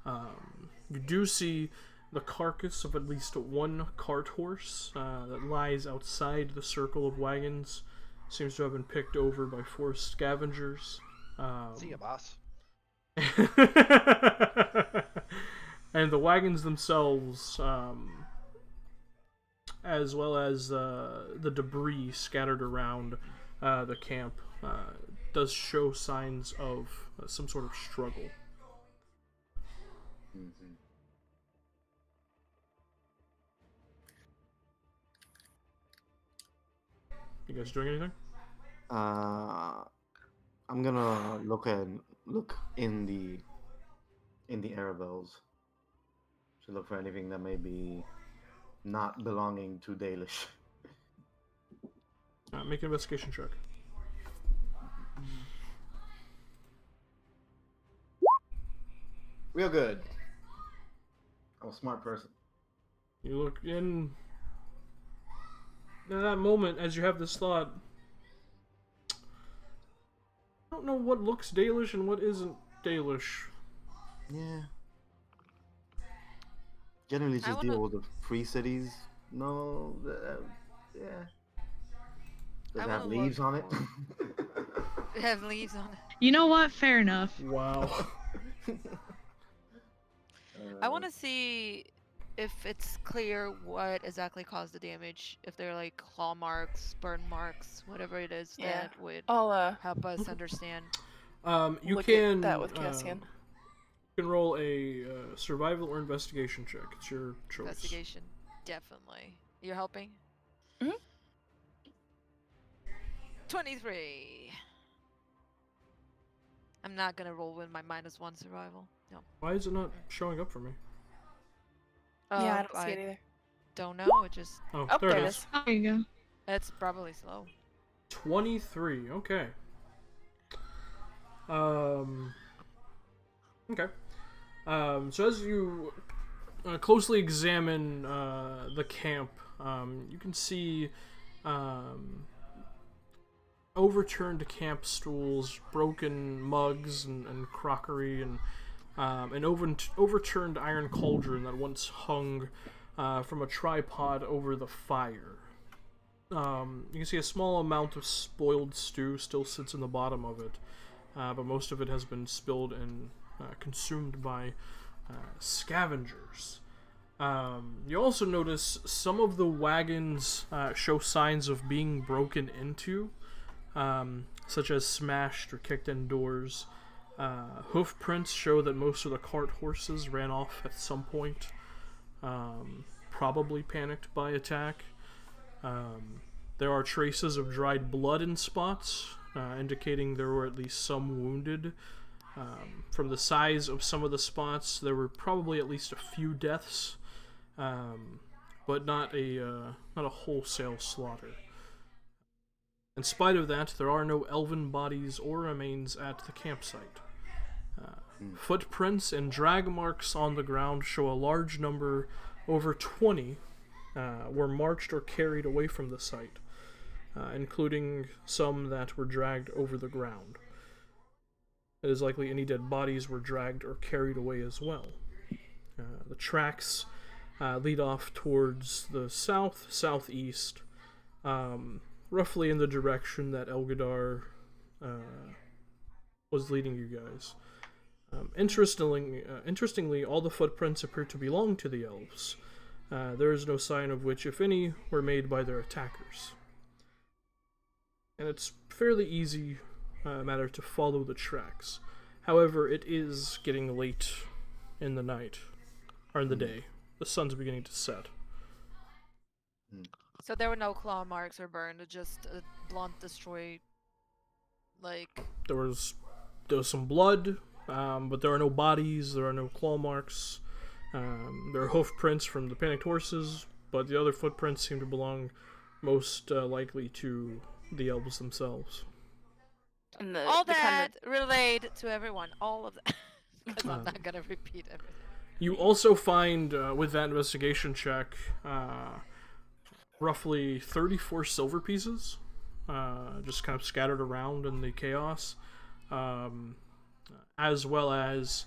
[SPEAKER 2] You do see the carcass of at least one cart horse that lies outside the circle of wagons. Seems to have been picked over by forest scavengers.
[SPEAKER 1] See ya, boss.
[SPEAKER 2] And the wagons themselves, as well as the debris scattered around the camp, does show signs of some sort of struggle.
[SPEAKER 5] Mm-hmm.
[SPEAKER 2] You guys doing anything?
[SPEAKER 5] I'm gonna look in the Arabels to look for anything that may be not belonging to Dalish.
[SPEAKER 2] Make an investigation check.
[SPEAKER 5] Real good. I'm a smart person.
[SPEAKER 2] You look in that moment as you have this thought. I don't know what looks Dalish and what isn't Dalish.
[SPEAKER 5] Yeah. Generally, just deal with the free cities. No, yeah. Does it have leaves on it?
[SPEAKER 3] It have leaves on it.
[SPEAKER 6] You know what? Fair enough.
[SPEAKER 2] Wow.
[SPEAKER 3] I want to see if it's clear what exactly caused the damage. If they're like claw marks, burn marks, whatever it is
[SPEAKER 4] Yeah.
[SPEAKER 3] that would
[SPEAKER 4] I'll
[SPEAKER 3] help us understand.
[SPEAKER 2] You
[SPEAKER 4] look
[SPEAKER 2] can
[SPEAKER 4] at that with Cassian.
[SPEAKER 2] you can roll a survival or investigation check. It's your choice.
[SPEAKER 3] Investigation, definitely. You're helping?
[SPEAKER 4] Mhm.
[SPEAKER 3] 23. I'm not gonna roll with my -1 survival. No.
[SPEAKER 2] Why is it not showing up for me?
[SPEAKER 4] Yeah, I don't see it either.
[SPEAKER 3] Don't know. It just
[SPEAKER 2] Oh,
[SPEAKER 4] Oh,
[SPEAKER 2] there it is.
[SPEAKER 6] There you go.
[SPEAKER 3] it's probably slow.
[SPEAKER 2] 23. Okay. Okay. So as you closely examine the camp, you can see overturned camp stools, broken mugs and crockery, and an overturned iron cauldron that once hung from a tripod over the fire. You can see a small amount of spoiled stew still sits in the bottom of it, but most of it has been spilled and consumed by scavengers. You also notice some of the wagons show signs of being broken into, such as smashed or kicked in doors. Hoof prints show that most of the cart horses ran off at some point, probably panicked by attack. There are traces of dried blood in spots, indicating there were at least some wounded. From the size of some of the spots, there were probably at least a few deaths, but not a wholesale slaughter. In spite of that, there are no elven bodies or remains at the campsite. Footprints and drag marks on the ground show a large number, over 20, were marched or carried away from the site, including some that were dragged over the ground. It is likely any dead bodies were dragged or carried away as well. The tracks lead off towards the southeast, roughly in the direction that Elgadar was leading you guys. Interestingly, all the footprints appear to belong to the elves. There is no sign of which, if any, were made by their attackers. And it's fairly easy matter to follow the tracks. However, it is getting late in the night, or in the day. The sun's beginning to set.
[SPEAKER 3] So there were no claw marks or burned, just a blunt destroy. Like
[SPEAKER 2] There was some blood, but there are no bodies. There are no claw marks. There are hoof prints from the panicked horses, but the other footprints seem to belong most likely to the elves themselves.
[SPEAKER 4] And
[SPEAKER 3] all
[SPEAKER 4] the
[SPEAKER 3] that
[SPEAKER 4] kind
[SPEAKER 3] relayed to everyone. All of that. Because I'm not gonna repeat everything.
[SPEAKER 2] You also find, with that investigation check, roughly 34 silver pieces, just kind of scattered around in the chaos, as well as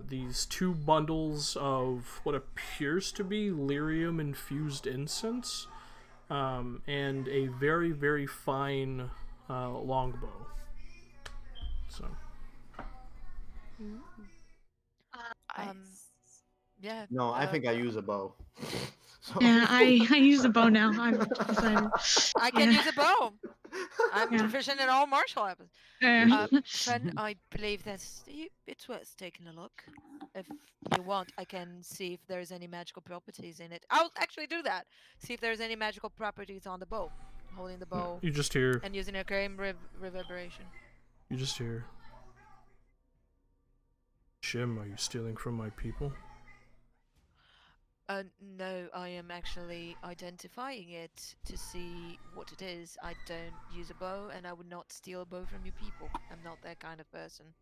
[SPEAKER 2] these 2 bundles of what appears to be lyrium-infused incense, and a very, very fine longbow. So.
[SPEAKER 3] Yeah.
[SPEAKER 5] No, I think I use a bow. So-
[SPEAKER 6] Yeah, I use a bow now. I've decided.
[SPEAKER 3] I can
[SPEAKER 6] Yeah.
[SPEAKER 3] use a bow. I'm
[SPEAKER 6] Yeah.
[SPEAKER 3] proficient in all martial weapons.
[SPEAKER 6] Yeah.
[SPEAKER 3] Fen, I believe it's worth taking a look. If you want, I can see if there's any magical properties in it. I'll actually do that. See if there's any magical properties on the bow. Holding the bow
[SPEAKER 2] You just hear.
[SPEAKER 3] and using a crane reverberation.
[SPEAKER 2] You just hear. Shim, are you stealing from my people?
[SPEAKER 3] No, I am actually identifying it to see what it is. I don't use a bow, and I would not steal a bow from your people. I'm not that kind of person.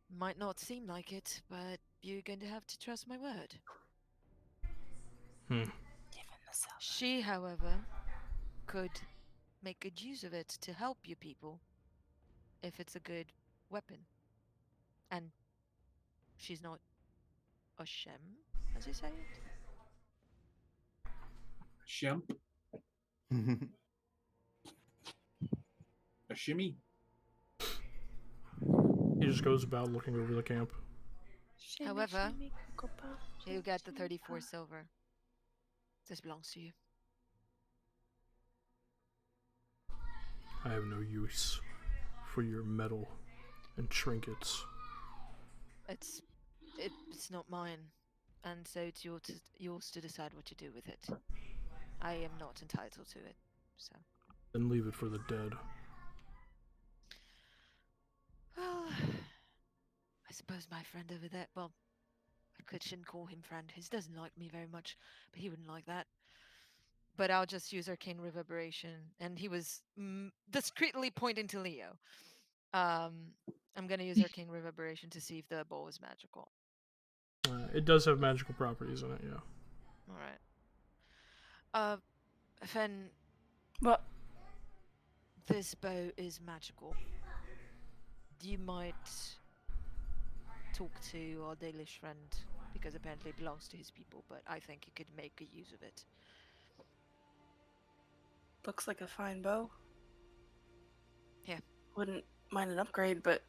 [SPEAKER 3] Might not seem like it, but you're going to have to trust my word. She, however, could make good use of it to help your people if it's a good weapon. And she's not a shem, as you say it?
[SPEAKER 7] Shemp, a shimmy.
[SPEAKER 2] He just goes about looking over the camp.
[SPEAKER 3] However, you get the 34 silver. This belongs to you.
[SPEAKER 2] I have no use for your metal and trinkets.
[SPEAKER 3] It's not mine, and so it's yours to decide what to do with it. I am not entitled to it, so.
[SPEAKER 2] Then leave it for the dead.
[SPEAKER 3] Well, I suppose my friend over there. Well, shouldn't call him friend. He doesn't like me very much, but he wouldn't like that. But I'll just use arcane reverberation, and he was discreetly pointing to Leo. I'm gonna use arcane reverberation to see if the bow is magical.
[SPEAKER 2] It does have magical properties in it, yeah.
[SPEAKER 3] All right. Fen,
[SPEAKER 4] What?
[SPEAKER 3] this bow is magical. You might talk to our Dalish friend, because apparently it belongs to his people, but I think he could make good use of it.
[SPEAKER 4] Looks like a fine bow.
[SPEAKER 3] Yeah.
[SPEAKER 4] Wouldn't mind an upgrade, but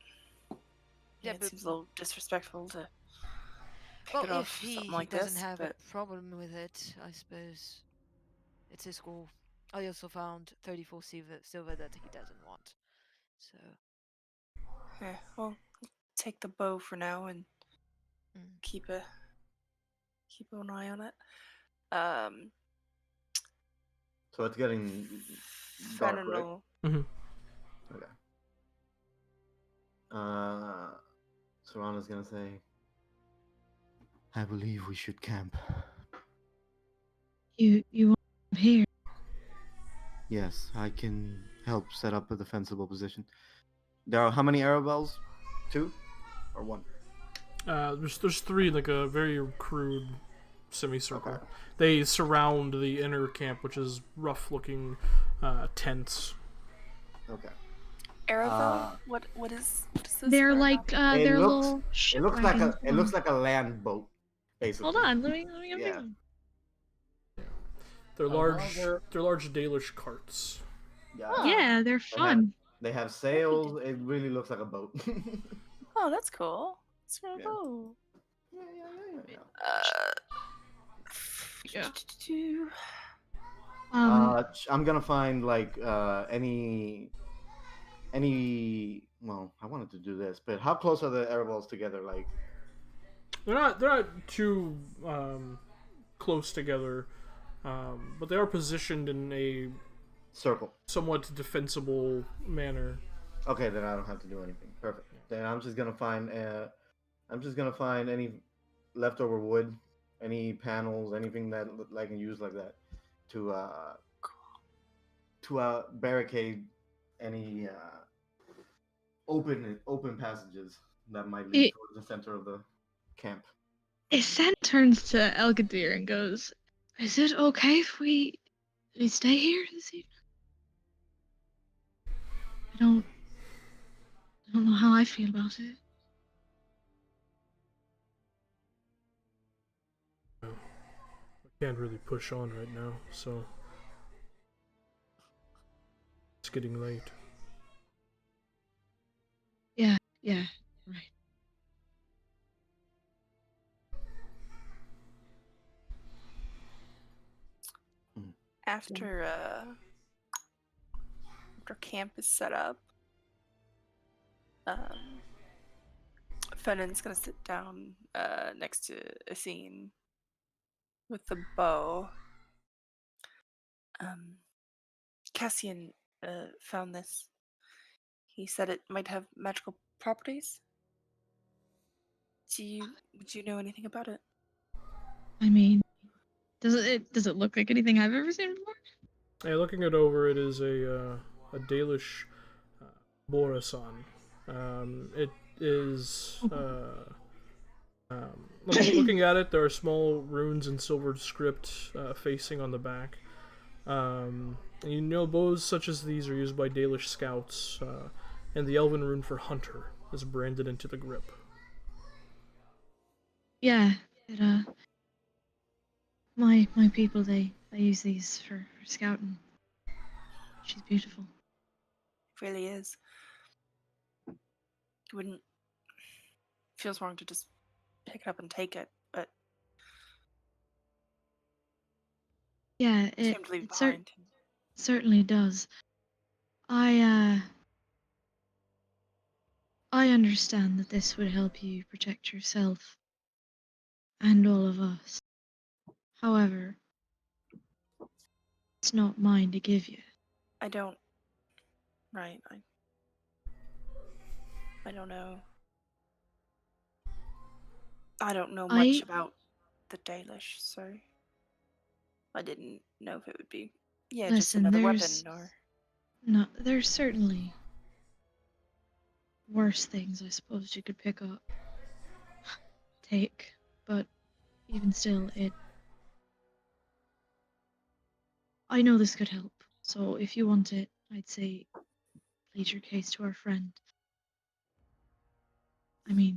[SPEAKER 3] Yeah,
[SPEAKER 4] it
[SPEAKER 3] but
[SPEAKER 4] seems a little disrespectful to pick
[SPEAKER 3] well,
[SPEAKER 4] it
[SPEAKER 3] if
[SPEAKER 4] off
[SPEAKER 3] he
[SPEAKER 4] something like
[SPEAKER 3] doesn't
[SPEAKER 4] this.
[SPEAKER 3] have
[SPEAKER 4] But
[SPEAKER 3] a problem with it, I suppose it's his call. I also found 34 silver that he doesn't want. So
[SPEAKER 4] yeah, well, take the bow for now and keep an eye on it.
[SPEAKER 5] So it's getting
[SPEAKER 4] I
[SPEAKER 5] dark,
[SPEAKER 4] don't
[SPEAKER 5] right?
[SPEAKER 4] know.
[SPEAKER 5] Okay. Serana's gonna say, I believe we should camp.
[SPEAKER 6] You want to here?
[SPEAKER 5] Yes, I can help set up a defensible position. There are how many arrow bells? 2? or one?
[SPEAKER 2] There's three, like a very crude semicircle.
[SPEAKER 5] Okay.
[SPEAKER 2] They surround the inner camp, which is rough-looking tents.
[SPEAKER 5] Okay.
[SPEAKER 4] Aravel? What is this?
[SPEAKER 6] They're
[SPEAKER 4] Aravel?
[SPEAKER 6] like
[SPEAKER 5] It
[SPEAKER 6] they're
[SPEAKER 5] looks
[SPEAKER 6] little ship
[SPEAKER 5] it looks like
[SPEAKER 6] wagons.
[SPEAKER 5] it looks like a land boat, basically.
[SPEAKER 6] Hold on, let me get
[SPEAKER 5] Yeah.
[SPEAKER 6] one.
[SPEAKER 2] They're
[SPEAKER 7] Oh, well,
[SPEAKER 2] large.
[SPEAKER 7] they're-
[SPEAKER 2] They're large Dalish carts.
[SPEAKER 5] Yeah.
[SPEAKER 4] Oh.
[SPEAKER 6] Yeah, they're
[SPEAKER 5] They have,
[SPEAKER 6] fun.
[SPEAKER 5] they have sails. It really looks like a boat.
[SPEAKER 4] Oh, that's cool. It's really
[SPEAKER 5] Yeah.
[SPEAKER 4] cool.
[SPEAKER 5] Yeah.
[SPEAKER 6] Yeah.
[SPEAKER 4] Yeah.
[SPEAKER 5] I'm gonna find like any. Well, I wanted to do this, but how close are the airballs together? Like,
[SPEAKER 2] They're not too close together, but they are positioned in a
[SPEAKER 5] circle.
[SPEAKER 2] somewhat defensible manner.
[SPEAKER 5] Okay, then I don't have to do anything. Perfect. Then I'm just gonna find any leftover wood, any panels, anything that I can use like that to barricade any open passages that might lead
[SPEAKER 6] It
[SPEAKER 5] towards the center of the camp.
[SPEAKER 6] Isen turns to Elgadir and goes, "Is it okay if we stay here this evening? I don't know how I feel about it."
[SPEAKER 2] I can't really push on right now, so it's getting late.
[SPEAKER 6] Yeah, right.
[SPEAKER 4] After camp is set up, Fennon's gonna sit down next to Athene with the bow. Cassian found this. He said it might have magical properties. Would you know anything about it?
[SPEAKER 6] I mean, does it look like anything I've ever seen before?
[SPEAKER 2] Hey, looking it over, it is a Dalish Borasan. It is looking at it. There are small runes in silver script facing on the back. And you know, bows such as these are used by Dalish scouts, and the elven rune for hunter is branded into the grip.
[SPEAKER 6] Yeah, it my people they use these for scouting. She's beautiful.
[SPEAKER 4] It really is. Wouldn't feels wrong to just pick it up and take it, but
[SPEAKER 6] Yeah,
[SPEAKER 4] shame to leave it
[SPEAKER 6] it
[SPEAKER 4] behind.
[SPEAKER 6] certainly does. I understand that this would help you protect yourself and all of us. However, it's not mine to give you.
[SPEAKER 4] I don't. Right. I don't know. I don't know much
[SPEAKER 6] I
[SPEAKER 4] about the Dalish, so I didn't know if it would be just
[SPEAKER 6] listen.
[SPEAKER 4] another weapon or.
[SPEAKER 6] There's certainly worse things I suppose you could pick up, take, but even still, I know this could help. So if you want it, I'd say plead your case to our friend. I mean,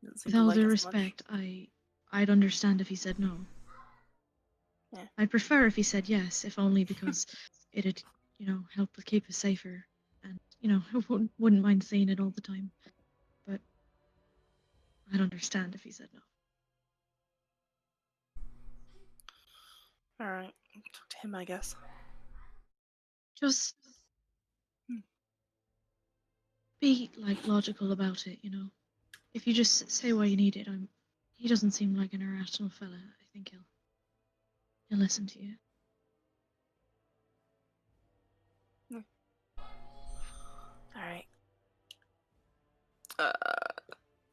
[SPEAKER 4] Doesn't seem
[SPEAKER 6] with
[SPEAKER 4] to
[SPEAKER 6] all
[SPEAKER 4] like
[SPEAKER 6] due
[SPEAKER 4] us much.
[SPEAKER 6] respect, I'd understand if he said no.
[SPEAKER 4] Yeah.
[SPEAKER 6] I'd prefer if he said yes, if only because it'd, help keep us safer, and I wouldn't mind seeing it all the time. But I'd understand if he said no.
[SPEAKER 4] All right, talk to him, I guess.
[SPEAKER 6] Just
[SPEAKER 4] Hmm.
[SPEAKER 6] be logical about it. If you just say why you need it, he doesn't seem like an irrational fella. I think he'll listen to you.
[SPEAKER 4] All right.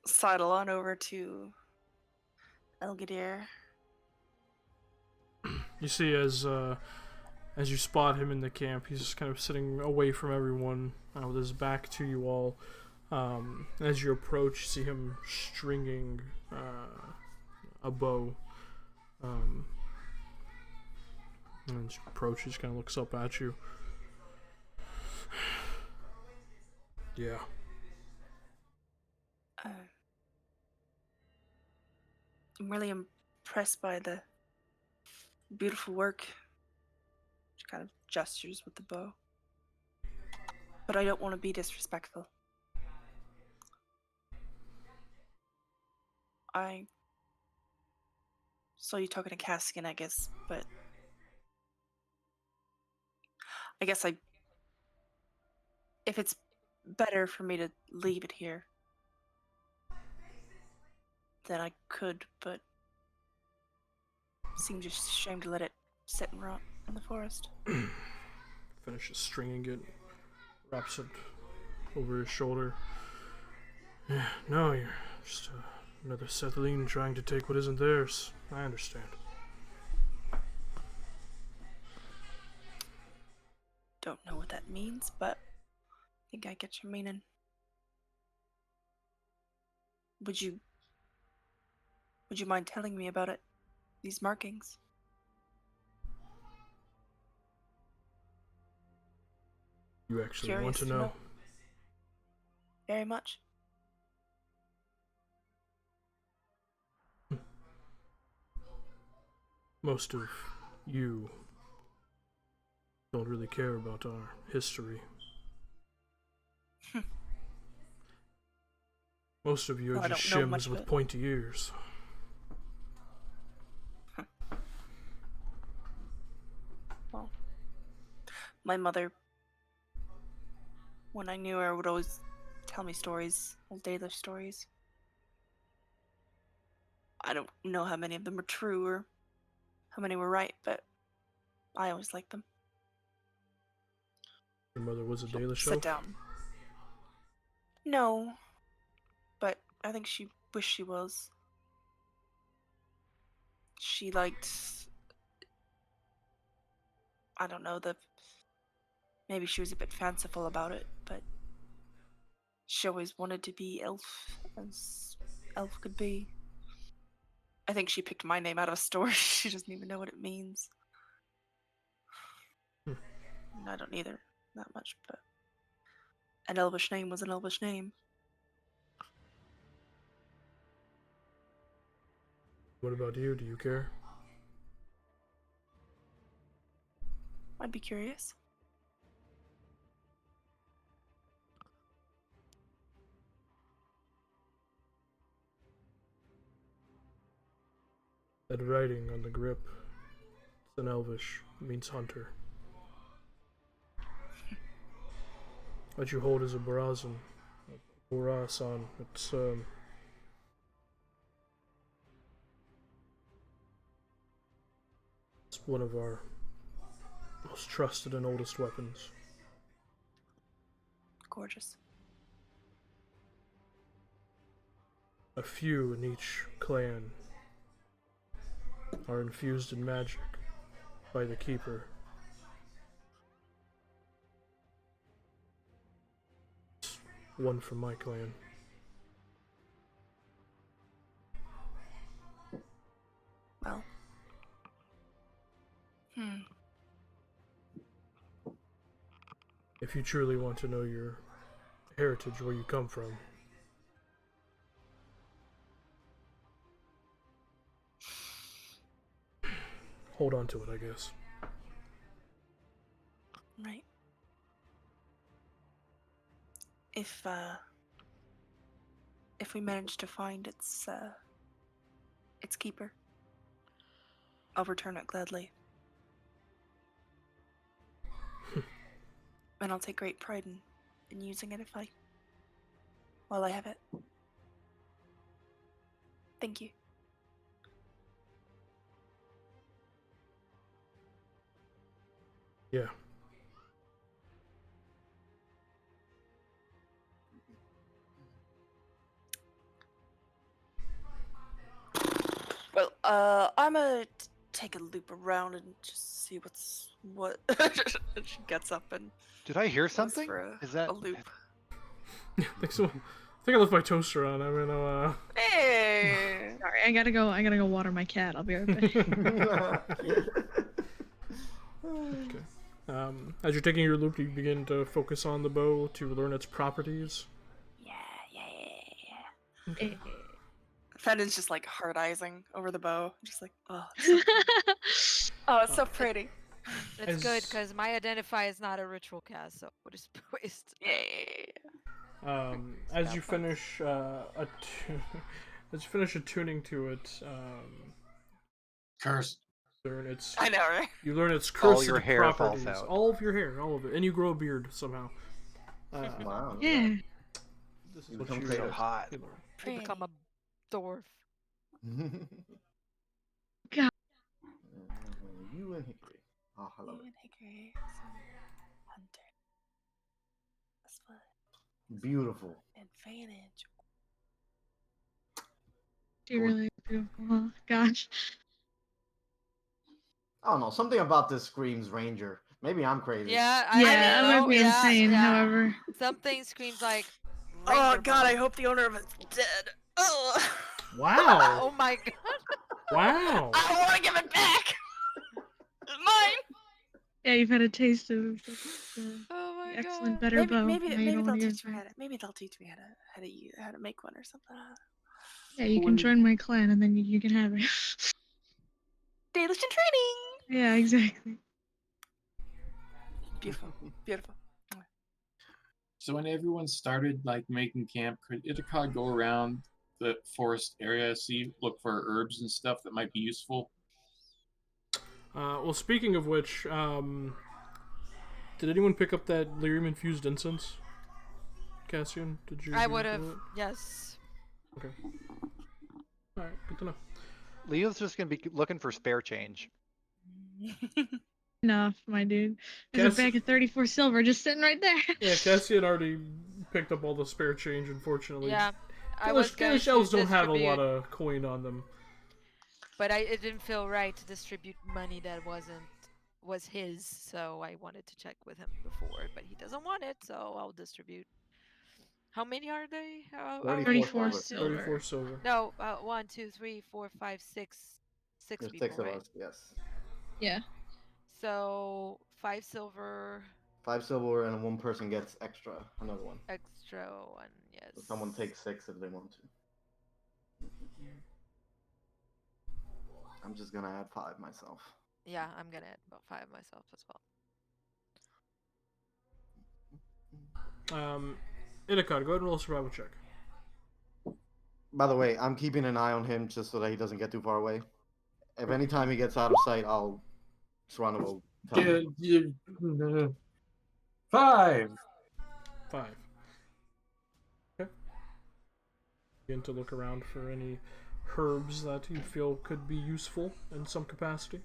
[SPEAKER 4] Sidle on over to Elgadir.
[SPEAKER 2] You see, as as you spot him in the camp, he's just kind of sitting away from everyone with his back to you all. As you approach, you see him stringing a bow. And as you approach, he just kind of looks up at you. Yeah.
[SPEAKER 4] I'm really impressed by the beautiful work. She kind of gestures with the bow. But I don't want to be disrespectful. I saw you talking to Cassian, I guess, but I guess if it's better for me to leave it here, then I could, but seems just a shame to let it sit and rot in the forest.
[SPEAKER 2] Finishes stringing it, wraps it over his shoulder. Yeah, no, you're just another Sethaline trying to take what isn't theirs. I understand.
[SPEAKER 4] Don't know what that means, but I think I get your meaning. Would you mind telling me about it? These markings?
[SPEAKER 2] You actually
[SPEAKER 4] Curious
[SPEAKER 2] want to know?
[SPEAKER 4] Very much.
[SPEAKER 2] Most of you don't really care about our history. Most of you are
[SPEAKER 4] Well, I
[SPEAKER 2] just
[SPEAKER 4] don't know much
[SPEAKER 2] shims
[SPEAKER 4] of
[SPEAKER 2] with
[SPEAKER 4] it.
[SPEAKER 2] pointy ears.
[SPEAKER 4] Well, my mother, when I knew her, would always tell me stories, old Dalish stories. I don't know how many of them were true or how many were right, but I always liked them.
[SPEAKER 2] Your mother was a
[SPEAKER 4] She'll
[SPEAKER 2] Dalish
[SPEAKER 4] sit
[SPEAKER 2] elf?
[SPEAKER 4] down. No, but I think she wished she was. She liked, I don't know, maybe she was a bit fanciful about it, but she always wanted to be elf as elf could be. I think she picked my name out of a story. She doesn't even know what it means. I don't either, that much, but an elvish name was an elvish name.
[SPEAKER 2] What about you? Do you care?
[SPEAKER 4] I'd be curious.
[SPEAKER 2] That writing on the grip, it's an elvish, means hunter. What you hold is a Barazan. Borasan. It's one of our most trusted and oldest weapons.
[SPEAKER 4] Gorgeous.
[SPEAKER 2] A few in each clan are infused in magic by the Keeper. One from my clan.
[SPEAKER 4] Well.
[SPEAKER 2] If you truly want to know your heritage, where you come from, hold on to it, I guess.
[SPEAKER 4] Right. If we manage to find its keeper, I'll return it gladly. And I'll take great pride in using it while I have it. Thank you.
[SPEAKER 2] Yeah.
[SPEAKER 4] Well, I'm a take a loop around and just see what. And she gets up and
[SPEAKER 1] Did I hear
[SPEAKER 4] goes
[SPEAKER 1] something?
[SPEAKER 4] for
[SPEAKER 1] Is that
[SPEAKER 4] a loop.
[SPEAKER 2] I think so. I think I left my toaster on. I'm gonna.
[SPEAKER 4] Hey.
[SPEAKER 6] Sorry, I gotta go. I gotta go water my cat. I'll be right back.
[SPEAKER 2] Okay. As you're taking your loop, you begin to focus on the bow to learn its properties.
[SPEAKER 4] Yeah.
[SPEAKER 2] Okay.
[SPEAKER 4] Fennon's just like hard-eying over the bow. Just like, oh, it's so pretty. Oh, it's so pretty.
[SPEAKER 3] It's good
[SPEAKER 2] As-
[SPEAKER 3] because my identify is not a ritual cast, so what is waste?
[SPEAKER 2] As you finish as you finish attuning to it,
[SPEAKER 7] Cursed.
[SPEAKER 2] learn its
[SPEAKER 4] I know, right?
[SPEAKER 2] you learn its
[SPEAKER 1] All
[SPEAKER 2] cursed
[SPEAKER 1] your hair falls
[SPEAKER 2] properties.
[SPEAKER 1] out.
[SPEAKER 2] All of your hair, all of it, and you grow a beard somehow.
[SPEAKER 5] Wow.
[SPEAKER 6] Yeah.
[SPEAKER 2] This is
[SPEAKER 5] You
[SPEAKER 2] what
[SPEAKER 5] become
[SPEAKER 2] you
[SPEAKER 1] so
[SPEAKER 5] Kratos.
[SPEAKER 1] hot.
[SPEAKER 2] you learn.
[SPEAKER 3] You become a dwarf.
[SPEAKER 5] You and Hickory. Oh, hello.
[SPEAKER 4] You and Hickory, some hunter. That's what
[SPEAKER 5] Beautiful.
[SPEAKER 4] advantage.
[SPEAKER 6] She really is beautiful, huh? Gosh.
[SPEAKER 5] I don't know. Something about this screams Ranger. Maybe I'm crazy.
[SPEAKER 3] Yeah,
[SPEAKER 6] Yeah, I might be insane, however.
[SPEAKER 3] Something screams like.
[SPEAKER 4] Oh
[SPEAKER 3] Ranger
[SPEAKER 4] God, I
[SPEAKER 3] mode.
[SPEAKER 4] hope the owner of it's dead. Oh.
[SPEAKER 2] Wow!
[SPEAKER 3] Oh my god.
[SPEAKER 2] Wow!
[SPEAKER 4] I don't want to give it back. It's mine.
[SPEAKER 6] Yeah, you've had a taste of
[SPEAKER 3] Oh my
[SPEAKER 6] excellent,
[SPEAKER 3] god.
[SPEAKER 6] better bow.
[SPEAKER 4] Maybe
[SPEAKER 6] Now you
[SPEAKER 4] maybe
[SPEAKER 6] don't
[SPEAKER 4] they'll
[SPEAKER 6] want to give
[SPEAKER 4] teach
[SPEAKER 6] it
[SPEAKER 4] me
[SPEAKER 6] back.
[SPEAKER 4] maybe they'll teach me how to make one or something.
[SPEAKER 6] Yeah, you can join my clan and then you can have it.
[SPEAKER 4] Dalish in training.
[SPEAKER 6] Yeah, exactly.
[SPEAKER 4] Beautiful, beautiful.
[SPEAKER 7] So when everyone started like making camp, could Itakad go around the forest area, look for herbs and stuff that might be useful?
[SPEAKER 2] Well, speaking of which, did anyone pick up that lyrium infused incense? Cassian, did you?
[SPEAKER 3] I
[SPEAKER 2] do
[SPEAKER 3] would have.
[SPEAKER 2] that?
[SPEAKER 3] Yes.
[SPEAKER 2] Okay. All right, good to know.
[SPEAKER 1] Leo's just gonna be looking for spare change.
[SPEAKER 6] Enough, my dude. There's a bag of 34 silver just sitting right there.
[SPEAKER 2] Yeah, Cassian already picked up all the spare change, unfortunately.
[SPEAKER 3] Yeah. I was going
[SPEAKER 2] Gaelish elves
[SPEAKER 3] to
[SPEAKER 2] don't have a
[SPEAKER 3] distribute,
[SPEAKER 2] lot of coin on them.
[SPEAKER 3] but it didn't feel right to distribute money that was his, so I wanted to check with him before, but he doesn't want it, so I'll distribute. How many are they?
[SPEAKER 6] 34
[SPEAKER 5] silver.
[SPEAKER 6] silver.
[SPEAKER 2] 34 silver.
[SPEAKER 3] No, 1, 2, 3, 4, 5, 6. Six
[SPEAKER 5] There's
[SPEAKER 3] people,
[SPEAKER 5] 6 of
[SPEAKER 3] right?
[SPEAKER 5] us, yes.
[SPEAKER 6] Yeah.
[SPEAKER 3] So 5 silver,
[SPEAKER 5] 5 silver and one person gets another one.
[SPEAKER 3] extra 1, yes.
[SPEAKER 5] So someone takes 6 if they want to. I'm just gonna add 5 myself.
[SPEAKER 3] Yeah, I'm gonna add about 5 myself as well.
[SPEAKER 2] Itakad, go ahead and roll a survival check.
[SPEAKER 5] By the way, I'm keeping an eye on him just so that he doesn't get too far away. If any time he gets out of sight, Serrano will tell him.
[SPEAKER 7] 5.
[SPEAKER 2] 5. Okay. Begin to look around for any herbs that you feel could be useful in some capacity.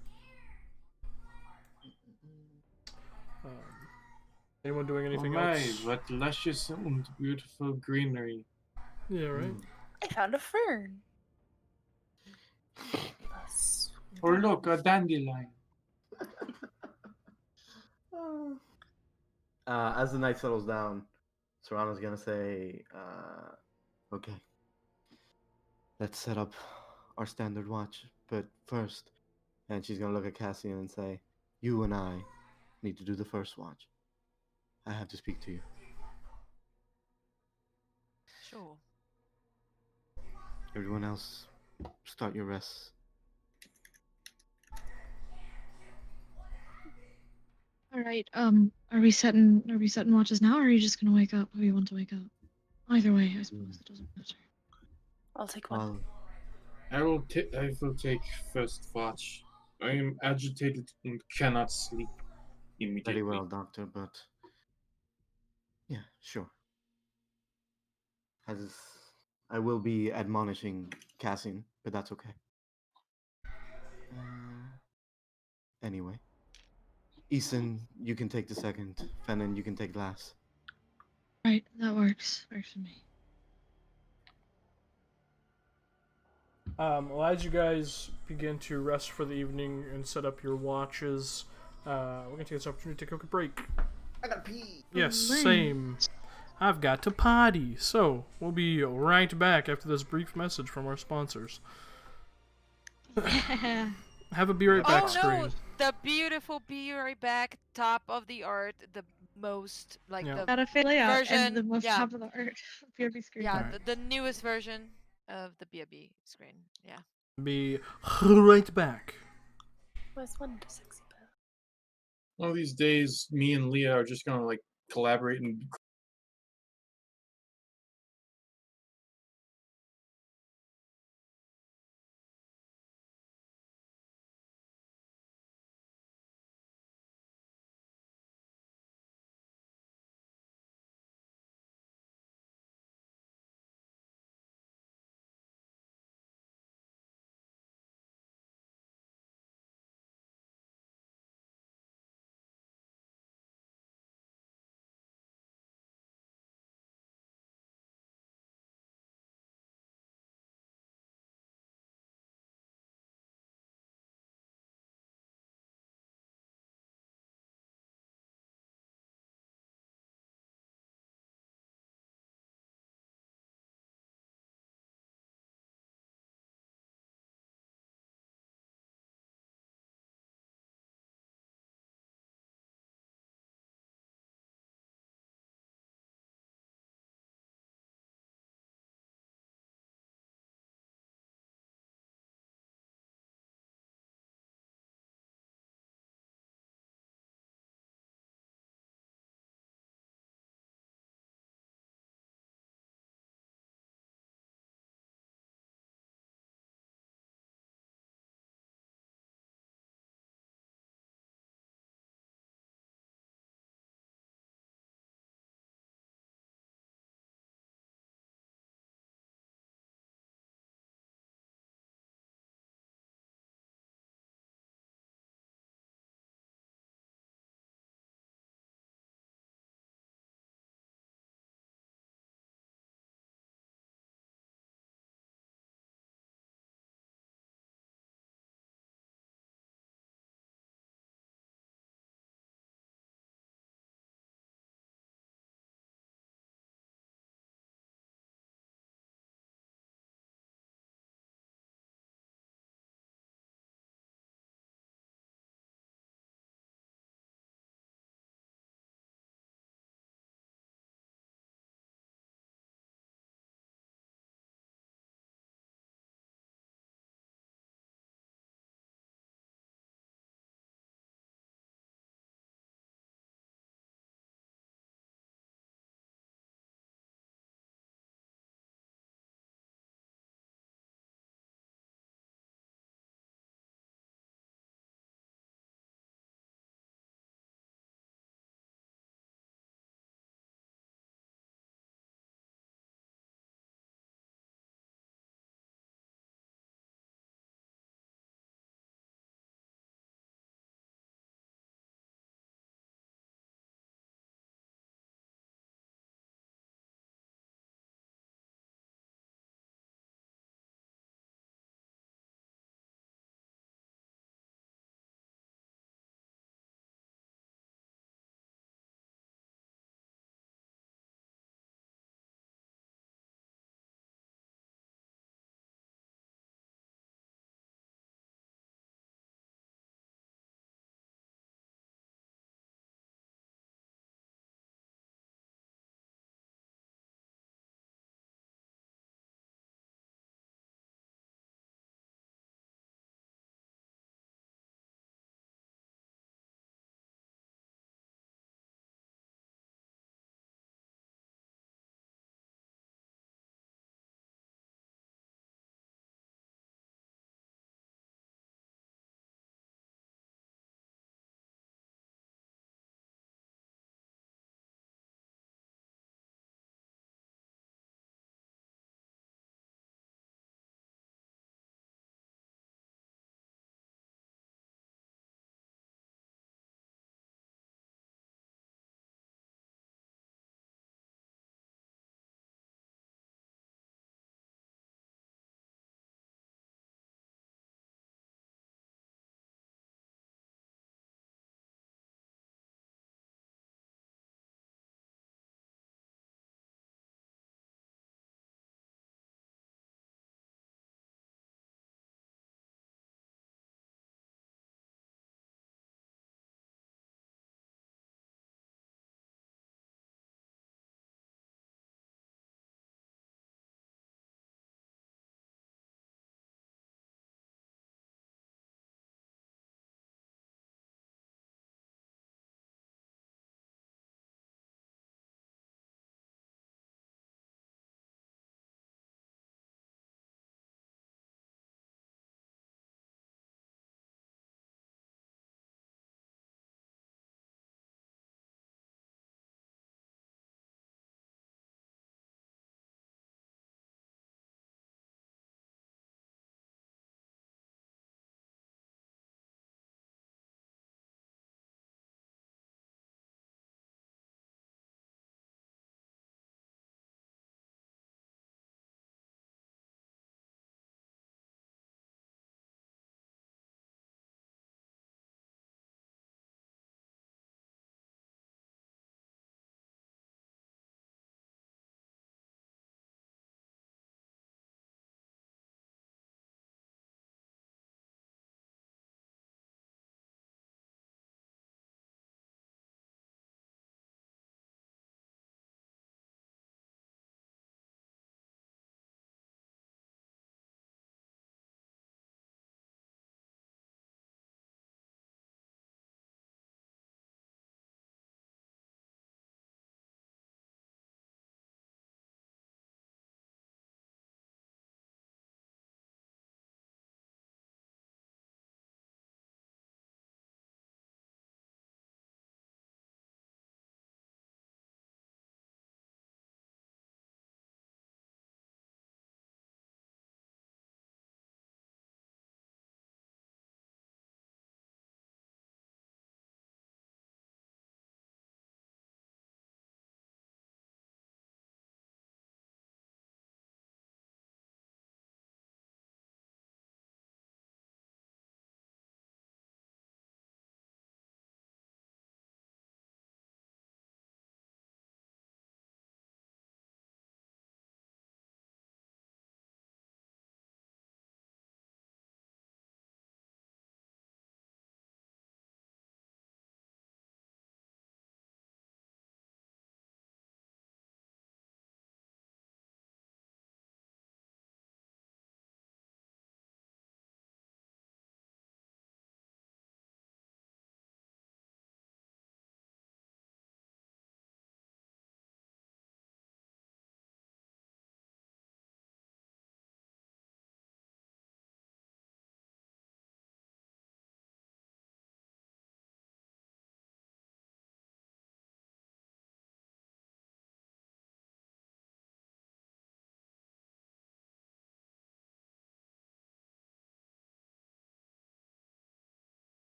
[SPEAKER 2] Anyone doing anything
[SPEAKER 7] Oh my,
[SPEAKER 2] else?
[SPEAKER 7] what luscious and beautiful greenery.
[SPEAKER 2] Yeah, right.
[SPEAKER 4] I found a fern.
[SPEAKER 7] Or look, a dandelion.
[SPEAKER 5] As the night settles down, Serrano's gonna say, okay, let's set up our standard watch, but first, and she's gonna look at Cassian and say, you and I need to do the first watch. I have to speak to you.
[SPEAKER 3] Sure.
[SPEAKER 5] Everyone else, start your rests.
[SPEAKER 6] All right. Are we setting watches now, or are you just gonna wake up? Who you want to wake up? Either way, I suppose it doesn't matter.
[SPEAKER 4] I'll take one.
[SPEAKER 5] Well,
[SPEAKER 7] I will take first watch. I am agitated and cannot sleep immediately.
[SPEAKER 5] very well, Doctor, but yeah, sure. As I will be admonishing Cassian, but that's okay. Anyway, Eason, you can take the second. Fennon, you can take last.
[SPEAKER 6] Right, that works. Works for me.
[SPEAKER 2] Well, as you guys begin to rest for the evening and set up your watches, we're gonna take this opportunity to take a quick break.
[SPEAKER 5] I gotta pee.
[SPEAKER 2] Yes,
[SPEAKER 6] Lame.
[SPEAKER 2] same. I've got to potty. So we'll be right back after this brief message from our sponsors.
[SPEAKER 6] Yeah.
[SPEAKER 2] Have a be right back
[SPEAKER 3] Oh
[SPEAKER 2] screen.
[SPEAKER 3] no, the beautiful be right back, top of the art, the most like
[SPEAKER 2] Yeah.
[SPEAKER 3] the
[SPEAKER 6] Got a fail layout and the
[SPEAKER 3] version,
[SPEAKER 6] most
[SPEAKER 3] yeah,
[SPEAKER 6] top of the art PRB screen.
[SPEAKER 3] yeah,
[SPEAKER 2] Alright.
[SPEAKER 3] the newest version of the BRB screen. Yeah.
[SPEAKER 2] Be right back.
[SPEAKER 4] Was one to sexy bell.
[SPEAKER 7] One of these days, me and Leah are just gonna like collaborate and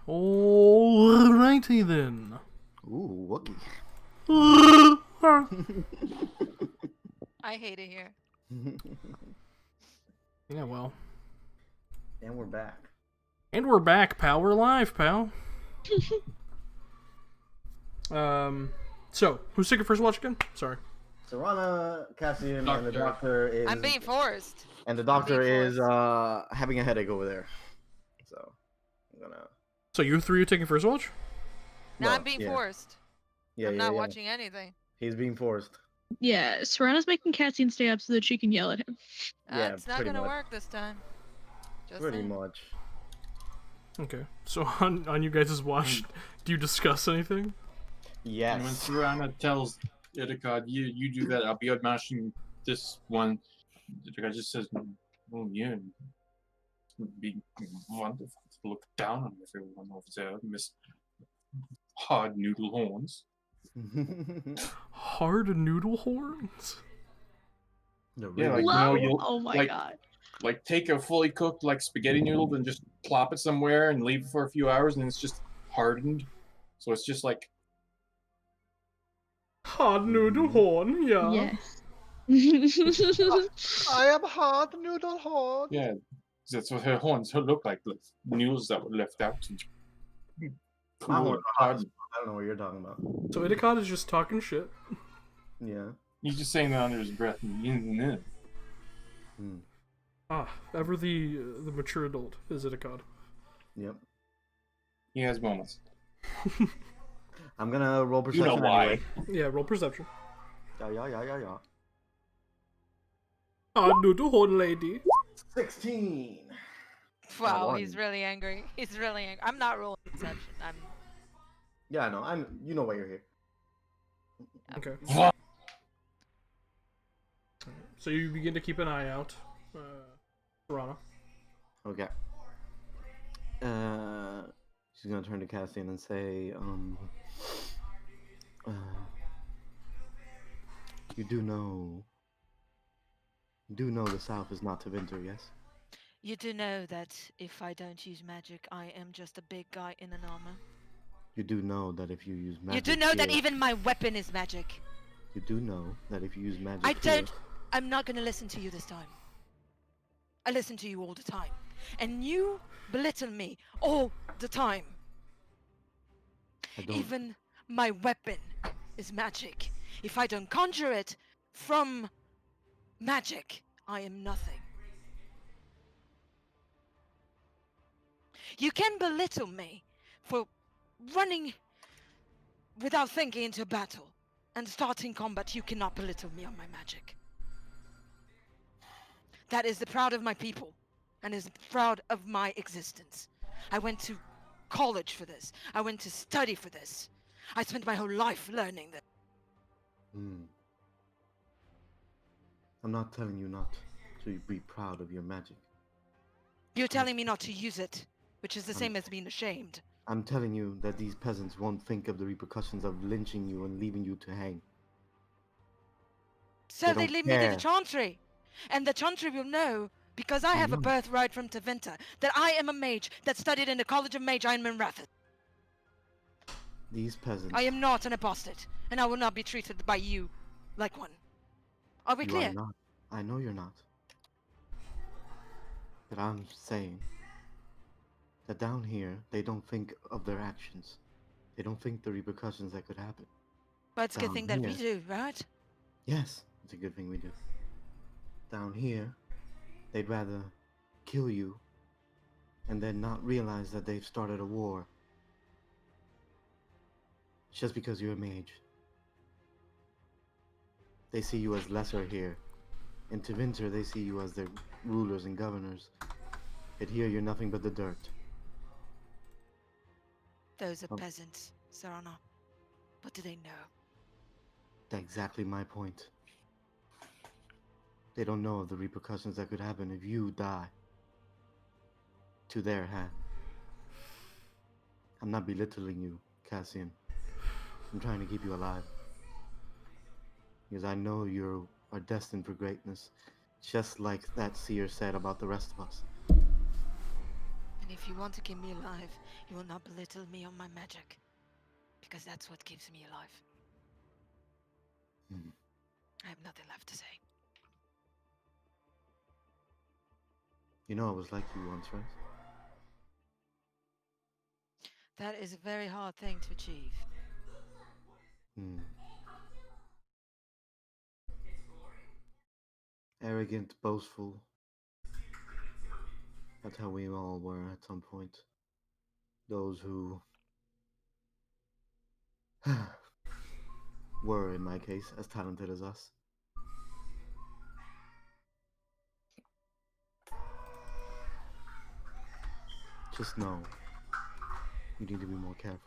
[SPEAKER 2] Alrighty then.
[SPEAKER 5] Ooh, Wookie.
[SPEAKER 3] I hate it here.
[SPEAKER 2] Yeah, well.
[SPEAKER 5] And we're back.
[SPEAKER 2] And we're back, pal. We're live, pal. So, who's taking first watch again? Sorry.
[SPEAKER 5] Serana, Cassian, and the
[SPEAKER 7] Doctor.
[SPEAKER 5] doctor is.
[SPEAKER 3] I'm being forced.
[SPEAKER 5] And the doctor
[SPEAKER 3] being
[SPEAKER 5] is having a headache over there. So I'm gonna.
[SPEAKER 2] So you three are taking first watch?
[SPEAKER 3] Now
[SPEAKER 5] Well,
[SPEAKER 3] I'm being
[SPEAKER 5] yeah.
[SPEAKER 3] forced.
[SPEAKER 5] Yeah,
[SPEAKER 3] I'm
[SPEAKER 5] yeah,
[SPEAKER 3] not
[SPEAKER 5] yeah.
[SPEAKER 3] watching anything.
[SPEAKER 5] He's being forced.
[SPEAKER 6] Yeah, Serana's making Cassian stay up so that she can yell at him.
[SPEAKER 5] Yeah,
[SPEAKER 3] It's not
[SPEAKER 5] pretty
[SPEAKER 3] gonna
[SPEAKER 5] much.
[SPEAKER 3] work this time. Just
[SPEAKER 5] Pretty
[SPEAKER 3] saying.
[SPEAKER 5] much.
[SPEAKER 2] Okay. So on you guys' watch, do you discuss anything?
[SPEAKER 7] And when
[SPEAKER 5] Yes.
[SPEAKER 7] Serana tells Idicod, you do that, I'll be mashing this one. Idicod just says, oh yeah, it'd be wonderful to look down on everyone over there, Miss Hard Noodle Horns.
[SPEAKER 2] Hard noodle horns?
[SPEAKER 5] The
[SPEAKER 7] Yeah, like,
[SPEAKER 5] real-
[SPEAKER 7] you know,
[SPEAKER 6] Love.
[SPEAKER 7] you'll
[SPEAKER 6] Oh my
[SPEAKER 7] like,
[SPEAKER 6] god.
[SPEAKER 7] like take a fully cooked like spaghetti noodle and just plop it somewhere and leave it for a few hours and it's just hardened. So it's just like
[SPEAKER 2] Hard noodle horn, yeah.
[SPEAKER 6] Yes.
[SPEAKER 1] I am hard noodle horn.
[SPEAKER 7] yeah, that's what her horns look like noodles that were left out. And
[SPEAKER 5] My
[SPEAKER 7] cool,
[SPEAKER 5] horns are hard.
[SPEAKER 7] hardened.
[SPEAKER 5] I don't know what you're talking about.
[SPEAKER 2] So Idicott is just talking shit.
[SPEAKER 5] Yeah.
[SPEAKER 7] He's just saying that under his breath.
[SPEAKER 5] Hmm.
[SPEAKER 2] Ah, ever the mature adult is Idicott.
[SPEAKER 5] Yep.
[SPEAKER 7] He has moments.
[SPEAKER 5] I'm gonna roll
[SPEAKER 7] You
[SPEAKER 5] perception
[SPEAKER 7] know why.
[SPEAKER 5] anyway.
[SPEAKER 2] Yeah, roll perception.
[SPEAKER 5] Yeah.
[SPEAKER 2] Hard noodle horn lady.
[SPEAKER 5] 16.
[SPEAKER 3] Wow,
[SPEAKER 5] one.
[SPEAKER 3] he's really angry. He's really angry. I'm not rolling perception. I'm.
[SPEAKER 5] Yeah, I know. You know why you're here.
[SPEAKER 2] Okay. So you begin to keep an eye out. Serana.
[SPEAKER 5] Okay. She's gonna turn to Cassian and say, you do know the South is not Tevinter, yes?
[SPEAKER 3] You do know that if I don't use magic, I am just a big guy in an armor.
[SPEAKER 5] You do know that if you use magic
[SPEAKER 3] You do know that
[SPEAKER 5] here-
[SPEAKER 3] even my weapon is magic.
[SPEAKER 5] You do know that if you use magic
[SPEAKER 3] I
[SPEAKER 5] here-
[SPEAKER 3] don't. I'm not gonna listen to you this time. I listen to you all the time, and you belittle me all the time.
[SPEAKER 5] I don't.
[SPEAKER 3] Even my weapon is magic. If I don't conjure it from magic, I am nothing. You can belittle me for running without thinking into battle and starting combat. You cannot belittle me on my magic. That is the proud of my people and is proud of my existence. I went to college for this. I went to study for this. I spent my whole life learning this.
[SPEAKER 5] I'm not telling you not to be proud of your magic.
[SPEAKER 3] You're telling me not to use it, which is the
[SPEAKER 5] Um,
[SPEAKER 3] same as being ashamed.
[SPEAKER 5] I'm telling you that these peasants won't think of the repercussions of lynching you and leaving you to hang.
[SPEAKER 3] So
[SPEAKER 5] they
[SPEAKER 3] they
[SPEAKER 5] don't
[SPEAKER 3] lead me to
[SPEAKER 5] care.
[SPEAKER 3] the Chantry. And the Chantry will know, because I have a
[SPEAKER 5] Mhm.
[SPEAKER 3] birthright from Tevinter, that I am a mage that studied in the College of Mage Ironman Rathith.
[SPEAKER 5] These peasants.
[SPEAKER 3] I am not an apostate, and I will not be treated by you like one. Are we
[SPEAKER 5] You
[SPEAKER 3] clear?
[SPEAKER 5] are not. I know you're not. But I'm saying that down here, they don't think of their actions. They don't think the repercussions that could happen.
[SPEAKER 3] But it's a good
[SPEAKER 5] down
[SPEAKER 3] thing that we
[SPEAKER 5] here.
[SPEAKER 3] do, right?
[SPEAKER 5] Yes, it's a good thing we do. Down here, they'd rather kill you and then not realize that they've started a war just because you're a mage. They see you as lesser here. In Tevinter, they see you as their rulers and governors. But here, you're nothing but the dirt.
[SPEAKER 3] Those are
[SPEAKER 5] Oh.
[SPEAKER 3] peasants, Sarana. What do they know?
[SPEAKER 5] That's exactly my point. They don't know of the repercussions that could happen if you die to their hand. I'm not belittling you, Cassian. I'm trying to keep you alive. Because I know you are destined for greatness, just like that seer said about the rest of us.
[SPEAKER 3] And if you want to keep me alive, you will not belittle me on my magic. Because that's what keeps me alive.
[SPEAKER 5] Hmm.
[SPEAKER 3] I have nothing left to say.
[SPEAKER 5] You know I was like you once, right?
[SPEAKER 3] That is a very hard thing to achieve.
[SPEAKER 5] Hmm. Arrogant, boastful. That's how we all were at some point. Those who were, in my case, as talented as us. Just know, you need to be more careful.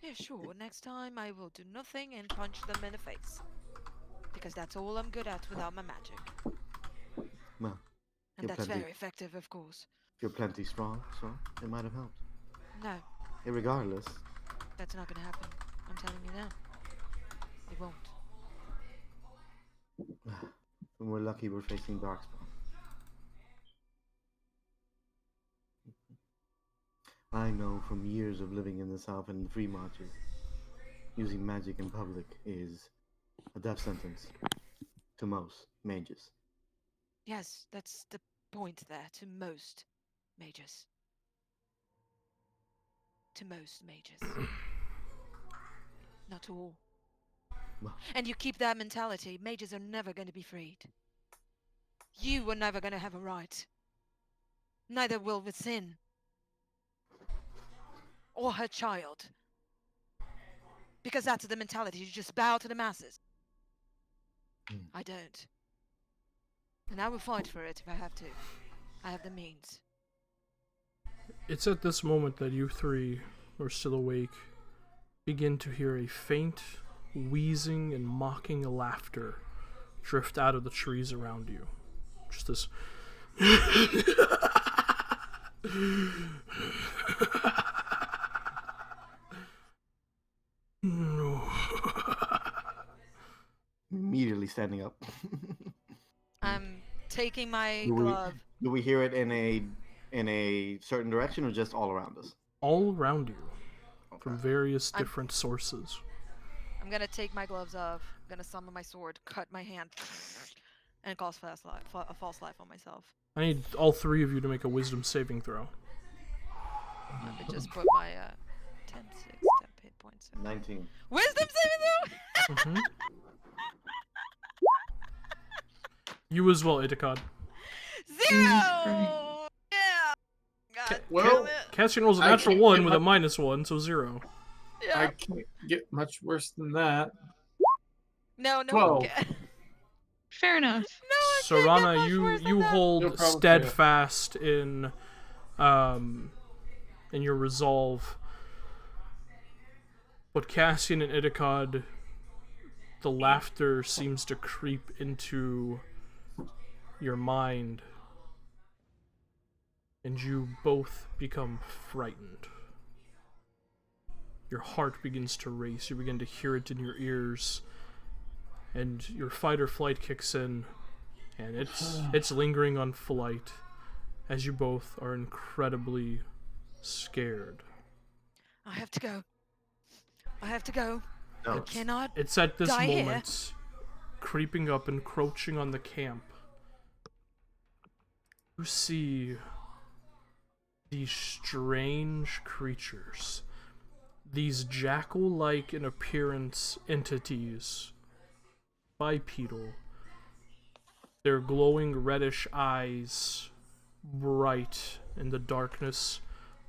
[SPEAKER 3] Yeah, sure. Next time I will do nothing and punch them in the face. Because that's all I'm good at without my magic.
[SPEAKER 5] Well,
[SPEAKER 3] And
[SPEAKER 5] you're
[SPEAKER 3] that's
[SPEAKER 5] plenty,
[SPEAKER 3] very effective, of course.
[SPEAKER 5] you're plenty strong, so it might have helped.
[SPEAKER 3] No,
[SPEAKER 5] Irregardless,
[SPEAKER 3] that's not gonna happen. I'm telling you now. It won't.
[SPEAKER 5] when we're lucky, we're facing Darkspawn. I know from years of living in the South and in free marches, using magic in public is a death sentence to most mages.
[SPEAKER 3] Yes, that's the point there. To most mages. To most mages. Not to all.
[SPEAKER 5] Well,
[SPEAKER 3] And you keep that mentality, mages are never going to be freed. You are never going to have a right. Neither will with Sin. Or her child. Because that's the mentality. You just bow to the masses. I don't. And I will fight for it if I have to. I have the means.
[SPEAKER 2] It's at this moment that you three, who are still awake, begin to hear a faint, wheezing and mocking laughter drift out of the trees around you. Just this.
[SPEAKER 5] immediately standing up.
[SPEAKER 3] I'm taking my
[SPEAKER 5] Do we,
[SPEAKER 3] glove.
[SPEAKER 5] do we hear it in a certain direction or just all around us?
[SPEAKER 2] All around you, from
[SPEAKER 5] Okay.
[SPEAKER 2] various
[SPEAKER 3] I'm-
[SPEAKER 2] different sources.
[SPEAKER 3] I'm gonna take my gloves off. I'm gonna summon my sword, cut my hand, and cause a false life on myself.
[SPEAKER 2] I need all three of you to make a wisdom saving throw.
[SPEAKER 3] Let me just put my 10, 6, 10 hit points.
[SPEAKER 5] 19.
[SPEAKER 3] Wisdom saving throw!
[SPEAKER 2] Mm-hmm. You as well, Itakad.
[SPEAKER 3] 0!
[SPEAKER 6] Christ.
[SPEAKER 3] Yeah! God
[SPEAKER 7] Well,
[SPEAKER 3] damn it!
[SPEAKER 2] Cassian rolls a
[SPEAKER 7] I
[SPEAKER 2] natural
[SPEAKER 7] can't
[SPEAKER 2] 1
[SPEAKER 7] get
[SPEAKER 2] with a
[SPEAKER 7] my-
[SPEAKER 2] -1, so 0.
[SPEAKER 7] I
[SPEAKER 3] Yeah.
[SPEAKER 7] can't get much worse than that.
[SPEAKER 3] No one
[SPEAKER 7] 12.
[SPEAKER 3] can.
[SPEAKER 6] Fair enough.
[SPEAKER 3] No one
[SPEAKER 2] So
[SPEAKER 3] can get
[SPEAKER 2] Rana,
[SPEAKER 3] much
[SPEAKER 2] you
[SPEAKER 3] worse than
[SPEAKER 2] you
[SPEAKER 3] that.
[SPEAKER 7] You'll
[SPEAKER 2] hold
[SPEAKER 7] probably fail.
[SPEAKER 2] steadfast in your resolve. But Cassian and Itakad, the laughter seems to creep into your mind, and you both become frightened. Your heart begins to race, you begin to hear it in your ears, and your fight or flight kicks in, and it's lingering on flight as you both are incredibly scared.
[SPEAKER 3] I have to go. I have to go. I
[SPEAKER 5] No.
[SPEAKER 3] cannot.
[SPEAKER 2] It's at this
[SPEAKER 3] Die here.
[SPEAKER 2] moment, creeping up, encroaching on the camp, you see these strange creatures, these jackal-like in appearance entities, bipedal, their glowing reddish eyes bright in the darkness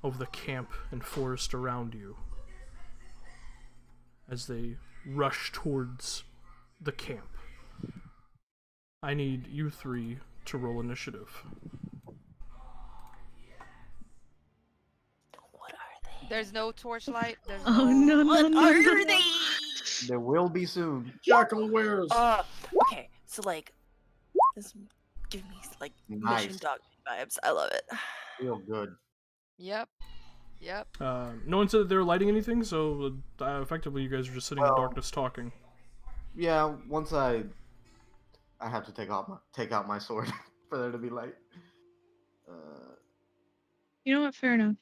[SPEAKER 2] of the camp and forest around you as they rush towards the camp. I need you three to roll initiative.
[SPEAKER 4] What are they?
[SPEAKER 3] There's no torchlight. There's
[SPEAKER 6] Oh no no
[SPEAKER 3] What
[SPEAKER 6] no
[SPEAKER 3] are
[SPEAKER 6] no!
[SPEAKER 3] they?
[SPEAKER 5] There will be soon.
[SPEAKER 7] Jackal wares.
[SPEAKER 4] Okay, so like, this give me like
[SPEAKER 5] Nice.
[SPEAKER 4] mission dog vibes. I love it.
[SPEAKER 5] Real good.
[SPEAKER 3] Yep. Yep.
[SPEAKER 2] No one said that they were lighting anything, so effectively you guys are just sitting in
[SPEAKER 5] Well-
[SPEAKER 2] darkness talking.
[SPEAKER 5] Yeah, once I have to take out my sword for there to be light.
[SPEAKER 6] You know what? Fair enough.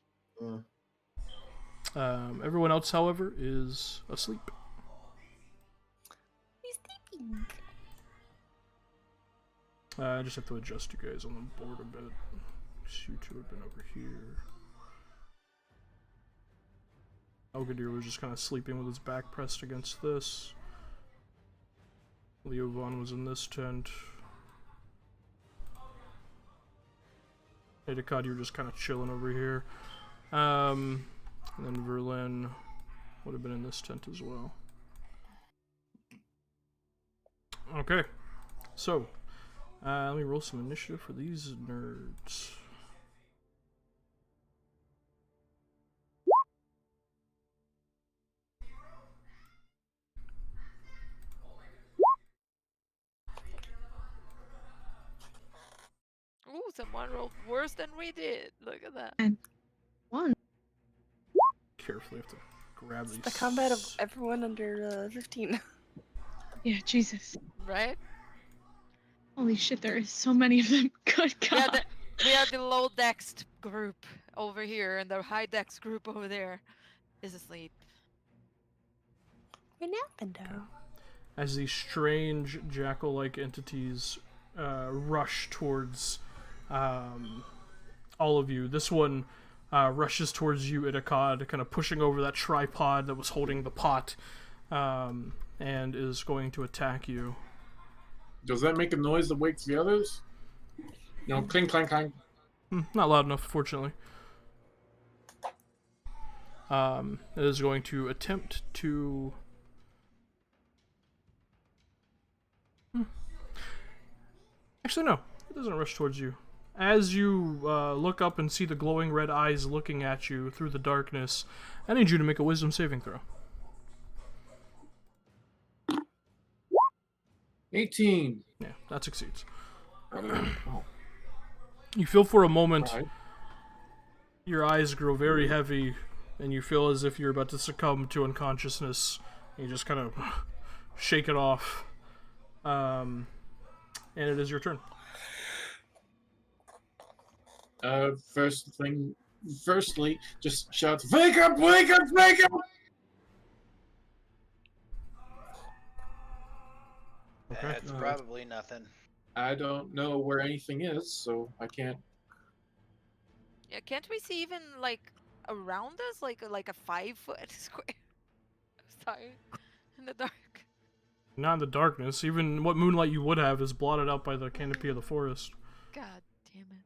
[SPEAKER 2] Everyone else, however, is asleep.
[SPEAKER 4] He's sleeping.
[SPEAKER 2] I just have to adjust you guys on the board a bit. You two have been over here. Algadir was just kind of sleeping with his back pressed against this. Leovan was in this tent. Edekad, you're just kind of chilling over here. And then Verlin would have been in this tent as well. Okay, so let me roll some initiative for these nerds.
[SPEAKER 3] Ooh, someone rolled worse than we did. Look at that.
[SPEAKER 6] And 1.
[SPEAKER 2] Carefully have to grab these.
[SPEAKER 4] The combat of everyone under 15.
[SPEAKER 6] Yeah, Jesus.
[SPEAKER 3] Right?
[SPEAKER 6] Holy shit, there is so many of them. Good God.
[SPEAKER 3] We are the low dexed group over here, and the high dex group over there is asleep.
[SPEAKER 4] We're napping, though.
[SPEAKER 2] As these strange jackal-like entities rush towards all of you. This one rushes towards you, Idakad, kind of pushing over that tripod that was holding the pot, and is going to attack you.
[SPEAKER 7] Does that make a noise that wakes the others? You know, clink, clank, clank.
[SPEAKER 2] Not loud enough, fortunately. It is going to attempt to... Actually, no. It doesn't rush towards you. As you look up and see the glowing red eyes looking at you through the darkness, I need you to make a wisdom saving throw.
[SPEAKER 7] 18.
[SPEAKER 2] Yeah, that succeeds.
[SPEAKER 7] Oh,
[SPEAKER 2] You feel for a moment,
[SPEAKER 7] right.
[SPEAKER 2] your eyes grow very heavy, and you feel as if you're about to succumb to unconsciousness. You just kind of shake it off. And it is your turn.
[SPEAKER 7] Firstly, just shout, wake up, wake up, wake up!
[SPEAKER 2] Okay.
[SPEAKER 1] That's probably nothing.
[SPEAKER 7] I don't know where anything is, so I can't.
[SPEAKER 3] Yeah, can't we see even like around us, like a 5-foot square? Sorry, in the dark.
[SPEAKER 2] Not in the darkness. Even what moonlight you would have is blotted out by the canopy of the forest.
[SPEAKER 3] God damn it.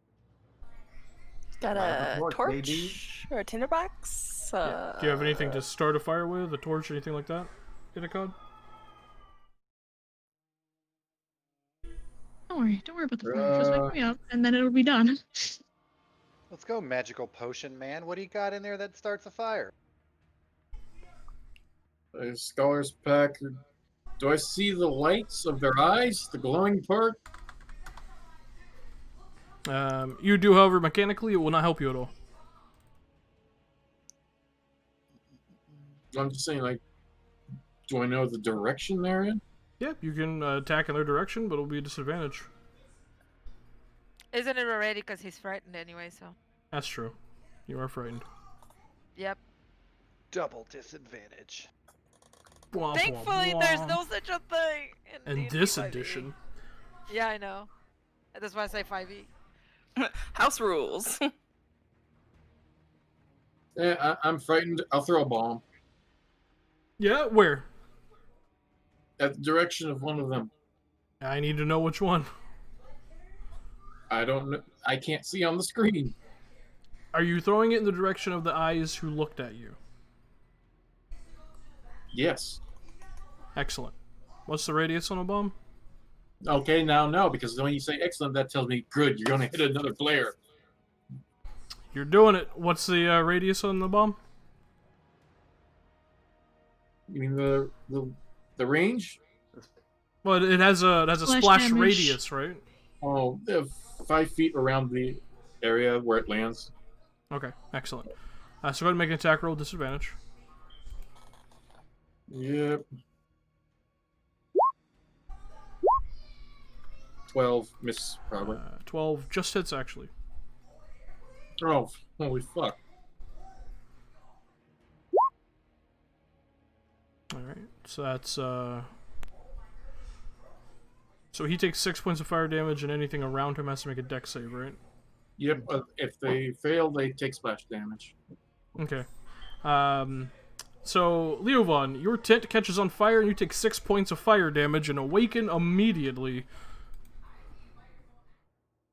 [SPEAKER 4] Got
[SPEAKER 5] Light
[SPEAKER 4] a
[SPEAKER 5] the torch,
[SPEAKER 4] torch
[SPEAKER 5] baby.
[SPEAKER 4] or a tinderbox?
[SPEAKER 2] Yeah. Do you have anything to start a fire with? A torch, anything like that? Idakad?
[SPEAKER 6] Don't worry about the fire. Just wake me up, and then it'll be done.
[SPEAKER 1] Let's go, magical potion man. What do you got in there that starts a fire?
[SPEAKER 7] A scholar's pack. Do I see the lights of their eyes? The glowing part?
[SPEAKER 2] You do, however, mechanically, it will not help you at all.
[SPEAKER 7] I'm just saying, like, do I know the direction they're in?
[SPEAKER 2] Yeah, you can attack in their direction, but it'll be a disadvantage.
[SPEAKER 3] Isn't it already? Because he's frightened anyway, so.
[SPEAKER 2] That's true. You are frightened.
[SPEAKER 3] Yep.
[SPEAKER 1] Double disadvantage.
[SPEAKER 2] Blah, blah,
[SPEAKER 3] Thankfully,
[SPEAKER 2] blah.
[SPEAKER 3] there's no such a thing in
[SPEAKER 2] In
[SPEAKER 3] D&D
[SPEAKER 2] this
[SPEAKER 3] 5e.
[SPEAKER 2] edition.
[SPEAKER 3] Yeah, I know. That's why I say 5e.
[SPEAKER 4] House rules.
[SPEAKER 7] Yeah, I'm frightened. I'll throw a bomb
[SPEAKER 2] Yeah, where?
[SPEAKER 7] at the direction of one of them.
[SPEAKER 2] I need to know which one.
[SPEAKER 7] I don't know. I can't see on the screen.
[SPEAKER 2] Are you throwing it in the direction of the eyes who looked at you?
[SPEAKER 7] Yes.
[SPEAKER 2] Excellent. What's the radius on a bomb?
[SPEAKER 7] Okay, now no, because when you say excellent, that tells me good. You're gonna hit another player.
[SPEAKER 2] You're doing it. What's the radius on the bomb?
[SPEAKER 7] You mean the range?
[SPEAKER 2] Well, it has a
[SPEAKER 6] Splash
[SPEAKER 2] splash
[SPEAKER 6] damage.
[SPEAKER 2] radius, right?
[SPEAKER 7] Oh, 5 feet around the area where it lands.
[SPEAKER 2] Okay, excellent. So go ahead and make an attack roll, disadvantage.
[SPEAKER 7] Yep. 12, miss probably.
[SPEAKER 2] 12 just hits, actually.
[SPEAKER 7] Oh, holy fuck.
[SPEAKER 2] All right, so that's so he takes 6 points of fire damage, and anything around him has to make a dex save, right?
[SPEAKER 7] Yep, if they fail, they take splash damage.
[SPEAKER 2] Okay. So Leovan, your tent catches on fire, and you take 6 points of fire damage and awaken immediately.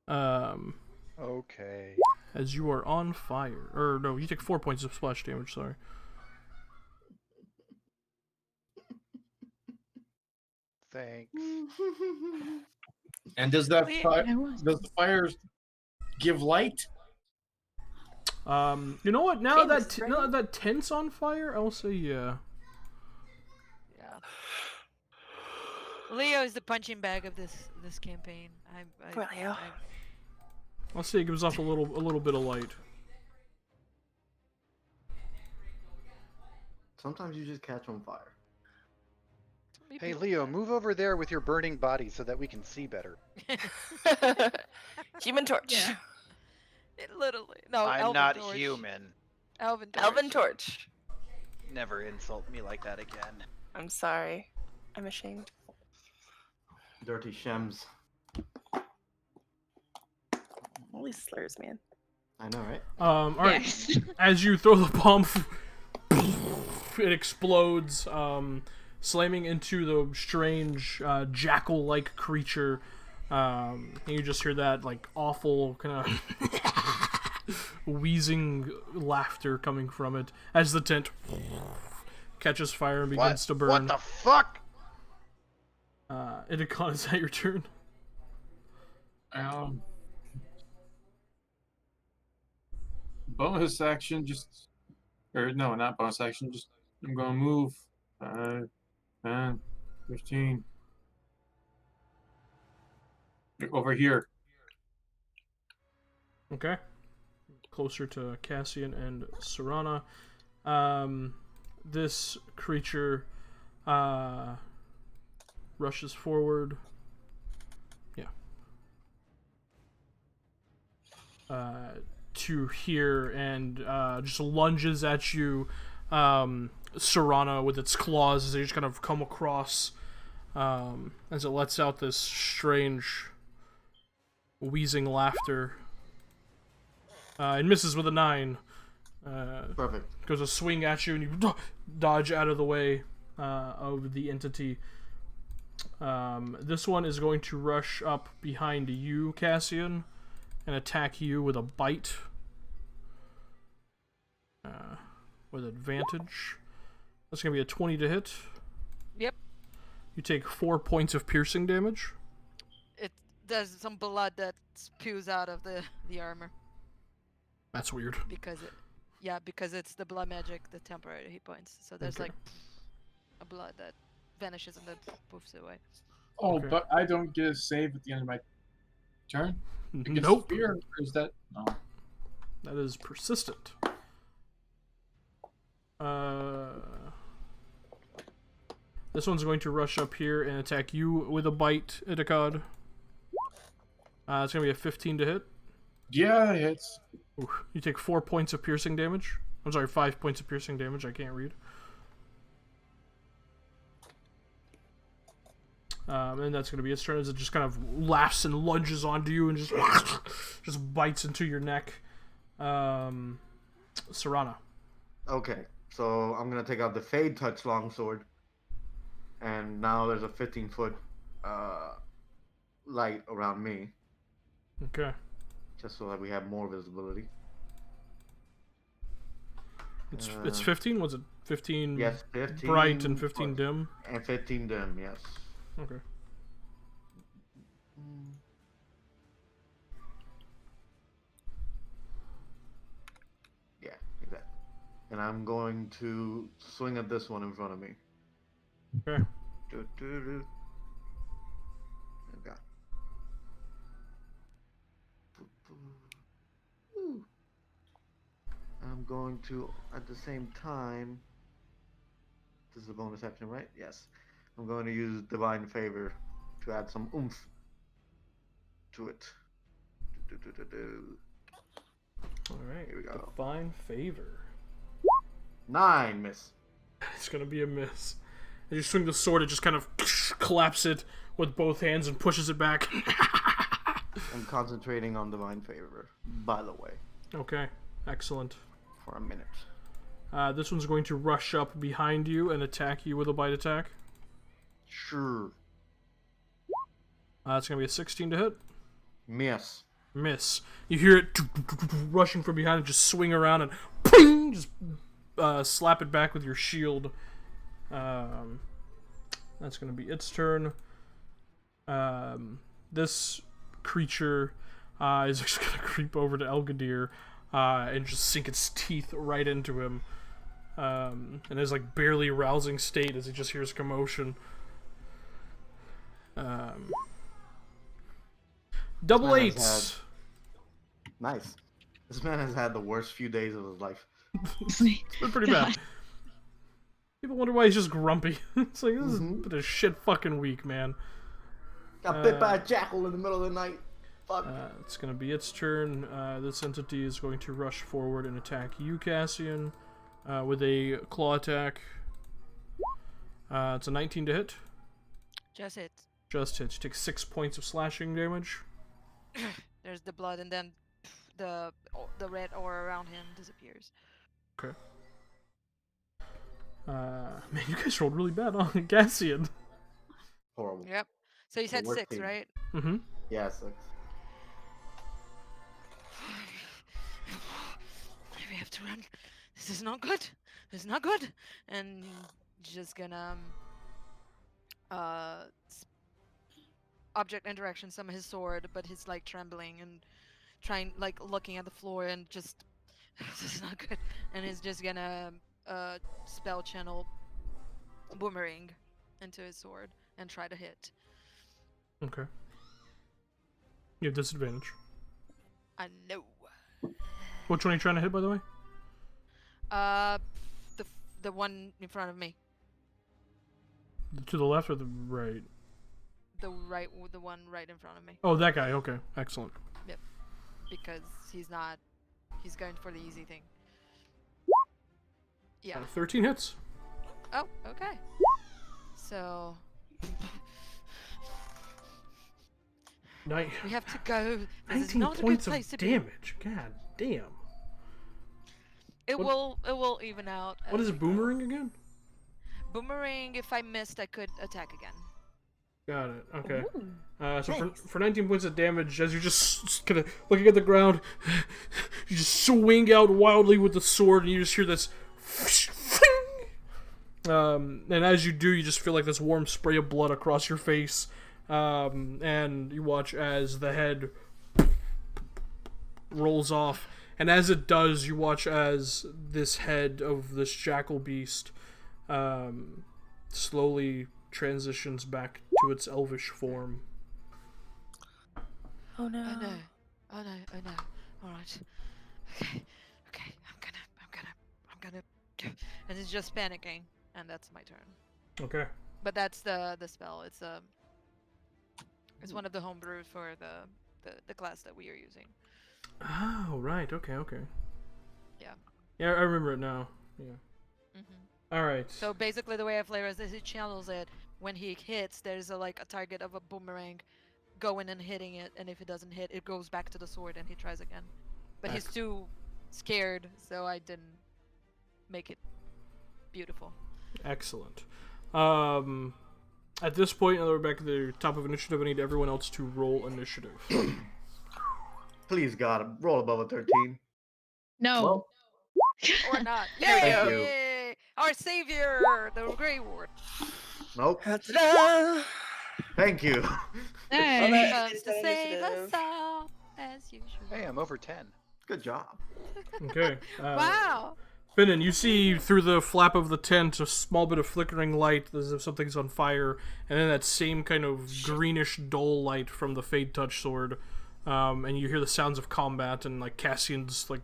[SPEAKER 1] Okay.
[SPEAKER 2] As you are on fire, or no, you take 4 points of splash damage. Sorry.
[SPEAKER 1] Thanks.
[SPEAKER 7] And does that
[SPEAKER 3] Wait,
[SPEAKER 6] I was.
[SPEAKER 7] does the fire give light?
[SPEAKER 2] You know what? Now that
[SPEAKER 4] Famous, right?
[SPEAKER 2] now that tent's on fire, I'll say yeah.
[SPEAKER 3] yeah. Leo is the punching bag of this campaign.
[SPEAKER 4] Poor Leo.
[SPEAKER 2] I'll say it gives off a little bit of light.
[SPEAKER 5] Sometimes you just catch on fire.
[SPEAKER 1] Hey, Leo, move over there with your burning body so that we can see better.
[SPEAKER 4] Human Torch.
[SPEAKER 6] Yeah.
[SPEAKER 3] Literally. No,
[SPEAKER 1] I'm
[SPEAKER 3] Elven
[SPEAKER 1] not
[SPEAKER 3] Torch.
[SPEAKER 1] human.
[SPEAKER 3] Elven Torch.
[SPEAKER 4] Elven Torch.
[SPEAKER 1] Never insult me like that again.
[SPEAKER 4] I'm sorry. I'm ashamed.
[SPEAKER 5] Dirty shems.
[SPEAKER 4] All these slurs, man.
[SPEAKER 5] I know, right?
[SPEAKER 2] All right.
[SPEAKER 6] Yes.
[SPEAKER 2] As you throw the bomb, it explodes, slamming into the strange jackal-like creature. And you just hear that like awful kind of wheezing laughter coming from it as the tent catches fire and begins to burn.
[SPEAKER 1] What the fuck?
[SPEAKER 2] Idicon, is that your turn?
[SPEAKER 7] Bonus action, just or no, not bonus action. Just I'm gonna move 5, 10, 15 over here.
[SPEAKER 2] Okay. Closer to Cassian and Serana. This creature rushes forward. Yeah. To here and just lunges at you, Serana, with its claws as they just kind of come across as it lets out this strange wheezing laughter. It misses with a 9.
[SPEAKER 5] Perfect.
[SPEAKER 2] Goes a swing at you and you dodge out of the way of the entity. This one is going to rush up behind you, Cassian, and attack you with a bite. With advantage. That's going to be a 20 to hit.
[SPEAKER 3] Yep.
[SPEAKER 2] You take 4 points of piercing damage.
[SPEAKER 3] There's some blood that spews out of the armor
[SPEAKER 2] That's weird.
[SPEAKER 3] because it's the blood magic, the temporary hit points. So there's
[SPEAKER 2] Okay.
[SPEAKER 3] like a blood that vanishes and then poofs away.
[SPEAKER 7] Oh,
[SPEAKER 2] Okay.
[SPEAKER 7] but I don't get a save at the end of my turn. Against
[SPEAKER 2] Nope.
[SPEAKER 7] Fear, or is that no?
[SPEAKER 2] That is persistent. This one's going to rush up here and attack you with a bite, Idicod. It's going to be a 15 to hit.
[SPEAKER 7] Yeah, it's
[SPEAKER 2] Ooh, you take 4 points of piercing damage. I'm sorry, 5 points of piercing damage. I can't read. And that's going to be its turn as it just kind of laughs and lunges onto you and just bites into your neck. Serana.
[SPEAKER 5] Okay, so I'm gonna take out the Fade Touch Longsword, and now there's a 15-foot light around me,
[SPEAKER 2] Okay.
[SPEAKER 5] just so that we have more visibility.
[SPEAKER 2] It's 15? Was it 15
[SPEAKER 5] Yes, 15
[SPEAKER 2] bright and 15
[SPEAKER 5] plus-
[SPEAKER 2] dim?
[SPEAKER 5] And 15 dim, yes.
[SPEAKER 2] Okay.
[SPEAKER 5] Yeah, exactly. And I'm going to swing at this one in front of me.
[SPEAKER 2] Okay.
[SPEAKER 5] Do. Okay. Ooh. I'm going to, at the same time, this is a bonus action, right? Yes. I'm going to use Divine Favor to add some oomph to it. Do.
[SPEAKER 2] Alright,
[SPEAKER 5] Here we go.
[SPEAKER 2] Divine Favor.
[SPEAKER 5] 9, miss.
[SPEAKER 2] It's gonna be a miss. As you swing the sword, it just kind of collapses it with both hands and pushes it back.
[SPEAKER 5] I'm concentrating on divine favor, by the way,
[SPEAKER 2] Okay, excellent.
[SPEAKER 5] for a minute.
[SPEAKER 2] This one's going to rush up behind you and attack you with a bite attack.
[SPEAKER 5] Sure.
[SPEAKER 2] It's gonna be a 16 to hit.
[SPEAKER 5] Miss.
[SPEAKER 2] Miss. You hear it rushing from behind and just swing around and ping, just slap it back with your shield. That's going to be its turn. This creature is just going to creep over to Elgadir and just sink its teeth right into him. In his like barely rousing state as he just hears commotion. Double
[SPEAKER 5] man has
[SPEAKER 2] eights.
[SPEAKER 5] Nice. This man has had the worst few days of his life.
[SPEAKER 2] It's been pretty bad. People wonder why he's just grumpy. It's like, this has been a shit fucking week, man.
[SPEAKER 5] Got bit by a jackal in the middle of the night. Fuck.
[SPEAKER 2] It's going to be its turn. This entity is going to rush forward and attack you, Cassian, with a claw attack. It's a 19 to hit.
[SPEAKER 3] Just hit.
[SPEAKER 2] Just hits. You take 6 points of slashing damage.
[SPEAKER 3] There's the blood, and then the red aura around him disappears.
[SPEAKER 2] Okay. Man, you guys rolled really bad on Cassian.
[SPEAKER 5] Horrible.
[SPEAKER 3] Yep. So you said
[SPEAKER 5] work
[SPEAKER 3] 6,
[SPEAKER 5] team.
[SPEAKER 3] right?
[SPEAKER 2] Mm-hmm.
[SPEAKER 5] Yeah, 6.
[SPEAKER 3] We have to run. This is not good. This is not good. And just gonna object interaction summon his sword, but he's like trembling and trying, like looking at the floor and just this is not good. And he's just gonna spell channel boomerang into his sword and try to hit.
[SPEAKER 2] Okay. You have disadvantage.
[SPEAKER 3] I know.
[SPEAKER 2] Which one are you trying to hit, by the way?
[SPEAKER 3] The one in front of me.
[SPEAKER 2] To the left or the right?
[SPEAKER 3] The one right in front of me.
[SPEAKER 2] Oh, that guy. Okay, excellent.
[SPEAKER 3] Because he's going for the easy thing. Yeah.
[SPEAKER 2] 13 hits.
[SPEAKER 3] Oh, okay. So we have to go. This is
[SPEAKER 2] 19
[SPEAKER 3] not a good
[SPEAKER 2] points
[SPEAKER 3] place
[SPEAKER 2] of
[SPEAKER 3] to
[SPEAKER 2] damage. God damn.
[SPEAKER 3] be. It
[SPEAKER 2] What-
[SPEAKER 3] will even out.
[SPEAKER 2] What
[SPEAKER 3] as
[SPEAKER 2] is
[SPEAKER 3] we
[SPEAKER 2] a
[SPEAKER 3] go.
[SPEAKER 2] boomerang again?
[SPEAKER 3] Boomerang. If I missed, I could attack again.
[SPEAKER 2] Got it. Okay.
[SPEAKER 4] Ooh.
[SPEAKER 2] So
[SPEAKER 4] nice.
[SPEAKER 2] for 19 points of damage, as you're just kind of looking at the ground, you just swing out wildly with the sword, and you just hear this. And as you do, you just feel like this warm spray of blood across your face, and you watch as the head rolls off, and as it does, you watch as this head of this jackal beast slowly transitions back to its elvish form.
[SPEAKER 4] Oh no.
[SPEAKER 3] Oh no. Oh no. Oh no. All right. Okay. Okay. I'm gonna. And it's just panicking, and that's my turn.
[SPEAKER 2] Okay.
[SPEAKER 3] But that's the spell. It's one of the homebrews for the class that we are using.
[SPEAKER 2] Oh, right. Okay.
[SPEAKER 3] Yeah.
[SPEAKER 2] Yeah, I remember it now. Yeah.
[SPEAKER 3] Mm-hmm.
[SPEAKER 2] All right.
[SPEAKER 3] So basically, the way I flavor is he channels it. When he hits, there's a target of a boomerang going and hitting it, and if it doesn't hit, it goes back to the sword and he tries again. But he's too scared, so I didn't make it beautiful.
[SPEAKER 2] Excellent. At this point, now that we're back at the top of initiative, I need everyone else to roll initiative.
[SPEAKER 5] Please, God, roll above a 13.
[SPEAKER 6] No.
[SPEAKER 5] Well,
[SPEAKER 3] Or not.
[SPEAKER 5] Thank you.
[SPEAKER 3] Yay! Our savior, the Grey Ward.
[SPEAKER 5] Nope.
[SPEAKER 4] Ta-da!
[SPEAKER 5] Thank you.
[SPEAKER 6] Hey.
[SPEAKER 4] Well,
[SPEAKER 3] Comes
[SPEAKER 4] It's
[SPEAKER 3] to
[SPEAKER 4] an
[SPEAKER 3] save us
[SPEAKER 4] initiative.
[SPEAKER 3] all, as usual.
[SPEAKER 1] Hey, I'm over 10.
[SPEAKER 5] Good job.
[SPEAKER 2] Okay.
[SPEAKER 3] Wow.
[SPEAKER 2] Finnan, you see through the flap of the tent a small bit of flickering light as if something's on fire, and then that same kind of greenish dull light from the Fade Touch sword, and you hear the sounds of combat and like Cassian's like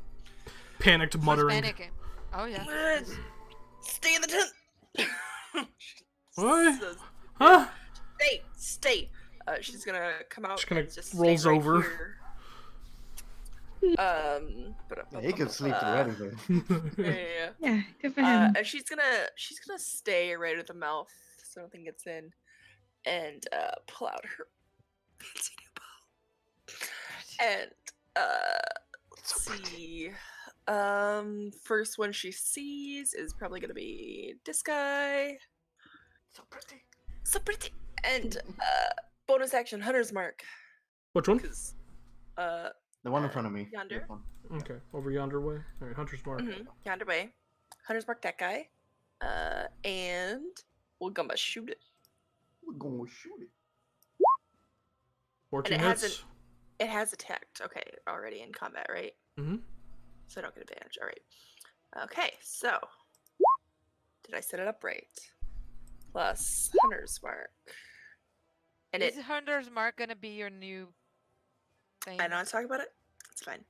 [SPEAKER 2] panicked
[SPEAKER 3] He's
[SPEAKER 2] muttering.
[SPEAKER 3] panicking. Oh yeah.
[SPEAKER 4] Stay in the tent.
[SPEAKER 2] What?
[SPEAKER 4] Says,
[SPEAKER 2] Huh?
[SPEAKER 4] Stay. She's gonna come out.
[SPEAKER 2] Just kinda
[SPEAKER 4] and just
[SPEAKER 2] rolls
[SPEAKER 4] stay right
[SPEAKER 2] over.
[SPEAKER 4] here.
[SPEAKER 5] Yeah, he could sleep through anything.
[SPEAKER 4] Yeah.
[SPEAKER 6] Yeah, good for him.
[SPEAKER 4] And she's gonna stay right at the mouth so nothing gets in, and pull out her fancy new bow. And let's see. First one she sees is probably gonna be this guy.
[SPEAKER 5] So pretty.
[SPEAKER 4] So pretty. And bonus action, Hunter's Mark.
[SPEAKER 2] Which one?
[SPEAKER 4] Because
[SPEAKER 5] The one in front of me.
[SPEAKER 4] Yonder.
[SPEAKER 5] This one.
[SPEAKER 2] Okay, over yonder way. All right, Hunter's Mark.
[SPEAKER 4] Yonder way. Hunter's Mark that guy. And we're gonna shoot it.
[SPEAKER 5] We're gonna shoot it.
[SPEAKER 2] 14
[SPEAKER 4] it
[SPEAKER 2] hits.
[SPEAKER 4] hasn't- It has attacked. Okay, already in combat, right?
[SPEAKER 2] Mm-hmm.
[SPEAKER 4] So I don't get advantage. All right. Okay, so did I set it up right? Plus Hunter's Mark. And
[SPEAKER 3] Is
[SPEAKER 4] it.
[SPEAKER 3] Hunter's Mark gonna be your new thing?
[SPEAKER 4] I know how to talk about it. It's fine.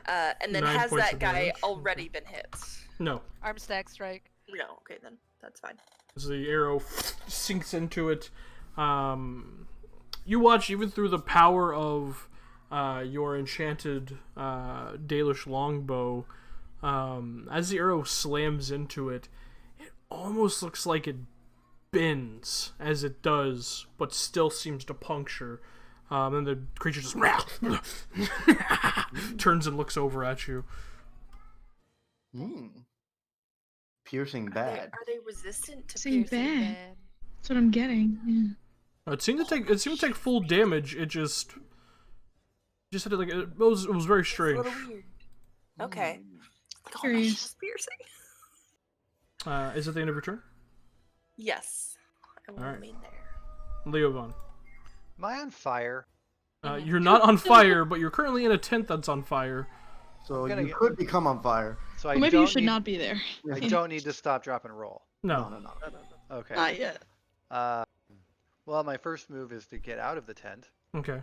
[SPEAKER 4] And then
[SPEAKER 2] 9
[SPEAKER 4] has
[SPEAKER 2] points
[SPEAKER 4] that
[SPEAKER 2] of
[SPEAKER 4] guy
[SPEAKER 2] damage.
[SPEAKER 4] already been hit?
[SPEAKER 2] No.
[SPEAKER 3] Arm stack strike.
[SPEAKER 4] No. Okay, then that's fine.
[SPEAKER 2] As the arrow sinks into it, you watch even through the power of your enchanted Dalish longbow. As the arrow slams into it, it almost looks like it bends as it does, but still seems to puncture. And the creature just turns and looks over at you.
[SPEAKER 5] Piercing bad.
[SPEAKER 4] Are they resistant to
[SPEAKER 6] Seem
[SPEAKER 4] piercing?
[SPEAKER 6] bad. That's what I'm getting. Yeah.
[SPEAKER 2] It seemed to take full damage. It just had like it was very
[SPEAKER 4] It's a
[SPEAKER 2] strange.
[SPEAKER 4] little weird. Okay. Oh, my
[SPEAKER 6] Curious.
[SPEAKER 4] shit's piercing.
[SPEAKER 2] Is it the end of your turn?
[SPEAKER 4] Yes. I will
[SPEAKER 2] Alright.
[SPEAKER 4] remain there.
[SPEAKER 2] Leovon.
[SPEAKER 1] Am I on fire?
[SPEAKER 2] You're not on fire, but you're currently in a tent that's on fire.
[SPEAKER 5] So
[SPEAKER 1] gonna
[SPEAKER 5] you
[SPEAKER 1] get-
[SPEAKER 5] could become on fire.
[SPEAKER 1] So I
[SPEAKER 6] Well, maybe
[SPEAKER 1] don't
[SPEAKER 6] you should
[SPEAKER 1] need,
[SPEAKER 6] not be there.
[SPEAKER 1] I don't need to stop, drop, and roll.
[SPEAKER 2] No.
[SPEAKER 5] No.
[SPEAKER 1] Okay.
[SPEAKER 6] Not yet.
[SPEAKER 1] Well, my first move is to get out of the tent,
[SPEAKER 2] Okay.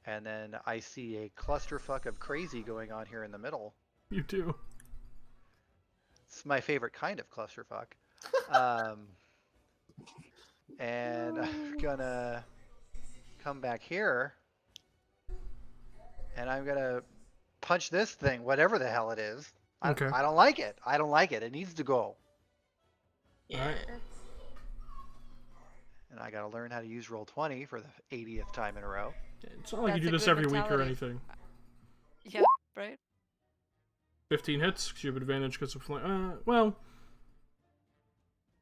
[SPEAKER 1] and then I see a clusterfuck of crazy going on here in the middle.
[SPEAKER 2] You do.
[SPEAKER 1] It's my favorite kind of clusterfuck. And I'm gonna come back here, and I'm gonna punch this thing, whatever the hell it is.
[SPEAKER 2] Okay.
[SPEAKER 1] I don't like it. I don't like it. It needs to go.
[SPEAKER 2] Alright.
[SPEAKER 1] And I gotta learn how to use Roll20 for the 80th time in a row.
[SPEAKER 2] It's not like you
[SPEAKER 3] That's
[SPEAKER 2] do
[SPEAKER 3] a
[SPEAKER 2] this
[SPEAKER 3] good
[SPEAKER 2] every week or
[SPEAKER 3] mentality.
[SPEAKER 2] anything.
[SPEAKER 3] Yeah, right?
[SPEAKER 2] 15 hits, 'cause you have advantage because of well.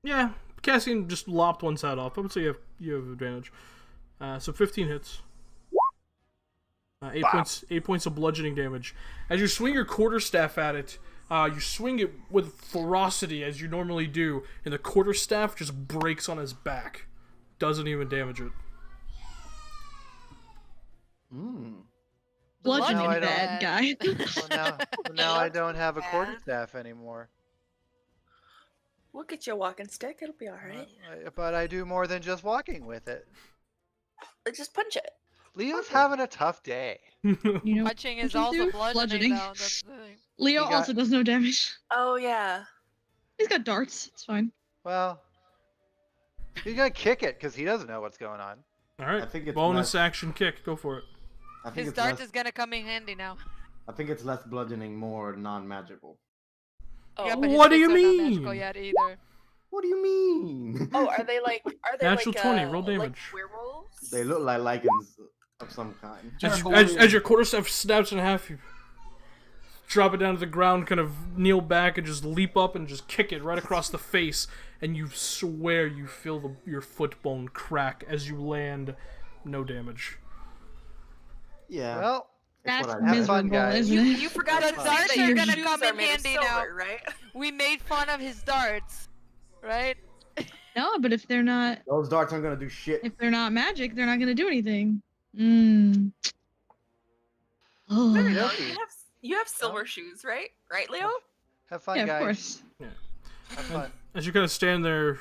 [SPEAKER 2] Yeah, Cassian just lopped one's head off. I would say you have advantage. So 15 hits. 8 points of bludgeoning damage. As you swing your quarterstaff at it, you swing it with ferocity as you normally do, and the quarterstaff just breaks on his back. Doesn't even damage it.
[SPEAKER 6] Bludgeoning
[SPEAKER 1] Now I don't-
[SPEAKER 6] bad guy.
[SPEAKER 1] Now I don't have a quarterstaff anymore.
[SPEAKER 4] We'll get you a walking stick. It'll be alright.
[SPEAKER 1] But I do more than just walking with it.
[SPEAKER 4] Just punch it.
[SPEAKER 1] Leo's having a tough day.
[SPEAKER 6] You know,
[SPEAKER 3] Punching is
[SPEAKER 6] Punching
[SPEAKER 3] also
[SPEAKER 6] through?
[SPEAKER 3] bludgeoning,
[SPEAKER 6] Bludgeoning.
[SPEAKER 3] though. That's the thing.
[SPEAKER 6] Leo
[SPEAKER 1] He got-
[SPEAKER 6] also does no damage.
[SPEAKER 4] Oh yeah.
[SPEAKER 6] He's got darts. It's fine.
[SPEAKER 1] Well, he's gonna kick it because he doesn't know what's going on.
[SPEAKER 2] Alright,
[SPEAKER 5] I think it's
[SPEAKER 2] bonus
[SPEAKER 5] less-
[SPEAKER 2] action kick. Go for it.
[SPEAKER 5] I think
[SPEAKER 3] His
[SPEAKER 5] it's
[SPEAKER 3] dart
[SPEAKER 5] less,
[SPEAKER 3] is gonna come in handy now.
[SPEAKER 5] I think it's less bludgeoning, more non-magical.
[SPEAKER 4] Oh.
[SPEAKER 3] Yeah, but his
[SPEAKER 2] What do you
[SPEAKER 3] kicks are not magical
[SPEAKER 2] mean?
[SPEAKER 3] yet either.
[SPEAKER 5] What do you mean?
[SPEAKER 4] Oh, are they like? Are they
[SPEAKER 2] Natural
[SPEAKER 4] like
[SPEAKER 2] 20, roll
[SPEAKER 4] like
[SPEAKER 2] damage.
[SPEAKER 4] werewolves?
[SPEAKER 5] They look like lichens of some kind.
[SPEAKER 2] As your quarterstaff snaps in half, you drop it down to the ground, kind of kneel back, and just leap up and just kick it right across the face. And you swear you feel your foot bone crack as you land. No damage.
[SPEAKER 5] Yeah.
[SPEAKER 1] Well,
[SPEAKER 5] it's
[SPEAKER 6] That's
[SPEAKER 5] what I have.
[SPEAKER 1] fun,
[SPEAKER 6] miserable,
[SPEAKER 1] guys.
[SPEAKER 6] isn't
[SPEAKER 4] You,
[SPEAKER 6] it?
[SPEAKER 4] you forgot
[SPEAKER 1] That's
[SPEAKER 4] to
[SPEAKER 1] fine.
[SPEAKER 4] say
[SPEAKER 3] Darts
[SPEAKER 4] that
[SPEAKER 3] are
[SPEAKER 4] your
[SPEAKER 3] gonna
[SPEAKER 4] shoes
[SPEAKER 3] come
[SPEAKER 4] are
[SPEAKER 3] in
[SPEAKER 4] made of
[SPEAKER 3] handy
[SPEAKER 4] silver,
[SPEAKER 3] now.
[SPEAKER 4] right?
[SPEAKER 3] We made fun of his darts, right?
[SPEAKER 6] No, but if they're not
[SPEAKER 5] Those darts aren't gonna do shit.
[SPEAKER 6] magic, they're not gonna do anything. Mmm. Oh,
[SPEAKER 4] No,
[SPEAKER 1] Okay.
[SPEAKER 4] you have silver shoes, right? Right, Leo?
[SPEAKER 1] have fun,
[SPEAKER 6] yeah, of
[SPEAKER 1] guys.
[SPEAKER 6] course.
[SPEAKER 1] Have fun.
[SPEAKER 2] As you kind of stand there,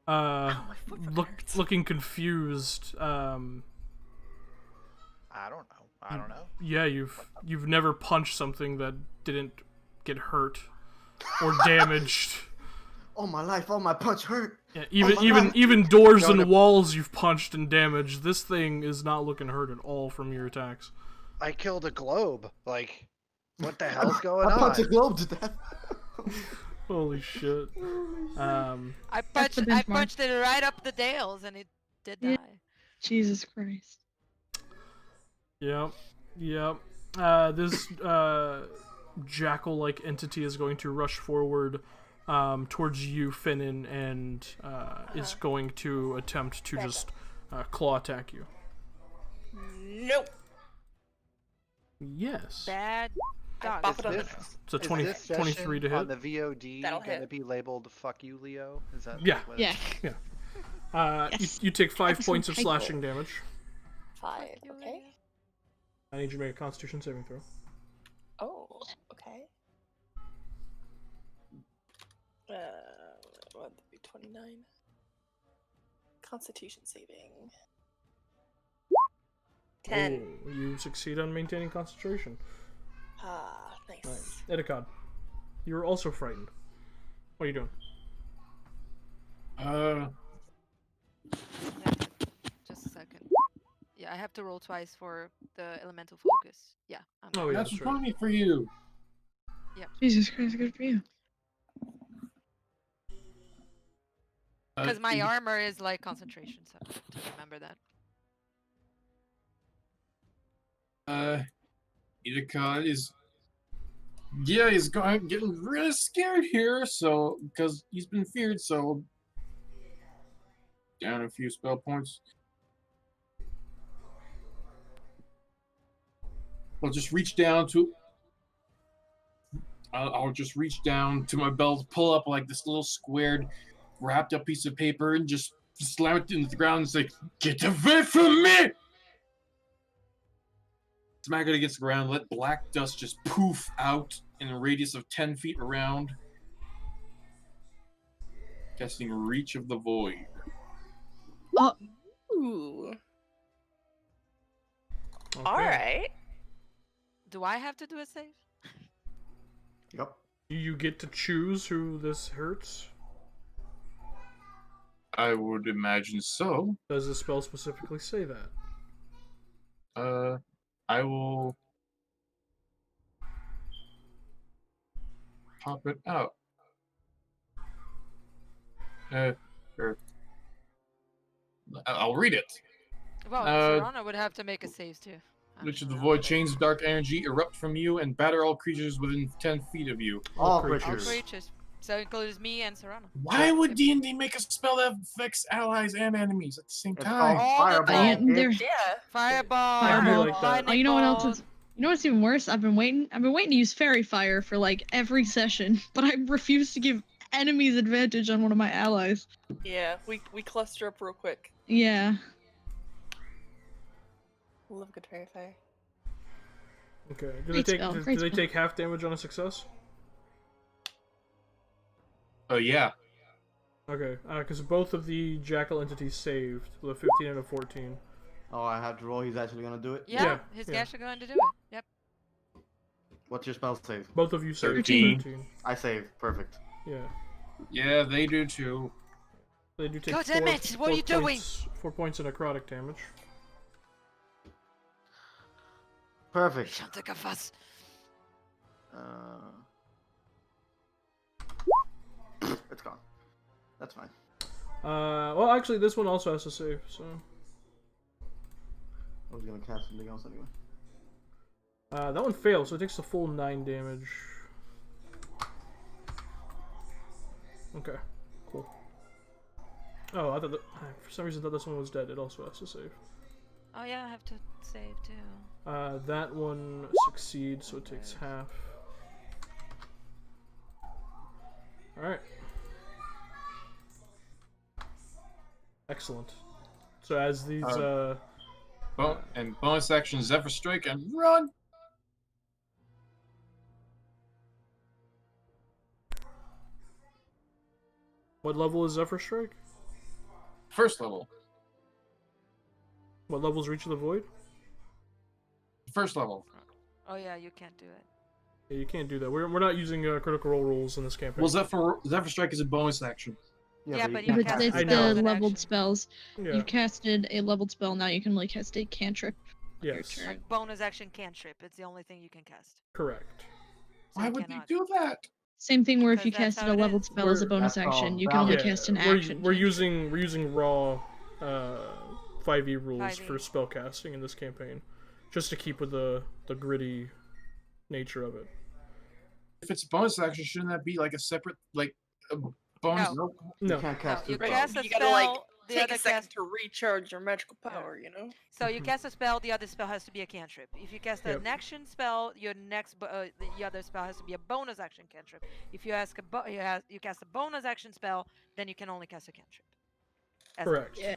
[SPEAKER 4] My foot hurts.
[SPEAKER 2] looking confused.
[SPEAKER 1] I don't know. I don't know.
[SPEAKER 2] Yeah, you've never punched something that didn't get hurt or damaged.
[SPEAKER 5] All my life, all my punch hurt.
[SPEAKER 2] Yeah,
[SPEAKER 5] my God.
[SPEAKER 2] even doors
[SPEAKER 1] Going
[SPEAKER 2] and
[SPEAKER 1] to-
[SPEAKER 2] walls you've punched and damaged. This thing is not looking hurt at all from your attacks.
[SPEAKER 1] I killed a globe. Like, what the hell's
[SPEAKER 5] I
[SPEAKER 1] going
[SPEAKER 5] punched a
[SPEAKER 1] on?
[SPEAKER 5] globe to death.
[SPEAKER 2] Holy shit.
[SPEAKER 3] I
[SPEAKER 6] That's the
[SPEAKER 3] I
[SPEAKER 6] benchmark.
[SPEAKER 3] punched it right up the dales, and it did
[SPEAKER 6] Yeah.
[SPEAKER 3] die.
[SPEAKER 6] Jesus Christ.
[SPEAKER 2] Yep. Yep. This jackal-like entity is going to rush forward towards you, Finnan, and is going to attempt to just claw attack you.
[SPEAKER 4] Nope.
[SPEAKER 2] Yes.
[SPEAKER 3] Bad dog.
[SPEAKER 4] Bop it on the
[SPEAKER 1] This-
[SPEAKER 4] nose.
[SPEAKER 2] It's a
[SPEAKER 1] Is
[SPEAKER 2] 20,
[SPEAKER 1] this
[SPEAKER 2] 23 to
[SPEAKER 1] session on
[SPEAKER 2] hit.
[SPEAKER 1] the VOD
[SPEAKER 4] That'll
[SPEAKER 1] gonna
[SPEAKER 4] hit.
[SPEAKER 1] be labeled "Fuck you, Leo"? Is that
[SPEAKER 2] Yeah.
[SPEAKER 1] what
[SPEAKER 6] Yeah. Yes.
[SPEAKER 2] You take 5
[SPEAKER 6] Episode
[SPEAKER 2] points of
[SPEAKER 6] title.
[SPEAKER 2] slashing damage.
[SPEAKER 4] 5. Okay.
[SPEAKER 2] I need you to make a Constitution saving throw.
[SPEAKER 4] Oh, okay. What would be 29? Constitution saving. 10.
[SPEAKER 2] Oh, you succeed on maintaining concentration.
[SPEAKER 4] Ah, nice.
[SPEAKER 2] Nice. Edicod, you are also frightened. What are you doing?
[SPEAKER 3] Yeah, just a second. Yeah, I have to roll twice for the elemental focus. Yeah, I'm
[SPEAKER 2] Oh,
[SPEAKER 3] good.
[SPEAKER 2] yeah,
[SPEAKER 7] That's
[SPEAKER 2] that's right.
[SPEAKER 7] funny for you.
[SPEAKER 6] Jesus Christ, good for you.
[SPEAKER 3] Because my armor is like concentration, so I have to remember that.
[SPEAKER 7] Idakon is, he's getting really scared here. So because he's been feared, so down a few spell points. I'll just reach down to. I'll just reach down to my belt, pull up like this little squared, wrapped up piece of paper, and just slam it into the ground and say, "Get away from me!" Smack it against the ground, let black dust just poof out in a radius of 10 feet around. Casting Reach of the Void.
[SPEAKER 4] Ooh.
[SPEAKER 2] Okay.
[SPEAKER 4] Alright.
[SPEAKER 3] Do I have to do a save?
[SPEAKER 5] Yep.
[SPEAKER 2] Do you get to choose who this hurts?
[SPEAKER 7] I would imagine so.
[SPEAKER 2] Does the spell specifically say that?
[SPEAKER 7] I will pop it out. I'll read it.
[SPEAKER 3] Well,
[SPEAKER 7] Uh,
[SPEAKER 3] Serana would have to make a save too.
[SPEAKER 7] Which of the
[SPEAKER 3] actually.
[SPEAKER 7] void chains of dark energy erupt from you and batter all creatures within 10 feet of you.
[SPEAKER 5] All
[SPEAKER 3] All
[SPEAKER 5] creatures.
[SPEAKER 3] creatures. So it includes me and Serana.
[SPEAKER 7] Why would D&D make a spell that affects allies and enemies at the same
[SPEAKER 5] It's
[SPEAKER 7] time?
[SPEAKER 5] called
[SPEAKER 3] All the
[SPEAKER 5] Fireball.
[SPEAKER 3] time.
[SPEAKER 6] There-
[SPEAKER 4] Yeah.
[SPEAKER 3] Fireball.
[SPEAKER 2] Fireball. like that.
[SPEAKER 3] lightning
[SPEAKER 6] Oh, you know what else
[SPEAKER 3] bolt.
[SPEAKER 6] is? You know what's even worse? I've been waiting to use fairy fire for like every session, but I refuse to give enemies advantage on one of my allies.
[SPEAKER 4] Yeah, we cluster up real quick.
[SPEAKER 6] Yeah.
[SPEAKER 4] Love good fairy fire.
[SPEAKER 2] Okay. Do they
[SPEAKER 6] Great
[SPEAKER 2] take
[SPEAKER 6] spell,
[SPEAKER 2] do
[SPEAKER 6] great
[SPEAKER 2] they
[SPEAKER 6] spell.
[SPEAKER 2] take half damage on a success?
[SPEAKER 7] Oh, yeah.
[SPEAKER 2] Okay. Because both of the jackal entities saved with a 15 and a 14.
[SPEAKER 5] Oh, I have to roll. He's actually gonna do it.
[SPEAKER 3] Yeah,
[SPEAKER 2] Yeah,
[SPEAKER 3] he's
[SPEAKER 2] yeah.
[SPEAKER 3] actually going to do it. Yep.
[SPEAKER 5] What's your spell save?
[SPEAKER 2] Both of you saved
[SPEAKER 7] 13.
[SPEAKER 2] 13.
[SPEAKER 5] I save. Perfect.
[SPEAKER 2] Yeah.
[SPEAKER 7] Yeah, they do too.
[SPEAKER 2] They do take
[SPEAKER 3] God damn it, what are you doing?
[SPEAKER 2] 4 points of necrotic damage.
[SPEAKER 5] Perfect.
[SPEAKER 3] Shan't take a fuss.
[SPEAKER 5] It's gone. That's fine.
[SPEAKER 2] Well, actually, this one also has to save, so.
[SPEAKER 5] I was gonna cast something else anyway.
[SPEAKER 2] That one fails, so it takes the full 9 damage. Okay, cool. Oh, I thought that, for some reason I thought this one was dead. It also has to save.
[SPEAKER 3] Oh yeah, I have to save too.
[SPEAKER 2] That one succeeds, so it takes half. Alright. Excellent. So as these,
[SPEAKER 7] And bonus action Zephyr Strike and run!
[SPEAKER 2] what level is Zephyr Strike?
[SPEAKER 7] First level.
[SPEAKER 2] What level is Reach of the Void?
[SPEAKER 7] First level.
[SPEAKER 3] Oh yeah, you can't do it.
[SPEAKER 2] Yeah, you can't do that. We're not using critical role rules in this campaign.
[SPEAKER 7] Well, Zephyr Strike is a bonus action.
[SPEAKER 3] Yeah, but
[SPEAKER 6] Yeah,
[SPEAKER 3] you
[SPEAKER 6] but
[SPEAKER 3] cast
[SPEAKER 6] it's
[SPEAKER 3] it
[SPEAKER 2] I know.
[SPEAKER 6] the
[SPEAKER 3] as an
[SPEAKER 6] leveled
[SPEAKER 3] action.
[SPEAKER 6] spells.
[SPEAKER 2] Yeah.
[SPEAKER 6] You casted a leveled spell, now you can only cast a cantrip
[SPEAKER 2] Yes.
[SPEAKER 4] turn.
[SPEAKER 3] Like bonus action cantrip. It's the only thing you can cast.
[SPEAKER 2] Correct.
[SPEAKER 3] So
[SPEAKER 7] Why
[SPEAKER 3] you
[SPEAKER 7] would they
[SPEAKER 3] cannot.
[SPEAKER 7] do that?
[SPEAKER 6] Same thing where if
[SPEAKER 3] Because
[SPEAKER 6] you
[SPEAKER 3] that's
[SPEAKER 6] casted
[SPEAKER 3] how
[SPEAKER 6] a
[SPEAKER 3] it
[SPEAKER 6] leveled
[SPEAKER 3] is.
[SPEAKER 6] spell as a
[SPEAKER 2] We're-
[SPEAKER 6] bonus
[SPEAKER 5] That's
[SPEAKER 6] action,
[SPEAKER 5] called
[SPEAKER 6] you can only
[SPEAKER 5] valid.
[SPEAKER 6] cast an
[SPEAKER 2] we're,
[SPEAKER 6] action.
[SPEAKER 2] we're
[SPEAKER 6] cantrip.
[SPEAKER 2] using raw 5e rules
[SPEAKER 3] 5e.
[SPEAKER 2] for spellcasting in this campaign, just to keep with the gritty nature of it.
[SPEAKER 7] If it's bonus action, shouldn't that be like a separate a bonus?
[SPEAKER 3] No.
[SPEAKER 5] Nope.
[SPEAKER 2] No.
[SPEAKER 5] You can't
[SPEAKER 3] No,
[SPEAKER 5] cast
[SPEAKER 3] you
[SPEAKER 5] two
[SPEAKER 4] Right,
[SPEAKER 3] cast
[SPEAKER 5] spells.
[SPEAKER 3] a
[SPEAKER 4] you gotta like
[SPEAKER 3] spell. The
[SPEAKER 4] take
[SPEAKER 3] other
[SPEAKER 4] a second
[SPEAKER 3] cast.
[SPEAKER 4] to recharge your magical power. You know.
[SPEAKER 3] So you cast a spell. The other spell has to be a cantrip. If you cast
[SPEAKER 2] Yep.
[SPEAKER 3] an action spell, your the other spell has to be a bonus action cantrip. If you ask you cast a bonus action spell, then you can only cast a cantrip. As an
[SPEAKER 2] Correct.
[SPEAKER 3] action.
[SPEAKER 6] Yeah.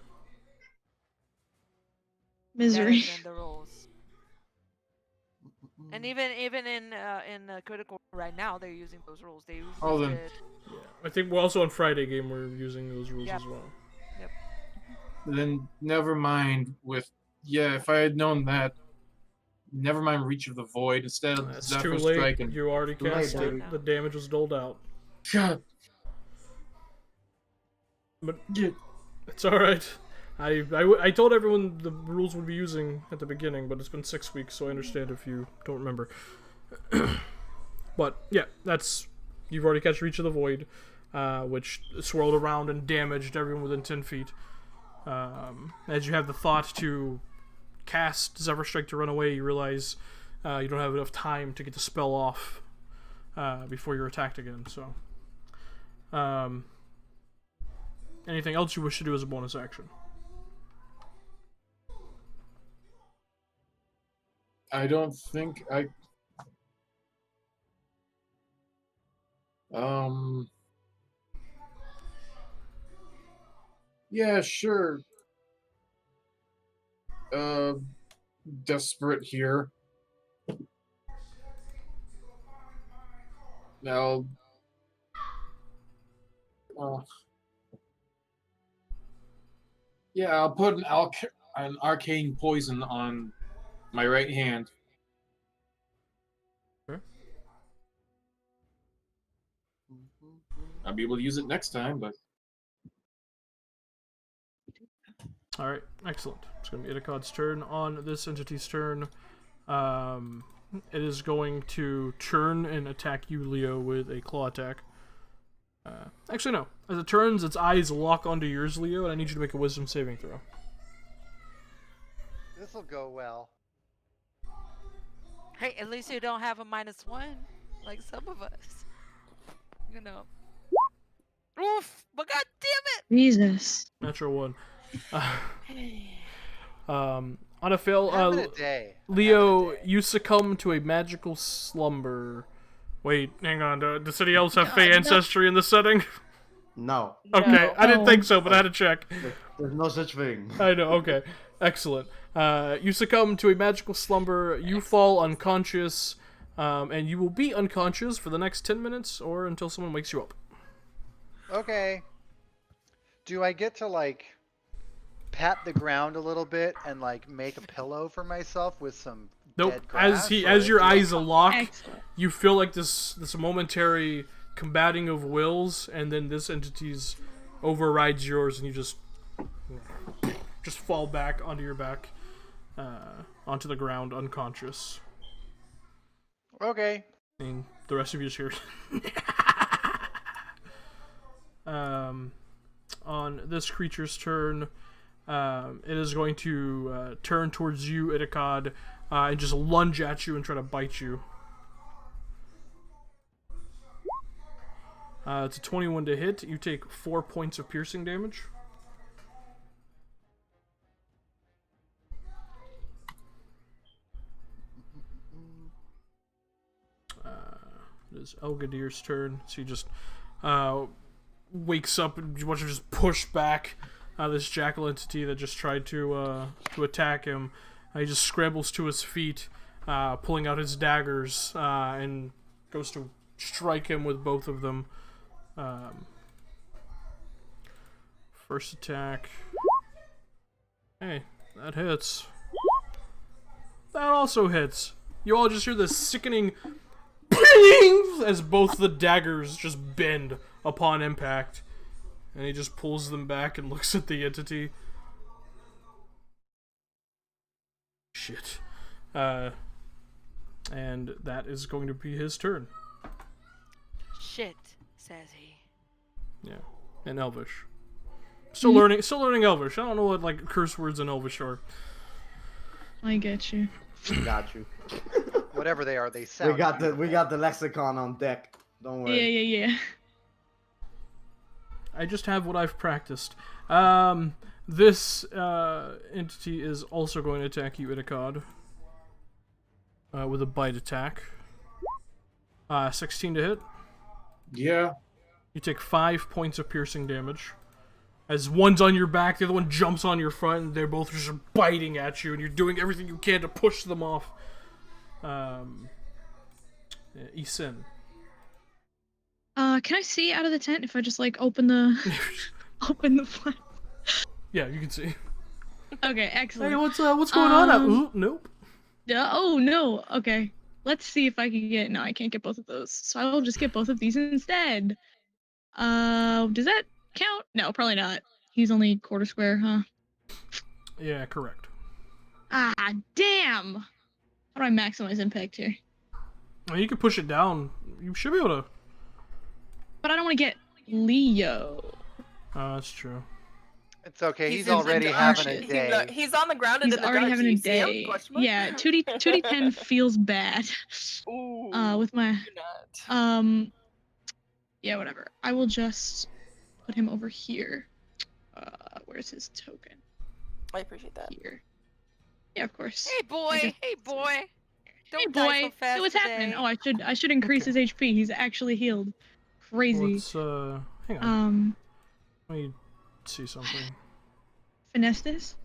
[SPEAKER 3] That
[SPEAKER 6] Misery.
[SPEAKER 3] has been the rules. And even in critical right now, they're using those rules. They used
[SPEAKER 7] Oh, then.
[SPEAKER 3] it.
[SPEAKER 2] Yeah. I think we're also on Friday game. We're using those rules
[SPEAKER 3] Yep.
[SPEAKER 2] as well.
[SPEAKER 7] Then never mind with if I had known that, never mind Reach of the Void instead of
[SPEAKER 2] That's
[SPEAKER 7] Zephyr
[SPEAKER 2] too late.
[SPEAKER 7] Strike and
[SPEAKER 2] You already
[SPEAKER 5] Too late,
[SPEAKER 2] cast it.
[SPEAKER 5] dude.
[SPEAKER 2] The damage was doled out.
[SPEAKER 7] God.
[SPEAKER 2] But
[SPEAKER 7] Yeah.
[SPEAKER 2] it's all right. I told everyone the rules would be using at the beginning, but it's been 6 weeks, so I understand if you don't remember. But yeah, you've already cast Reach of the Void, which swirled around and damaged everyone within 10 feet. As you have the thought to cast Zephyr Strike to run away, you realize you don't have enough time to get the spell off before you're attacked again. So, anything else you wish to do as a bonus action?
[SPEAKER 7] I don't think I. Yeah, sure. Desperate here. Now. Yeah, I'll put an arcane poison on my right hand. I'll be able to use it next time, but
[SPEAKER 2] All right, excellent. It's going to be Itakad's turn. On this entity's turn, it is going to turn and attack you, Leo, with a claw attack. Actually, no. As it turns, its eyes lock onto yours, Leo, and I need you to make a wisdom saving throw.
[SPEAKER 1] This'll go well.
[SPEAKER 3] Hey, at least you don't have a -1 like some of us. You know. Oof! But god damn it!
[SPEAKER 6] Jesus.
[SPEAKER 2] Natural one. On a fail,
[SPEAKER 1] Having a day.
[SPEAKER 2] Leo, you succumb to a magical slumber. Wait, hang on. Does city elves have Fey ancestry in this setting?
[SPEAKER 5] No,
[SPEAKER 2] Okay,
[SPEAKER 6] No.
[SPEAKER 2] I didn't think
[SPEAKER 6] Oh.
[SPEAKER 2] so, but I had to check.
[SPEAKER 5] there's no such thing.
[SPEAKER 2] I know, okay. Excellent. You succumb to a magical slumber, you fall unconscious, and you will be unconscious for the next 10 minutes or until someone wakes you up.
[SPEAKER 1] Okay. Do I get to like pat the ground a little bit and like make a pillow for myself with some
[SPEAKER 2] Nope.
[SPEAKER 1] dead grass?
[SPEAKER 2] As your
[SPEAKER 1] or do I-
[SPEAKER 2] eyes lock,
[SPEAKER 6] Excellent.
[SPEAKER 2] you feel like this momentary combating of wills, and then this entity's overrides yours, and you just fall back onto your back, onto the ground, unconscious.
[SPEAKER 1] Okay.
[SPEAKER 2] And the rest of you just hear. On this creature's turn, it is going to turn towards you, Itakad, and just lunge at you and try to bite you. It's a 21 to hit. You take 4 points of piercing damage. It is Elgadir's turn. So he just wakes up and you watch him just push back this jackal entity that just tried to attack him. He just scrambles to his feet, pulling out his daggers, and goes to strike him with both of them. First attack. Hey, that hits. That also hits. You all just hear this sickening ping as both the daggers just bend upon impact. And he just pulls them back and looks at the entity. Shit. And that is going to be his turn.
[SPEAKER 3] Shit, says he.
[SPEAKER 2] Yeah, in Elvish. Still learning Elvish. I don't know what like curse words in Elvish are.
[SPEAKER 6] I get you.
[SPEAKER 5] Got you.
[SPEAKER 1] Whatever they are, they sound.
[SPEAKER 5] We got
[SPEAKER 1] beautiful.
[SPEAKER 5] the lexicon on deck. Don't worry.
[SPEAKER 6] Yeah.
[SPEAKER 2] I just have what I've practiced. This entity is also going to attack you, Itakad. With a bite attack. 16 to hit.
[SPEAKER 7] Yeah.
[SPEAKER 2] You take 5 points of piercing damage. As one's on your back, the other one jumps on your front, and they're both just biting at you, and you're doing everything you can to push them off. Isin.
[SPEAKER 6] Can I see out of the tent if I just like open the flap?
[SPEAKER 2] Yeah, you can see.
[SPEAKER 6] Okay, excellent.
[SPEAKER 2] Hey, what's going on? Ooh, nope.
[SPEAKER 6] Oh no. Okay. Let's see if I can get. No, I can't get both of those. So I will just get both of these instead. Does that count? No, probably not. He's only quarter square, huh?
[SPEAKER 2] Yeah, correct.
[SPEAKER 6] Ah, damn. How do I maximize impact here?
[SPEAKER 2] Well, you can push it down. You should be able to.
[SPEAKER 6] But I don't want to get Leo.
[SPEAKER 2] That's true.
[SPEAKER 1] It's okay. He's
[SPEAKER 4] in the
[SPEAKER 1] already
[SPEAKER 4] dark.
[SPEAKER 1] having a
[SPEAKER 4] He's
[SPEAKER 1] day.
[SPEAKER 4] He's on the ground and
[SPEAKER 6] He's
[SPEAKER 4] in the
[SPEAKER 6] already
[SPEAKER 4] dark.
[SPEAKER 6] having
[SPEAKER 4] Do
[SPEAKER 6] a
[SPEAKER 4] you see him?
[SPEAKER 6] day.
[SPEAKER 4] Question mark?
[SPEAKER 6] Yeah, 2d10 feels bad.
[SPEAKER 4] Ooh.
[SPEAKER 6] With my
[SPEAKER 4] Do not.
[SPEAKER 6] yeah, whatever. I will just put him over here. Where's his token?
[SPEAKER 4] I appreciate that.
[SPEAKER 6] Here. Yeah, of course.
[SPEAKER 3] Hey boy,
[SPEAKER 6] guess-
[SPEAKER 3] hey boy. Don't
[SPEAKER 6] Hey
[SPEAKER 3] die
[SPEAKER 6] boy,
[SPEAKER 3] so fast
[SPEAKER 6] so what's happening?
[SPEAKER 3] today.
[SPEAKER 6] Oh, I should increase
[SPEAKER 2] Okay.
[SPEAKER 6] his HP. He's actually healed. Crazy.
[SPEAKER 2] Let's hang on. Let me see something.
[SPEAKER 6] Finesse this.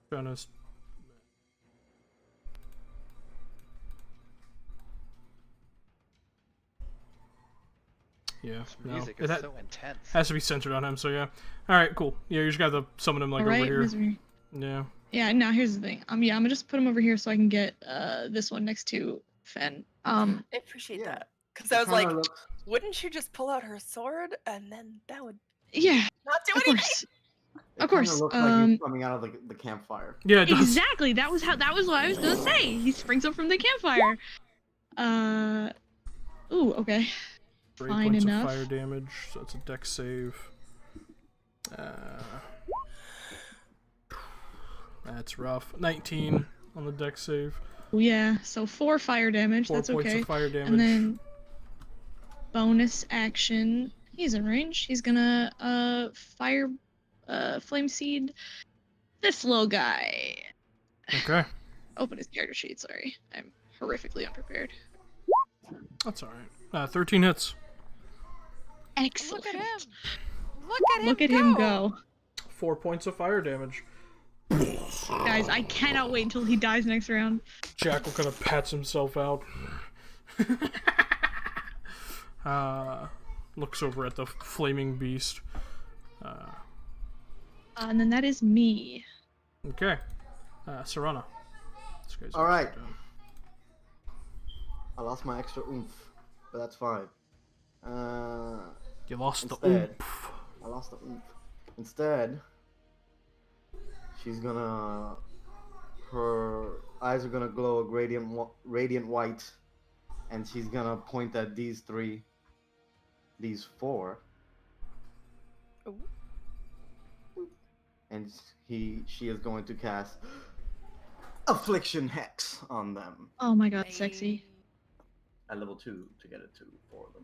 [SPEAKER 2] Trying to. Yeah,
[SPEAKER 1] This
[SPEAKER 2] no.
[SPEAKER 1] music
[SPEAKER 2] It
[SPEAKER 1] is so intense.
[SPEAKER 2] has to be centered on him, so yeah. Alright, cool. Yeah, you just gotta summon him like
[SPEAKER 6] All right,
[SPEAKER 2] over here.
[SPEAKER 6] misery.
[SPEAKER 2] Yeah.
[SPEAKER 6] Yeah, now here's the thing. Yeah, I'm gonna just put him over here so I can get this one next to Fen.
[SPEAKER 4] I appreciate
[SPEAKER 5] Yeah.
[SPEAKER 4] that. Because I was
[SPEAKER 5] Kinda
[SPEAKER 4] like,
[SPEAKER 5] looks-
[SPEAKER 4] wouldn't she just pull out her sword and then that would
[SPEAKER 6] Yeah,
[SPEAKER 4] not do
[SPEAKER 6] of
[SPEAKER 4] anything?
[SPEAKER 6] course.
[SPEAKER 5] it
[SPEAKER 6] Of
[SPEAKER 5] kinda
[SPEAKER 6] course.
[SPEAKER 5] looks like he's coming out of the campfire.
[SPEAKER 2] Yeah, it does.
[SPEAKER 6] Exactly. That was what I was gonna say. He springs up from the campfire. Ooh, okay.
[SPEAKER 2] 3
[SPEAKER 6] Fine
[SPEAKER 2] points
[SPEAKER 6] enough.
[SPEAKER 2] of fire damage, so it's a dex save. That's rough. 19 on the dex save.
[SPEAKER 6] Oh, yeah. So 4 fire damage.
[SPEAKER 2] 4
[SPEAKER 6] That's
[SPEAKER 2] points
[SPEAKER 6] okay.
[SPEAKER 2] of fire damage.
[SPEAKER 6] And then bonus action. He's in range. He's gonna fire flame seed this little guy.
[SPEAKER 2] Okay.
[SPEAKER 6] Open his character sheet. Sorry, I'm horrifically unprepared.
[SPEAKER 2] That's alright. 13 hits.
[SPEAKER 6] Excellent.
[SPEAKER 3] Look at him. Look
[SPEAKER 6] Look at him go.
[SPEAKER 2] 4 points of fire damage.
[SPEAKER 6] Guys, I cannot wait until he dies next round.
[SPEAKER 2] Jackal kind of pats himself out. Looks over at the flaming beast.
[SPEAKER 6] And then that is me.
[SPEAKER 2] Okay. Serana. This guy's
[SPEAKER 5] All right.
[SPEAKER 2] down.
[SPEAKER 5] I lost my extra oomph, but that's fine.
[SPEAKER 2] You lost the
[SPEAKER 5] Instead.
[SPEAKER 2] oomph.
[SPEAKER 5] I lost the oomph. Instead, she's gonna. Her eyes are gonna glow a radiant white, and she's gonna point at these 4.
[SPEAKER 4] Ooh.
[SPEAKER 5] And she is going to cast Affliction Hex on them
[SPEAKER 6] Oh my god, sexy.
[SPEAKER 5] at level 2 to get it to 4 of them.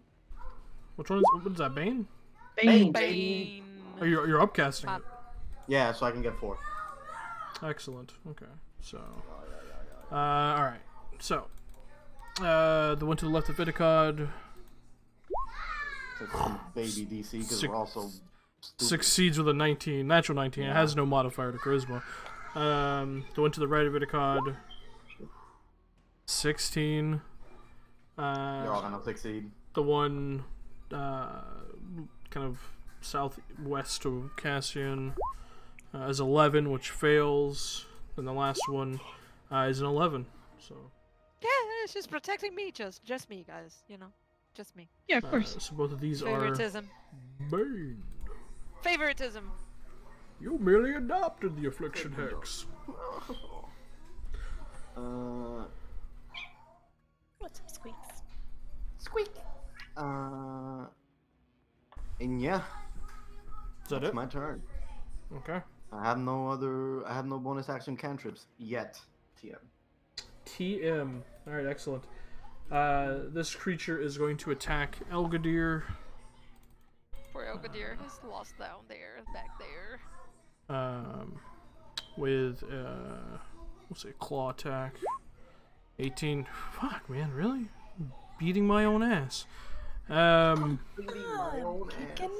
[SPEAKER 2] Which one what is that, Bane?
[SPEAKER 6] Bane.
[SPEAKER 3] Bane.
[SPEAKER 2] Oh, you're upcasting
[SPEAKER 3] Pop.
[SPEAKER 2] it.
[SPEAKER 5] Yeah, so I can get 4.
[SPEAKER 2] Excellent. Okay. So. Alright. So. The one to the left of Itakad
[SPEAKER 5] So it's some baby DC because
[SPEAKER 2] Six-
[SPEAKER 5] we're also stupid.
[SPEAKER 2] succeeds with a 19. Natural 19. It has no modifier to charisma. The one to the right of Itakad. 16.
[SPEAKER 5] You're all gonna succeed.
[SPEAKER 2] The one kind of southwest of Cassian is 11, which fails. And the last one is an 11. So,
[SPEAKER 3] Yeah, it's just protecting me, just me, guys. You know, just me.
[SPEAKER 6] Yeah, of course.
[SPEAKER 2] so both of these are
[SPEAKER 3] Favoritism.
[SPEAKER 2] Bane.
[SPEAKER 3] Favoritism.
[SPEAKER 2] You merely adopted the affliction hex.
[SPEAKER 4] What's some squeaks?
[SPEAKER 5] Squeak. And yeah,
[SPEAKER 2] Is that
[SPEAKER 5] that's
[SPEAKER 2] it?
[SPEAKER 5] my turn.
[SPEAKER 2] Okay.
[SPEAKER 5] I have no bonus action cantrips yet. TM.
[SPEAKER 2] TM. Alright, excellent. This creature is going to attack Elgadir.
[SPEAKER 3] Poor Elgadir is lost down there, back there.
[SPEAKER 2] With we'll say claw attack. 18. Fuck, man, really? Beating my own ass.
[SPEAKER 4] Kicking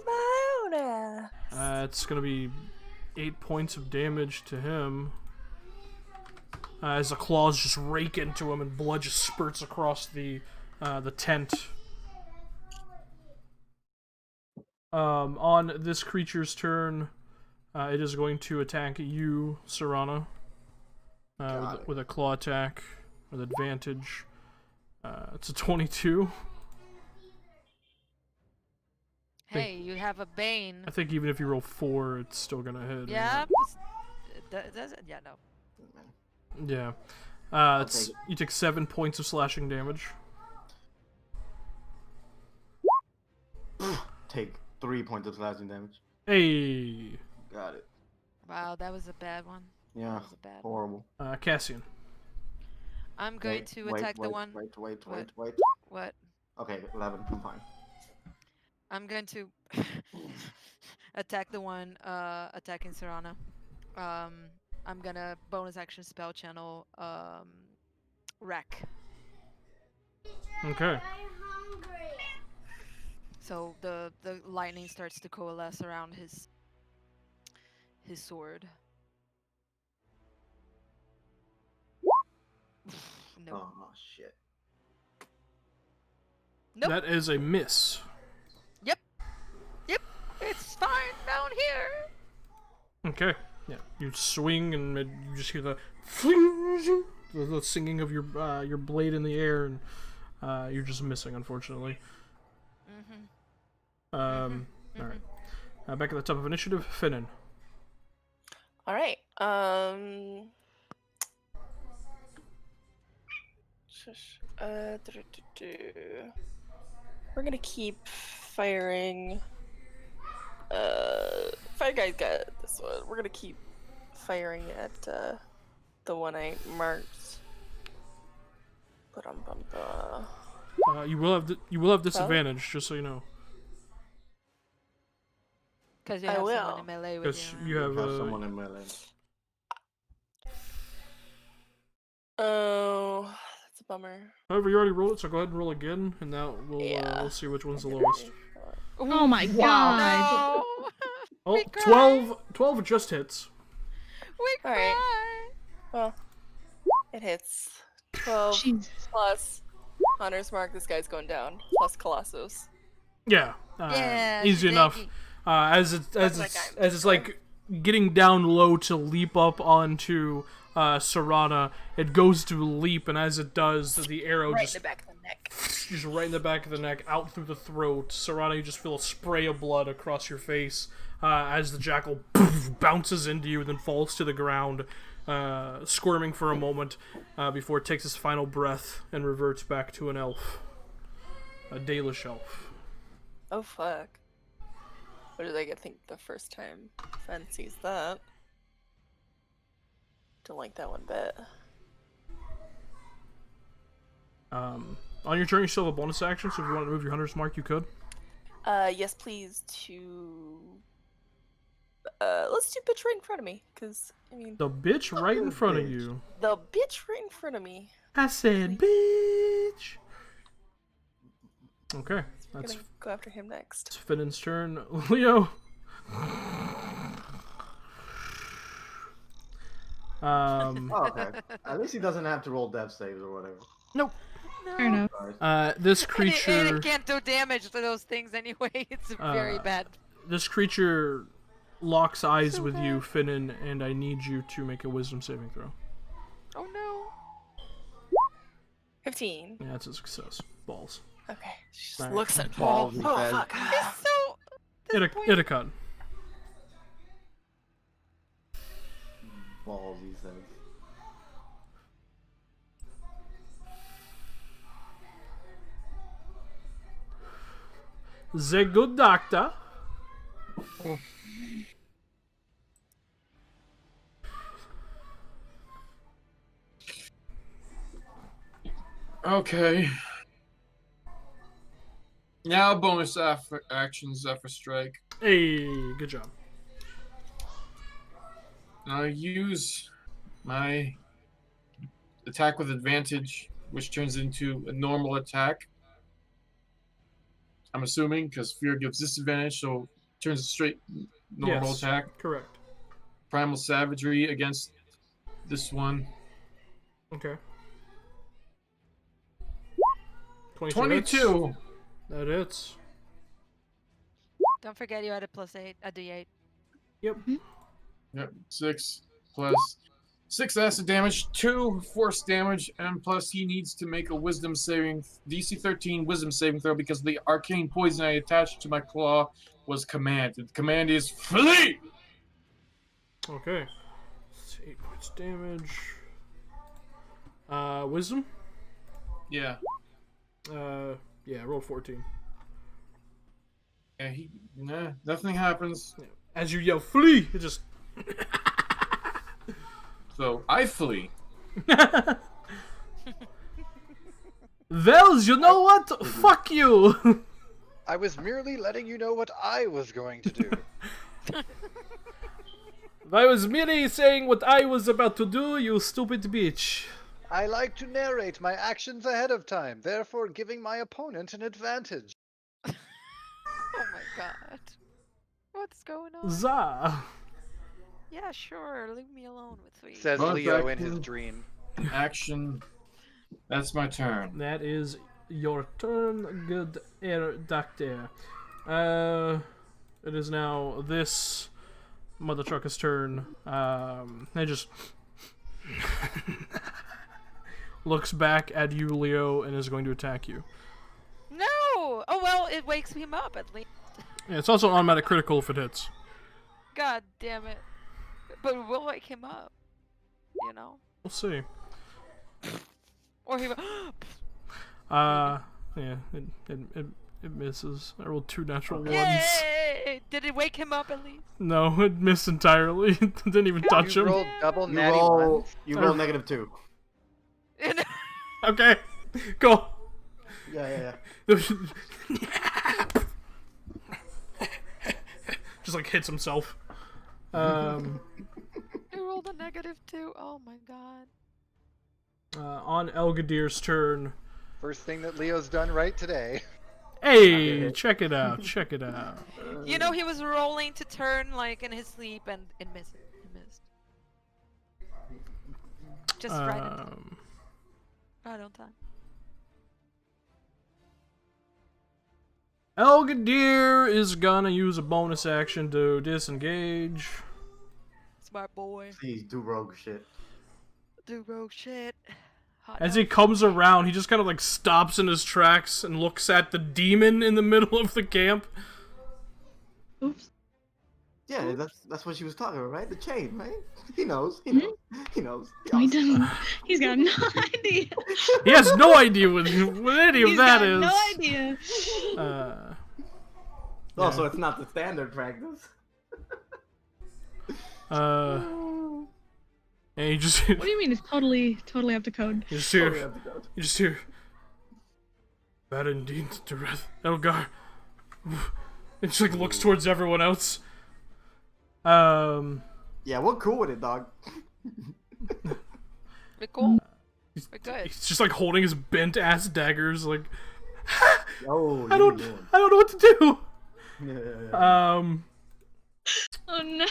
[SPEAKER 4] my own ass.
[SPEAKER 2] It's gonna be 8 points of damage to him. As the claws just rake into him and blood just spurts across the tent. On this creature's turn, it is going to attack you, Serana, with a claw attack with advantage. It's a 22.
[SPEAKER 3] Hey, you have a Bane.
[SPEAKER 2] I think even if you roll 4, it's still gonna hit.
[SPEAKER 3] Yeah? Does it? Yeah, no.
[SPEAKER 2] Yeah. You take 7 points of slashing damage.
[SPEAKER 5] Take 3 points of slashing damage.
[SPEAKER 2] Hey.
[SPEAKER 5] Got it.
[SPEAKER 3] Wow, that was a bad one.
[SPEAKER 5] Yeah.
[SPEAKER 3] That was a bad one.
[SPEAKER 5] Horrible.
[SPEAKER 2] Cassian.
[SPEAKER 3] I'm going to attack the one.
[SPEAKER 5] Wait.
[SPEAKER 3] What?
[SPEAKER 5] Okay, 11. I'm fine.
[SPEAKER 3] I'm going to attack the one attacking Serana. I'm gonna bonus action spell channel wreck.
[SPEAKER 2] Okay.
[SPEAKER 3] So the lightning starts to coalesce around his sword. No.
[SPEAKER 5] Oh shit.
[SPEAKER 3] Nope.
[SPEAKER 2] That is a miss.
[SPEAKER 3] Yep. It's fine down here.
[SPEAKER 2] Okay. Yeah. You swing and you just hear the singing of your blade in the air, and you're just missing, unfortunately. All right. Back at the top of initiative, Finnan.
[SPEAKER 4] All right. We're gonna keep firing. Fire guys got this one. We're gonna keep firing at the one I marked.
[SPEAKER 2] You will have disadvantage, just so you know.
[SPEAKER 3] Because you
[SPEAKER 4] I
[SPEAKER 3] have
[SPEAKER 4] will.
[SPEAKER 3] someone in melee with
[SPEAKER 2] Because
[SPEAKER 3] you.
[SPEAKER 2] you have
[SPEAKER 5] Someone in melee.
[SPEAKER 4] Oh, that's a bummer.
[SPEAKER 2] However, you already rolled it, so go ahead and roll again, and now we'll see which one's the lowest.
[SPEAKER 6] Oh my god.
[SPEAKER 3] No!
[SPEAKER 2] Oh,
[SPEAKER 3] We cried.
[SPEAKER 2] 12 just hits.
[SPEAKER 3] We
[SPEAKER 4] All right.
[SPEAKER 3] cry.
[SPEAKER 4] Well, it hits. 12
[SPEAKER 6] Jesus.
[SPEAKER 4] plus Hunter's Mark. This guy's going down. Plus Colossus.
[SPEAKER 2] Yeah.
[SPEAKER 3] Yeah,
[SPEAKER 2] Easy enough.
[SPEAKER 3] thank
[SPEAKER 2] As it's like getting down low to leap up onto Serana, it goes to leap, and as it does, the arrow
[SPEAKER 4] Right
[SPEAKER 2] just
[SPEAKER 4] in the back of the neck.
[SPEAKER 2] just right in the back of the neck, out through the throat. Serana, you just feel a spray of blood across your face as the jackal bounces into you and then falls to the ground, squirming for a moment before it takes its final breath and reverts back to an elf. A Dalish elf.
[SPEAKER 4] Oh, fuck. What did I think the first time Fen sees that? Don't like that one bit.
[SPEAKER 2] On your turn, you still have a bonus action, so if you want to move your Hunter's Mark, you could.
[SPEAKER 4] Yes, please, to... let's do bitch right in front of me, because, I mean...
[SPEAKER 2] The bitch right in front of
[SPEAKER 5] bitch.
[SPEAKER 2] you.
[SPEAKER 4] The bitch right in front of me.
[SPEAKER 2] I said, bitch! Okay,
[SPEAKER 4] I'm
[SPEAKER 2] that's
[SPEAKER 4] gonna go after him next.
[SPEAKER 2] Finnan's turn. Leo!
[SPEAKER 5] Oh, okay. At least he doesn't have to roll death saves or whatever.
[SPEAKER 2] Nope.
[SPEAKER 6] Fair enough.
[SPEAKER 2] This
[SPEAKER 3] And
[SPEAKER 2] creature...
[SPEAKER 3] it can't do damage to those things anyway. It's very bad.
[SPEAKER 2] This creature locks eyes with you, Finnan, and I need you to make a wisdom saving throw.
[SPEAKER 3] Oh no.
[SPEAKER 4] 15.
[SPEAKER 2] Yeah, that's a success. Balls.
[SPEAKER 4] Okay. She just
[SPEAKER 2] Alright.
[SPEAKER 4] looks at
[SPEAKER 5] Balls, he says.
[SPEAKER 4] fuck.
[SPEAKER 3] It's so
[SPEAKER 2] Itakon.
[SPEAKER 5] balls, he says.
[SPEAKER 2] The good doctor.
[SPEAKER 7] Okay. Now bonus action Zephyr Strike.
[SPEAKER 2] Hey, good job.
[SPEAKER 7] I'll use my attack with advantage, which turns into a normal attack. I'm assuming, because fear gives disadvantage, so it turns a straight normal
[SPEAKER 2] Yes,
[SPEAKER 7] attack.
[SPEAKER 2] correct.
[SPEAKER 7] Primal Savagery against this one.
[SPEAKER 2] Okay.
[SPEAKER 7] 22!
[SPEAKER 2] Hits. That hits.
[SPEAKER 3] Don't forget you had a +8, a D8.
[SPEAKER 2] Yep.
[SPEAKER 7] Yep, 6 plus 6 acid damage, 2 force damage, and plus he needs to make a wisdom saving, DC 13 wisdom saving throw because the arcane poison I attached to my claw was command. The command is flee!
[SPEAKER 2] Okay. 8 points damage. Wisdom?
[SPEAKER 7] Yeah.
[SPEAKER 2] Yeah, roll 14.
[SPEAKER 7] Yeah, nothing happens.
[SPEAKER 2] As you yell, flee! It just.
[SPEAKER 7] So I flee.
[SPEAKER 2] Vels, you know what? Fuck you!
[SPEAKER 1] I was merely letting you know what I was going to do.
[SPEAKER 2] I was merely saying what I was about to do, you stupid bitch.
[SPEAKER 1] I like to narrate my actions ahead of time, therefore giving my opponent an advantage.
[SPEAKER 3] Oh my god. What's going on?
[SPEAKER 2] Za.
[SPEAKER 3] Yeah, sure. Leave me alone with me.
[SPEAKER 1] Says
[SPEAKER 7] Bonus
[SPEAKER 1] Leo in
[SPEAKER 7] action.
[SPEAKER 1] his dream.
[SPEAKER 7] Action. That's my turn.
[SPEAKER 2] That is your turn, good air doctor. It is now this mother trucker's turn. They just looks back at you, Leo, and is going to attack you.
[SPEAKER 3] No! Oh well, it wakes him up at least.
[SPEAKER 2] Yeah, it's also an automatic critical if it hits.
[SPEAKER 3] God damn it. But we'll wake him up. You know?
[SPEAKER 2] We'll see.
[SPEAKER 3] Or he
[SPEAKER 2] Yeah, it misses. I rolled 2 natural ones.
[SPEAKER 3] Yay! Did it wake him up at least?
[SPEAKER 2] No, it missed entirely. It didn't even touch
[SPEAKER 1] You
[SPEAKER 2] him.
[SPEAKER 1] rolled double
[SPEAKER 5] You
[SPEAKER 1] natty
[SPEAKER 5] roll,
[SPEAKER 1] ones.
[SPEAKER 5] you roll -2.
[SPEAKER 2] Okay, go.
[SPEAKER 5] Yeah.
[SPEAKER 2] Just like hits himself.
[SPEAKER 3] You rolled a -2. Oh my god.
[SPEAKER 2] On Elgadir's turn.
[SPEAKER 1] First thing that Leo's done right today.
[SPEAKER 2] Hey, check it out, check it out.
[SPEAKER 3] You know he was rolling to turn like in his sleep and it missed. It missed. Just right on time.
[SPEAKER 2] Elgadir is gonna use a bonus action to disengage.
[SPEAKER 3] Smart boy.
[SPEAKER 5] Please do rogue shit.
[SPEAKER 3] Do rogue shit. Hot
[SPEAKER 2] As
[SPEAKER 3] dog.
[SPEAKER 2] he comes around, he just kind of like stops in his tracks and looks at the demon in the middle of the camp.
[SPEAKER 6] Oops.
[SPEAKER 5] Yeah, that's what she was talking about, right? The chain, right? He knows. He knows. He knows.
[SPEAKER 6] No, he doesn't. He's got no idea.
[SPEAKER 2] He has no idea what any of
[SPEAKER 6] He's
[SPEAKER 2] that
[SPEAKER 6] got
[SPEAKER 2] is.
[SPEAKER 6] no idea.
[SPEAKER 5] Oh, so it's not the standard practice.
[SPEAKER 2] And you just
[SPEAKER 6] What do you mean it's totally up to code?
[SPEAKER 2] you just
[SPEAKER 5] Oh,
[SPEAKER 2] hear
[SPEAKER 5] we have to go.
[SPEAKER 2] you just hear bad indeed to Reth Elgar. And she like looks towards everyone else.
[SPEAKER 5] Yeah, we're cool with it, dog.
[SPEAKER 3] We're cool. We're good.
[SPEAKER 2] He's just like holding his bent ass daggers like
[SPEAKER 5] Oh,
[SPEAKER 2] I don't know what to do.
[SPEAKER 5] Yeah.
[SPEAKER 6] Oh no.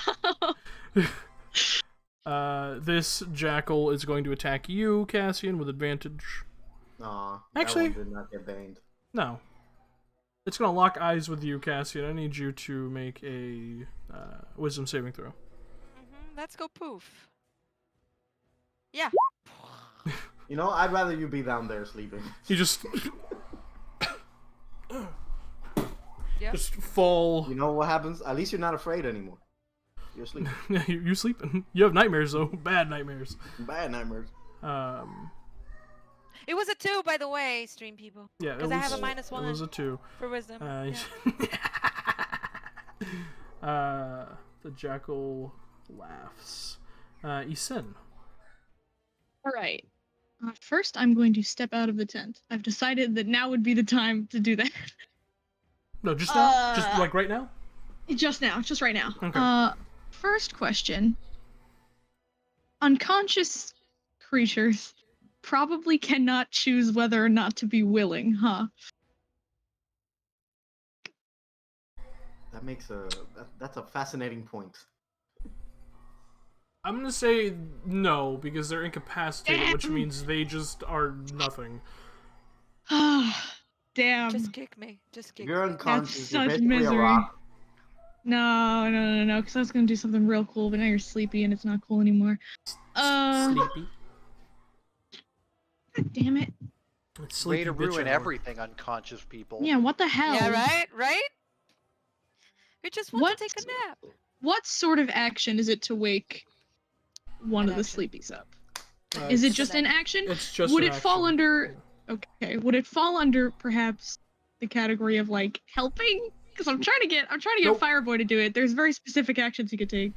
[SPEAKER 2] This jackal is going to attack you, Cassian, with advantage.
[SPEAKER 5] Aw,
[SPEAKER 2] Actually-
[SPEAKER 5] that one did not get banged.
[SPEAKER 2] No. It's gonna lock eyes with you, Cassian. I need you to make a wisdom saving throw.
[SPEAKER 3] Let's go poof. Yeah.
[SPEAKER 5] You know, I'd rather you be down there sleeping.
[SPEAKER 2] You just
[SPEAKER 3] Yeah.
[SPEAKER 2] just fall.
[SPEAKER 5] You know what happens? At least you're not afraid anymore. You're sleeping.
[SPEAKER 2] You sleeping. You have nightmares, though. Bad nightmares.
[SPEAKER 5] Bad nightmares.
[SPEAKER 3] It was a 2, by the way, stream people.
[SPEAKER 2] Yeah, it
[SPEAKER 3] Because I have a
[SPEAKER 2] was-
[SPEAKER 3] -1
[SPEAKER 2] It was a 2.
[SPEAKER 3] for wisdom.
[SPEAKER 2] The jackal laughs. Isen.
[SPEAKER 6] All right. First, I'm going to step out of the tent. I've decided that now would be the time to do that.
[SPEAKER 2] No, just now? Just like right now?
[SPEAKER 6] Just now, just right now.
[SPEAKER 2] Okay.
[SPEAKER 6] First question. Unconscious creatures probably cannot choose whether or not to be willing, huh?
[SPEAKER 5] That makes that's a fascinating point.
[SPEAKER 2] I'm gonna say no, because they're incapacitated, which means they just are nothing.
[SPEAKER 6] Damn.
[SPEAKER 3] Just kick me. Just
[SPEAKER 5] If
[SPEAKER 3] kick
[SPEAKER 5] you're
[SPEAKER 3] me.
[SPEAKER 5] unconscious, you're
[SPEAKER 6] such
[SPEAKER 5] basically a
[SPEAKER 6] misery.
[SPEAKER 5] rock.
[SPEAKER 6] No, because I was gonna do something real cool, but now you're sleepy and it's not cool anymore.
[SPEAKER 2] Sleepy.
[SPEAKER 6] God damn it.
[SPEAKER 2] It's sleepy
[SPEAKER 1] Way to
[SPEAKER 2] bitch
[SPEAKER 1] ruin
[SPEAKER 2] hour.
[SPEAKER 1] everything, unconscious people.
[SPEAKER 6] Yeah, what the hell?
[SPEAKER 3] Yeah, right? Right? We just want
[SPEAKER 6] What?
[SPEAKER 3] to take a nap.
[SPEAKER 6] What sort of action is it to wake one
[SPEAKER 3] An
[SPEAKER 6] of the
[SPEAKER 3] action.
[SPEAKER 6] sleepies up? Is it
[SPEAKER 2] It's-
[SPEAKER 6] just an action?
[SPEAKER 2] It's just
[SPEAKER 6] Would
[SPEAKER 2] an
[SPEAKER 6] it fall
[SPEAKER 2] action.
[SPEAKER 6] under... Okay, would it fall under perhaps the category of like helping? Because I'm trying to get
[SPEAKER 2] Nope.
[SPEAKER 6] Fireboy to do it. There's very specific actions you could take.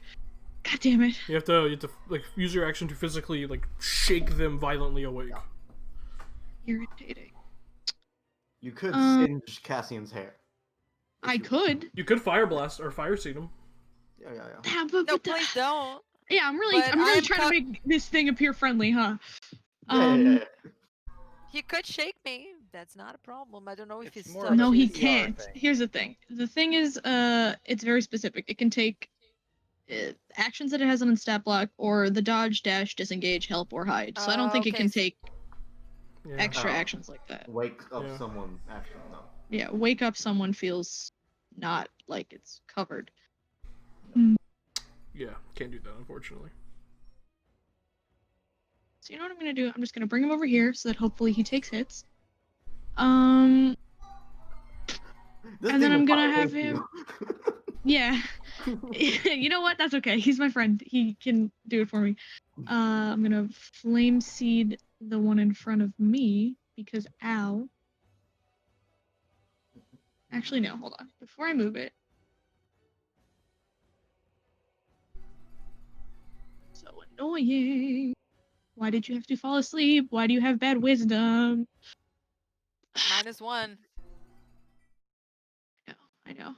[SPEAKER 6] God damn it.
[SPEAKER 2] You have to like use your action to physically like shake them violently awake.
[SPEAKER 6] Irritating.
[SPEAKER 5] You could
[SPEAKER 6] Um,
[SPEAKER 5] singe Cassian's hair. If
[SPEAKER 6] I
[SPEAKER 5] you-
[SPEAKER 6] could.
[SPEAKER 2] You could fire blast or fire seed them.
[SPEAKER 5] Yeah.
[SPEAKER 6] Yeah,
[SPEAKER 3] No,
[SPEAKER 6] but
[SPEAKER 3] please don't.
[SPEAKER 6] yeah, I'm really
[SPEAKER 3] But
[SPEAKER 6] trying
[SPEAKER 3] I'm
[SPEAKER 6] to make this thing appear friendly, huh?
[SPEAKER 5] Yeah.
[SPEAKER 3] You could shake me. That's not a problem. I don't know if
[SPEAKER 1] It's
[SPEAKER 3] he's
[SPEAKER 1] more of a
[SPEAKER 6] No, he
[SPEAKER 1] PR
[SPEAKER 6] can't.
[SPEAKER 1] thing.
[SPEAKER 6] Here's the thing. The thing is, it's very specific. It can take actions that it has on its stat block, or the dodge, dash, disengage, help, or hide. So I don't think it
[SPEAKER 3] Okay,
[SPEAKER 6] can
[SPEAKER 3] so-
[SPEAKER 6] take
[SPEAKER 2] Yeah.
[SPEAKER 6] extra
[SPEAKER 5] Oh.
[SPEAKER 6] actions like that.
[SPEAKER 5] Wake up
[SPEAKER 2] Yeah.
[SPEAKER 5] someone. Actually, no.
[SPEAKER 6] Yeah, wake up someone feels not like it's covered.
[SPEAKER 2] Yeah, can't do that unfortunately.
[SPEAKER 6] So you know what I'm gonna do? I'm just gonna bring him over here so that hopefully he takes hits.
[SPEAKER 5] This
[SPEAKER 6] And then
[SPEAKER 5] thing
[SPEAKER 6] I'm
[SPEAKER 5] will
[SPEAKER 6] gonna
[SPEAKER 5] probably
[SPEAKER 6] have
[SPEAKER 5] hate
[SPEAKER 6] him.
[SPEAKER 5] you.
[SPEAKER 6] Yeah. You know what? That's okay. He's my friend. He can do it for me. I'm gonna flame seed the one in front of me because ow. Actually, no. Hold on. Before I move it. So annoying. Why did you have to fall asleep? Why do you have bad wisdom?
[SPEAKER 3] -1.
[SPEAKER 6] No, I know.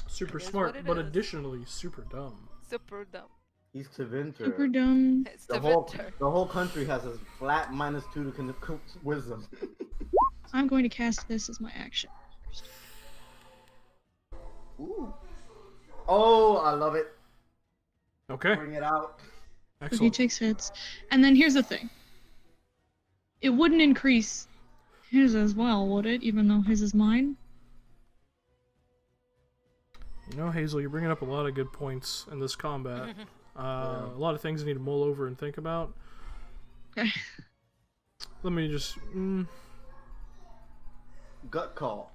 [SPEAKER 2] Super
[SPEAKER 3] It is
[SPEAKER 2] smart,
[SPEAKER 3] what it
[SPEAKER 2] but
[SPEAKER 3] is.
[SPEAKER 2] additionally super dumb.
[SPEAKER 3] Super dumb.
[SPEAKER 5] He's Tevinter.
[SPEAKER 6] Super dumb.
[SPEAKER 3] It's
[SPEAKER 5] The
[SPEAKER 3] the
[SPEAKER 5] whole
[SPEAKER 3] winter.
[SPEAKER 5] the whole country has a flat -2 to wisdom.
[SPEAKER 6] I'm going to cast this as my action first.
[SPEAKER 5] Ooh. Oh, I love it.
[SPEAKER 2] Okay,
[SPEAKER 5] Bring it out.
[SPEAKER 6] So he
[SPEAKER 2] excellent.
[SPEAKER 6] takes hits. And then here's the thing. It wouldn't increase his as well, would it? Even though his is mine?
[SPEAKER 2] You know, Hazel, you're bringing up a lot of good points in this combat. A lot of things I need to mull over and think about.
[SPEAKER 6] Okay.
[SPEAKER 2] Let me just.
[SPEAKER 5] Gut call.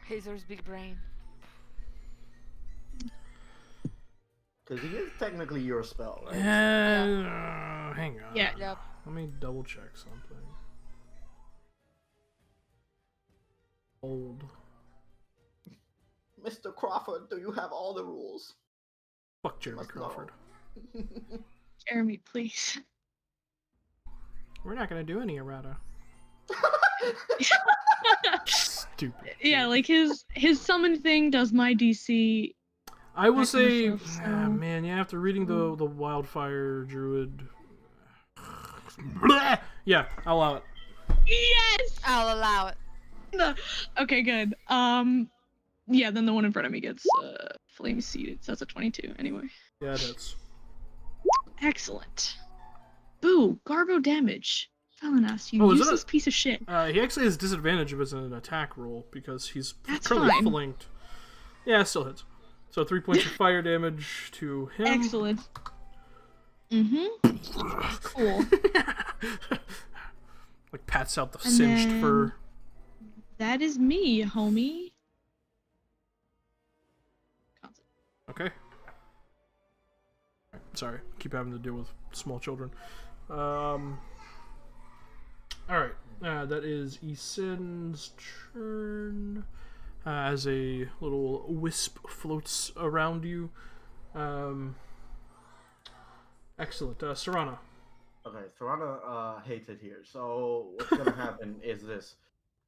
[SPEAKER 3] Hazer's big brain.
[SPEAKER 5] Because he is technically your spell, right?
[SPEAKER 2] Hang on.
[SPEAKER 6] Yeah.
[SPEAKER 3] Yep.
[SPEAKER 2] Let me double check something. Old.
[SPEAKER 5] Mr. Crawford, do you have all the rules?
[SPEAKER 2] Fuck Jeremy
[SPEAKER 5] Must know.
[SPEAKER 2] Crawford.
[SPEAKER 6] Jeremy, please.
[SPEAKER 2] We're not gonna do any errata. Stupid.
[SPEAKER 6] Yeah, like his summon thing does my DC.
[SPEAKER 2] I will
[SPEAKER 6] that kind of
[SPEAKER 2] say,
[SPEAKER 6] stuff,
[SPEAKER 2] ah,
[SPEAKER 6] so-
[SPEAKER 2] man, yeah, after reading the wildfire druid. Bleh! Yeah, I'll allow it.
[SPEAKER 6] Yes!
[SPEAKER 3] I'll allow it.
[SPEAKER 6] No. Okay, good. Yeah, then the one in front of me gets flame seeded, so that's a 22 anyway.
[SPEAKER 2] Yeah, it hits.
[SPEAKER 6] Excellent. Boo, Garbo damage. Felenas, you
[SPEAKER 2] Oh, is it
[SPEAKER 6] useless
[SPEAKER 2] a-
[SPEAKER 6] piece of shit.
[SPEAKER 2] He actually has disadvantage if it's an attack roll because he's
[SPEAKER 6] That's
[SPEAKER 2] currently
[SPEAKER 6] fine.
[SPEAKER 2] flanked. Yeah, it still hits. So 3 points of fire damage to him.
[SPEAKER 6] Excellent. Mm-hmm. Cool.
[SPEAKER 2] Like pats out the
[SPEAKER 6] And
[SPEAKER 2] singed
[SPEAKER 6] then-
[SPEAKER 2] fur.
[SPEAKER 6] That is me, homie.
[SPEAKER 2] Okay. Sorry, keep having to deal with small children. Alright, that is Isin's turn. As a little wisp floats around you. Excellent. Serana.
[SPEAKER 5] Okay, Serana hates it here. So what's gonna happen is this.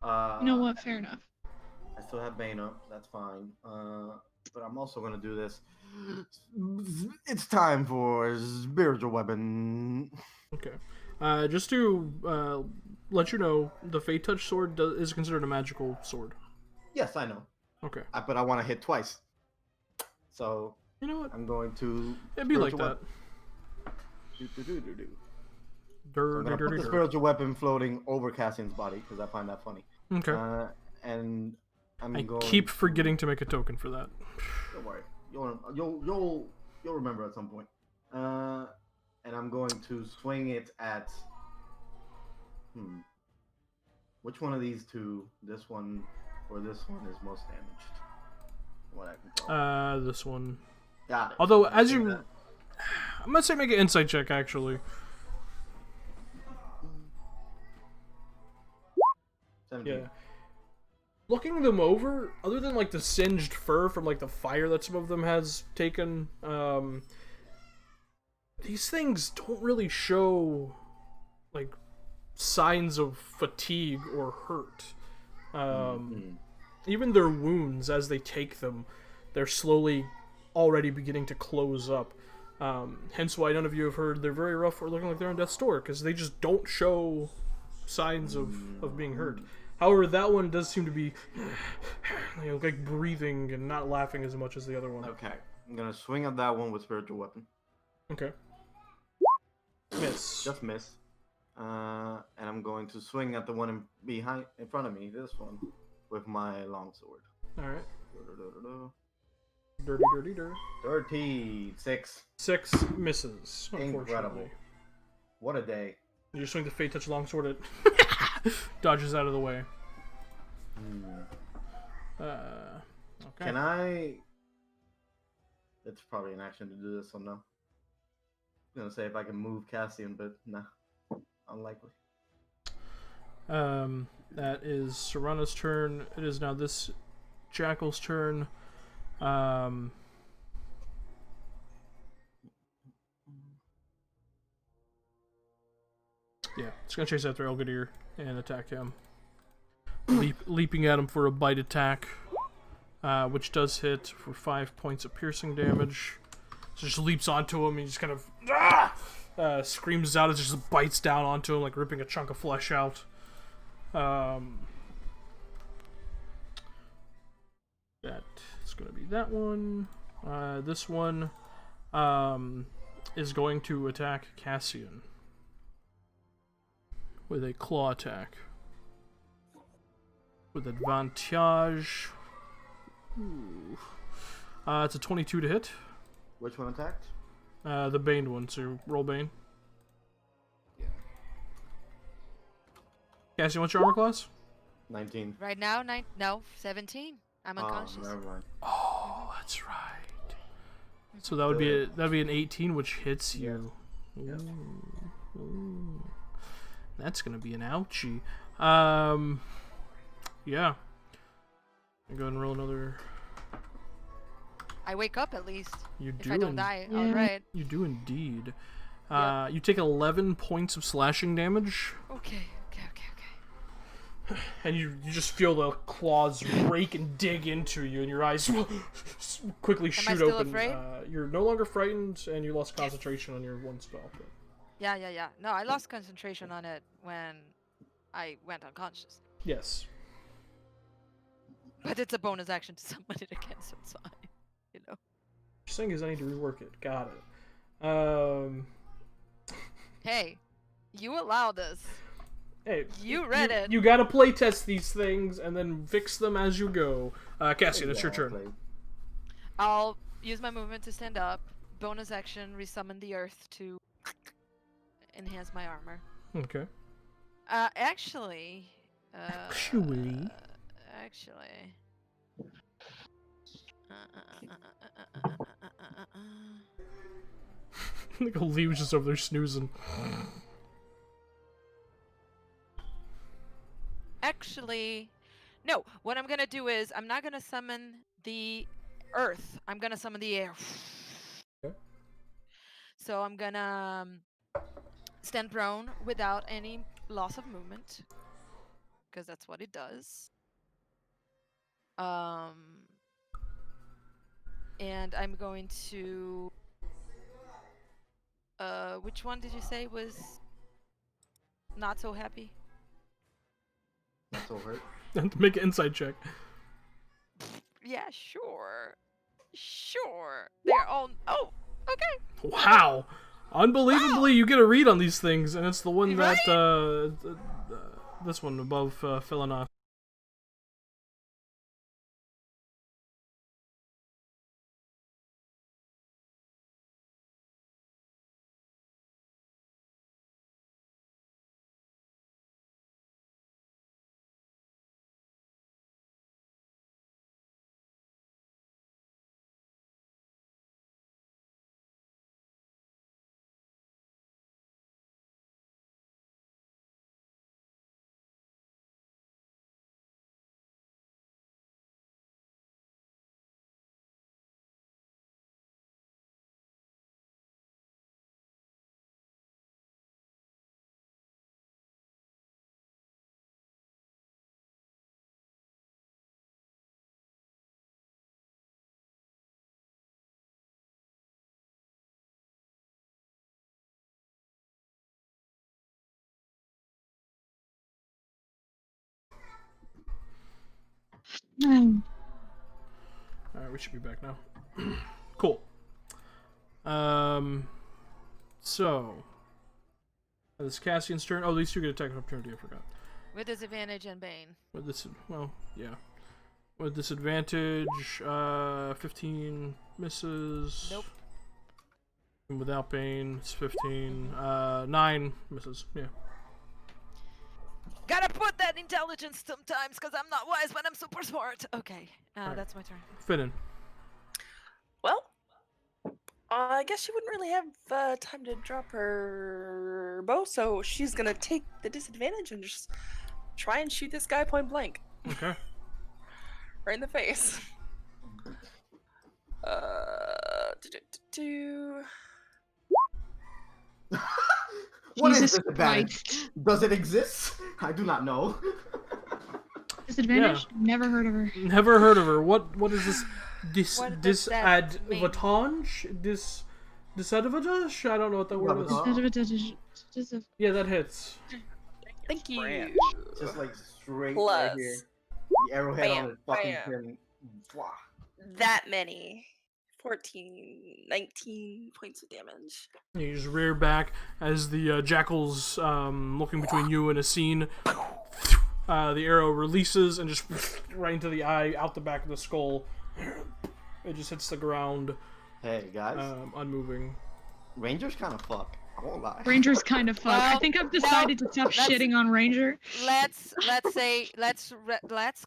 [SPEAKER 6] You know what? Fair enough.
[SPEAKER 5] I still have Bane up. That's fine. But I'm also gonna do this. It's time for spiritual weapon.
[SPEAKER 2] Okay. Just to let you know, the Fate Touch sword is considered a magical sword.
[SPEAKER 5] Yes, I know.
[SPEAKER 2] Okay.
[SPEAKER 5] But I want to hit twice. So
[SPEAKER 2] You know what?
[SPEAKER 5] I'm going to.
[SPEAKER 2] It'd be like
[SPEAKER 5] spiritual
[SPEAKER 2] that.
[SPEAKER 5] So I'm gonna put the spiritual weapon floating over Cassian's body because I find that funny.
[SPEAKER 2] Okay.
[SPEAKER 5] And I'm
[SPEAKER 2] I
[SPEAKER 5] going.
[SPEAKER 2] keep forgetting to make a token for that.
[SPEAKER 5] Don't worry, you'll remember at some point. And I'm going to swing it at. Which one of these two? This one or this one is most damaged? What I can tell.
[SPEAKER 2] This one.
[SPEAKER 5] Got it.
[SPEAKER 2] Although, as you, I'm gonna say make an insight check actually.
[SPEAKER 5] 17.
[SPEAKER 2] Yeah. Looking them over, other than like the singed fur from like the fire that some of them has taken, these things don't really show like signs of fatigue or hurt. Even their wounds, as they take them, they're slowly already beginning to close up. Hence why none of you have heard they're very rough or looking like they're on death's door, because they just don't show signs of being hurt. However, that one does seem to be like breathing and not laughing as much as the other one.
[SPEAKER 5] Okay, I'm gonna swing at that one with spiritual weapon.
[SPEAKER 2] Okay. Miss.
[SPEAKER 5] Just miss. And I'm going to swing at the one in front of me, this one, with my longsword.
[SPEAKER 2] Alright.
[SPEAKER 5] Dirty.
[SPEAKER 2] Dirty.
[SPEAKER 5] 36.
[SPEAKER 2] 6 misses, unfortunately.
[SPEAKER 5] Incredible. What a day.
[SPEAKER 2] You just swing the Fate Touch longsword, it dodges out of the way. Okay.
[SPEAKER 5] Can I... It's probably an action to do this, so no. I'm gonna say if I can move Cassian, but nah. Unlikely.
[SPEAKER 2] That is Serana's turn. It is now this Jackal's turn. Yeah, it's gonna chase after Elgadir and attack him. Leaping at him for a bite attack, which does hit for 5 points of piercing damage. So just leaps onto him and he just kind of screams out as it just bites down onto him, like ripping a chunk of flesh out. That is going to be that one. This one is going to attack Cassian with a claw attack. With advantage. Ooh. It's a 22 to hit.
[SPEAKER 5] Which one attacked?
[SPEAKER 2] The Bane one, so roll Bane.
[SPEAKER 5] Yeah.
[SPEAKER 2] Cassie, what's your armor class?
[SPEAKER 5] 19.
[SPEAKER 3] Right now, 17. I'm unconscious.
[SPEAKER 5] Never mind.
[SPEAKER 2] Oh, that's right. So that would be an 18, which hits you.
[SPEAKER 5] Yes.
[SPEAKER 2] Ooh. That's gonna be an ouchie. Yeah. I'm going to roll another.
[SPEAKER 3] I wake up at least.
[SPEAKER 2] You do.
[SPEAKER 3] If I don't die,
[SPEAKER 6] Yeah.
[SPEAKER 3] alright.
[SPEAKER 2] You do indeed.
[SPEAKER 3] Yep.
[SPEAKER 2] You take 11 points of slashing damage,
[SPEAKER 3] Okay.
[SPEAKER 2] and you just feel the claws rake and dig into you, and your eyes quickly shoot
[SPEAKER 3] still
[SPEAKER 2] open.
[SPEAKER 3] afraid?
[SPEAKER 2] You're no longer frightened, and you lost concentration on your one spell.
[SPEAKER 3] Yeah. No, I lost concentration on it when I went unconscious.
[SPEAKER 2] Yes.
[SPEAKER 3] But it's a bonus action to summon it again, so it's fine. You know.
[SPEAKER 2] You're saying is I need to rework it. Got it.
[SPEAKER 3] Hey, you allowed this.
[SPEAKER 2] Hey,
[SPEAKER 3] You read it.
[SPEAKER 2] You gotta playtest these things and then fix them as you go. Cassian, it's your turn.
[SPEAKER 5] Exactly.
[SPEAKER 3] I'll use my movement to stand up. Bonus action, resummon the earth to enhance my armor.
[SPEAKER 2] Okay.
[SPEAKER 3] Actually.
[SPEAKER 2] Like a Lee was just over there snoozing.
[SPEAKER 3] Actually, no. What I'm gonna do is I'm not gonna summon the earth. I'm gonna summon the air.
[SPEAKER 2] Okay.
[SPEAKER 3] So I'm gonna stand prone without any loss of movement, because that's what it does. And I'm going to. Which one did you say was not so happy?
[SPEAKER 5] Not so hurt.
[SPEAKER 2] Make an insight check.
[SPEAKER 3] Yeah, sure. Sure. They're all. Oh, okay.
[SPEAKER 2] Wow. Unbelievably, you get a read on these things, and it's the one
[SPEAKER 3] Right?
[SPEAKER 2] that, this one above Philonos.
[SPEAKER 6] Um,
[SPEAKER 2] Alright, we should be back now. Cool. So. This is Cassian's turn. Oh, these two get attack opportunity, I forgot.
[SPEAKER 3] With disadvantage and Bane.
[SPEAKER 2] With this, well, yeah. With disadvantage, 15 misses.
[SPEAKER 3] Nope.
[SPEAKER 2] And without Bane, it's 15. 9 misses, yeah.
[SPEAKER 3] Gotta put that intelligence sometimes, because I'm not wise, but I'm super smart. Okay,
[SPEAKER 2] Alright.
[SPEAKER 3] that's my turn.
[SPEAKER 2] Finnan.
[SPEAKER 4] Well, I guess she wouldn't really have time to drop her bow, so she's gonna take the disadvantage and just try and shoot this guy point blank.
[SPEAKER 2] Okay.
[SPEAKER 4] Right in the face. Do.
[SPEAKER 5] What is
[SPEAKER 6] Jesus
[SPEAKER 5] this advantage?
[SPEAKER 6] Christ.
[SPEAKER 5] Does it exist? I do not know.
[SPEAKER 6] Disadvantage? Never heard of her.
[SPEAKER 2] Never heard of her. What is this?
[SPEAKER 3] What does that mean?
[SPEAKER 2] Disadvantage? Disadvantage? I don't know what that word is. Yeah, that hits.
[SPEAKER 4] Thank you.
[SPEAKER 1] Branch.
[SPEAKER 5] Just like straight
[SPEAKER 4] Plus.
[SPEAKER 5] right here. The arrowhead
[SPEAKER 4] Bam,
[SPEAKER 5] on his fucking
[SPEAKER 4] bam.
[SPEAKER 5] pin. Blah.
[SPEAKER 4] That many. 14, 19 points of damage.
[SPEAKER 2] You just rear back as the jackal's looking between you and a scene. The arrow releases and just right into the eye, out the back of the skull. It just hits the ground,
[SPEAKER 5] Hey guys,
[SPEAKER 2] unmoving.
[SPEAKER 5] Rangers kind of fuck. I won't lie.
[SPEAKER 6] Ranger's kind of fuck. I
[SPEAKER 3] Well,
[SPEAKER 6] think I've decided to stop
[SPEAKER 3] let's-
[SPEAKER 6] shitting on Ranger.
[SPEAKER 3] Let's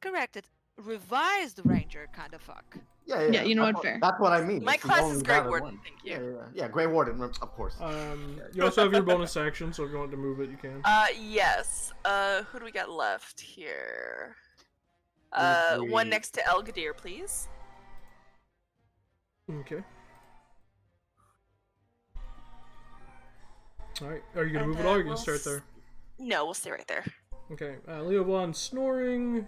[SPEAKER 3] correct it. Revised Ranger kind of fuck.
[SPEAKER 6] Yeah, you know
[SPEAKER 5] that's
[SPEAKER 6] what, fair.
[SPEAKER 5] That's what I mean.
[SPEAKER 4] My
[SPEAKER 5] It's the
[SPEAKER 4] class
[SPEAKER 5] only
[SPEAKER 4] is Grey
[SPEAKER 5] valid
[SPEAKER 4] Warden,
[SPEAKER 5] one.
[SPEAKER 4] thank you.
[SPEAKER 5] Yeah, Grey Warden, of course.
[SPEAKER 2] You also have your bonus action, so if you want to move it, you can.
[SPEAKER 4] Yes. Who do we got left here?
[SPEAKER 5] Three.
[SPEAKER 4] One next to Elgadir, please.
[SPEAKER 2] Okay. Alright, are you gonna
[SPEAKER 4] And
[SPEAKER 2] move it all or are you
[SPEAKER 4] then
[SPEAKER 2] gonna
[SPEAKER 4] we'll
[SPEAKER 2] start there?
[SPEAKER 4] No, we'll stay right there.
[SPEAKER 2] Okay, Leo Von snoring.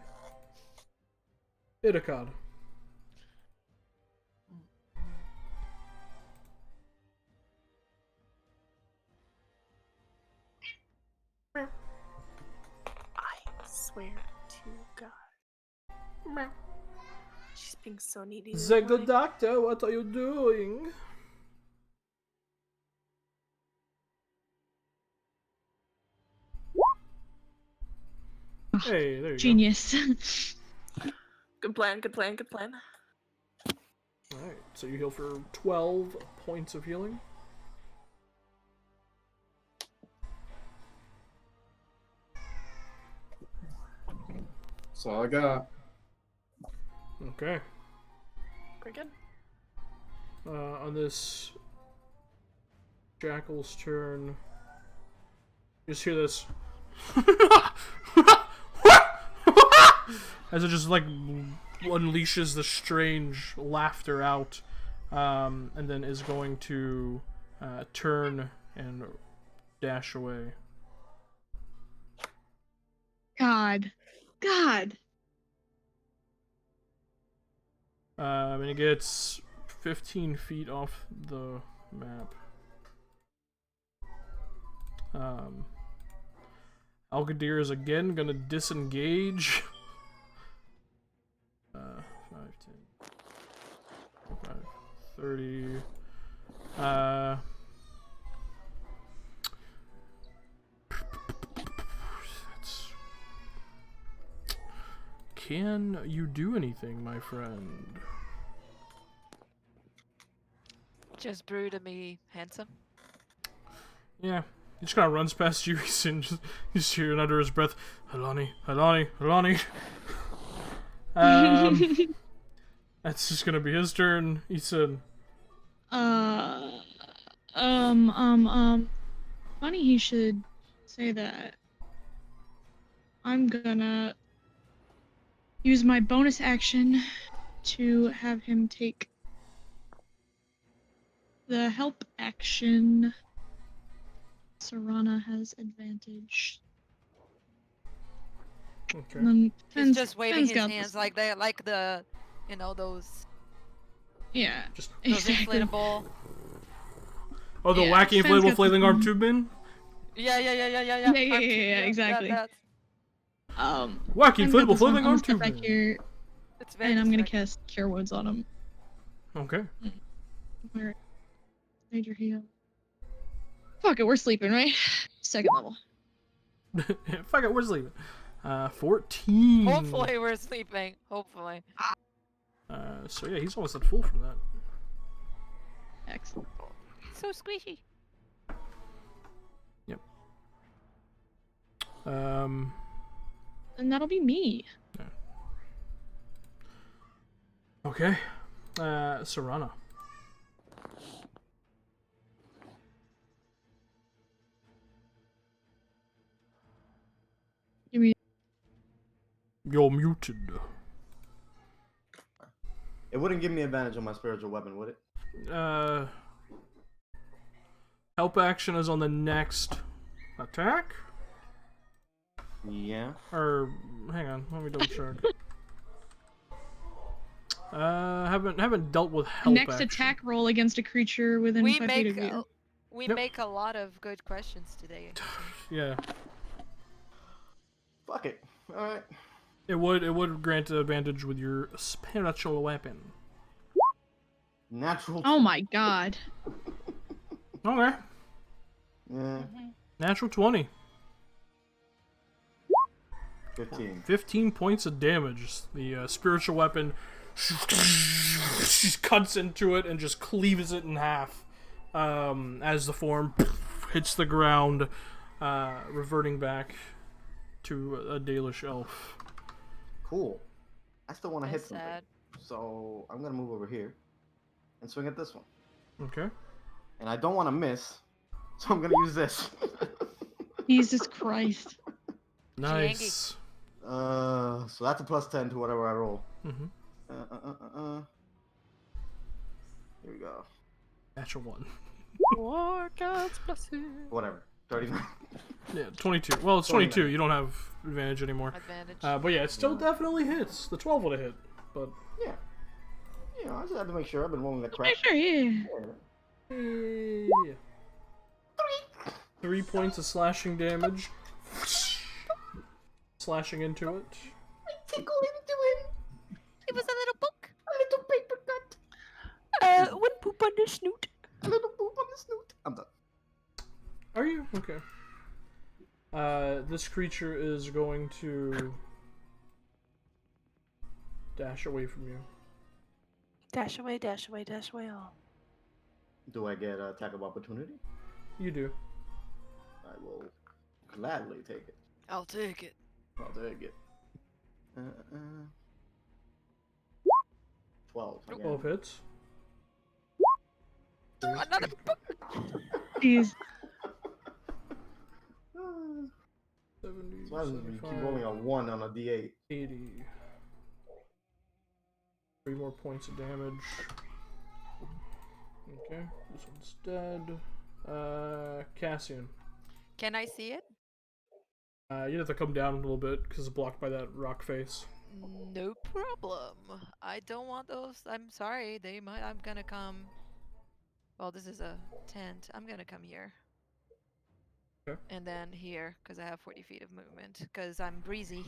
[SPEAKER 2] Idacod.
[SPEAKER 4] I swear to God. She's being so needy. this
[SPEAKER 2] The good
[SPEAKER 4] morning.
[SPEAKER 2] doctor, what are you doing? Hey, there you
[SPEAKER 6] Genius.
[SPEAKER 4] Good plan, good plan, good plan.
[SPEAKER 2] go. Alright, so you heal for 12 points of healing.
[SPEAKER 7] That's all I got.
[SPEAKER 2] Okay.
[SPEAKER 4] Very good.
[SPEAKER 2] on this jackal's turn, you just hear this as it just like unleashes the strange laughter out, and then is going to turn and dash away.
[SPEAKER 6] God.
[SPEAKER 2] And it gets 15 feet off the map. Algadir is again gonna disengage. 5, 10, 5, 30. Can you do anything, my friend?
[SPEAKER 3] Just brood at me, handsome.
[SPEAKER 2] Yeah, he just kind of runs past you. You just hear it under his breath, Halani. That's just gonna be his turn. He said,
[SPEAKER 6] Funny he should say that. I'm gonna use my bonus action to have him take the help action. Serana has advantage.
[SPEAKER 2] okay.
[SPEAKER 6] And then
[SPEAKER 3] He's just waving
[SPEAKER 6] Fenn's
[SPEAKER 3] his
[SPEAKER 6] got
[SPEAKER 3] hands
[SPEAKER 6] this.
[SPEAKER 3] like they're like the, you know, those
[SPEAKER 6] Yeah,
[SPEAKER 2] Just
[SPEAKER 6] exactly.
[SPEAKER 3] inflatable.
[SPEAKER 2] oh, the
[SPEAKER 6] Yeah,
[SPEAKER 2] wacky
[SPEAKER 6] Fenn's
[SPEAKER 2] inflatable
[SPEAKER 6] got the
[SPEAKER 2] flailing arm
[SPEAKER 6] thing.
[SPEAKER 2] tube bin.
[SPEAKER 3] Yeah.
[SPEAKER 6] Yeah, exactly.
[SPEAKER 3] That's
[SPEAKER 2] Wacky
[SPEAKER 6] Fenn's got
[SPEAKER 2] inflatable
[SPEAKER 6] this one.
[SPEAKER 2] flailing
[SPEAKER 6] I'm
[SPEAKER 2] arm
[SPEAKER 6] gonna step
[SPEAKER 2] tube
[SPEAKER 6] back
[SPEAKER 2] bin.
[SPEAKER 6] here,
[SPEAKER 3] it's very
[SPEAKER 6] and I'm gonna
[SPEAKER 3] distracting.
[SPEAKER 6] cast Cure Wounds on him.
[SPEAKER 2] Okay.
[SPEAKER 6] Where? Major heal. Fuck it, we're sleeping, right? Second level.
[SPEAKER 2] Fuck it, we're sleeping. 14.
[SPEAKER 3] Hopefully we're sleeping. Hopefully.
[SPEAKER 2] So yeah, he's almost at full from that.
[SPEAKER 6] Excellent.
[SPEAKER 3] So squishy.
[SPEAKER 2] Yep.
[SPEAKER 6] And that'll be me.
[SPEAKER 2] Okay. Serana.
[SPEAKER 6] Give me.
[SPEAKER 2] You're muted.
[SPEAKER 5] It wouldn't give me advantage on my spiritual weapon, would it?
[SPEAKER 2] Help action is on the next attack?
[SPEAKER 5] Yeah.
[SPEAKER 2] Or hang on, let me double check. Haven't dealt with help
[SPEAKER 6] Next
[SPEAKER 2] action.
[SPEAKER 6] attack roll against a creature within
[SPEAKER 3] We
[SPEAKER 6] 5 feet of
[SPEAKER 3] make
[SPEAKER 6] you.
[SPEAKER 2] Yep.
[SPEAKER 3] make a lot of good questions today.
[SPEAKER 2] Yeah.
[SPEAKER 5] Fuck it. Alright.
[SPEAKER 2] It would grant advantage with your spiritual weapon.
[SPEAKER 5] Natural.
[SPEAKER 6] Oh my god.
[SPEAKER 2] Okay.
[SPEAKER 5] Yeah.
[SPEAKER 2] Natural 20.
[SPEAKER 5] 15.
[SPEAKER 2] 15 points of damage. The spiritual weapon she cuts into it and just cleaves it in half as the form hits the ground, reverting back to a Dalish elf.
[SPEAKER 5] Cool. I still want to hit
[SPEAKER 3] That's
[SPEAKER 5] something.
[SPEAKER 3] sad.
[SPEAKER 5] So I'm going to move over here and swing at this one.
[SPEAKER 2] Okay.
[SPEAKER 5] And I don't want to miss, so I'm going to use this.
[SPEAKER 6] Jesus Christ.
[SPEAKER 2] Nice.
[SPEAKER 5] So that's a plus 10 to whatever I roll.
[SPEAKER 2] Mm-hmm.
[SPEAKER 5] Here we go.
[SPEAKER 2] Natural 1.
[SPEAKER 3] War God's blessing.
[SPEAKER 5] Whatever. 39.
[SPEAKER 2] Yeah, 22. Well, it's 22. You don't have advantage anymore.
[SPEAKER 3] Advantage.
[SPEAKER 2] But yeah, it still definitely hits. The 12 would have hit, but
[SPEAKER 5] Yeah. You know, I just had to make sure I've been rolling the crap.
[SPEAKER 6] Sure, yeah.
[SPEAKER 2] yeah. 3 points of slashing damage. Slashing into it.
[SPEAKER 5] Tickle into him.
[SPEAKER 3] It was a little book.
[SPEAKER 5] A little paper cut.
[SPEAKER 4] One poop on the snoot.
[SPEAKER 5] A little poop on the snoot. I'm done.
[SPEAKER 2] Are you? Okay. This creature is going to dash away from you.
[SPEAKER 4] Dash away, dash away, dash away all.
[SPEAKER 5] Do I get attack of opportunity?
[SPEAKER 2] You do.
[SPEAKER 5] I will gladly take it.
[SPEAKER 3] I'll take it.
[SPEAKER 5] I'll take it. 12. Again.
[SPEAKER 2] 12 hits.
[SPEAKER 3] Another book.
[SPEAKER 6] Please.
[SPEAKER 2] 70,
[SPEAKER 5] That's why we keep
[SPEAKER 2] 75,
[SPEAKER 5] rolling a 1 on a d8.
[SPEAKER 2] 80. 3 more points of damage. Okay, this one's dead. Cassian.
[SPEAKER 3] Can I see it?
[SPEAKER 2] You'd have to come down a little bit because it's blocked by that rock face.
[SPEAKER 3] No problem. I don't want those. I'm sorry. They might. I'm gonna come. Well, this is a tent. I'm gonna come here.
[SPEAKER 2] Okay.
[SPEAKER 3] And then here, because I have 40 feet of movement. Because I'm breezy.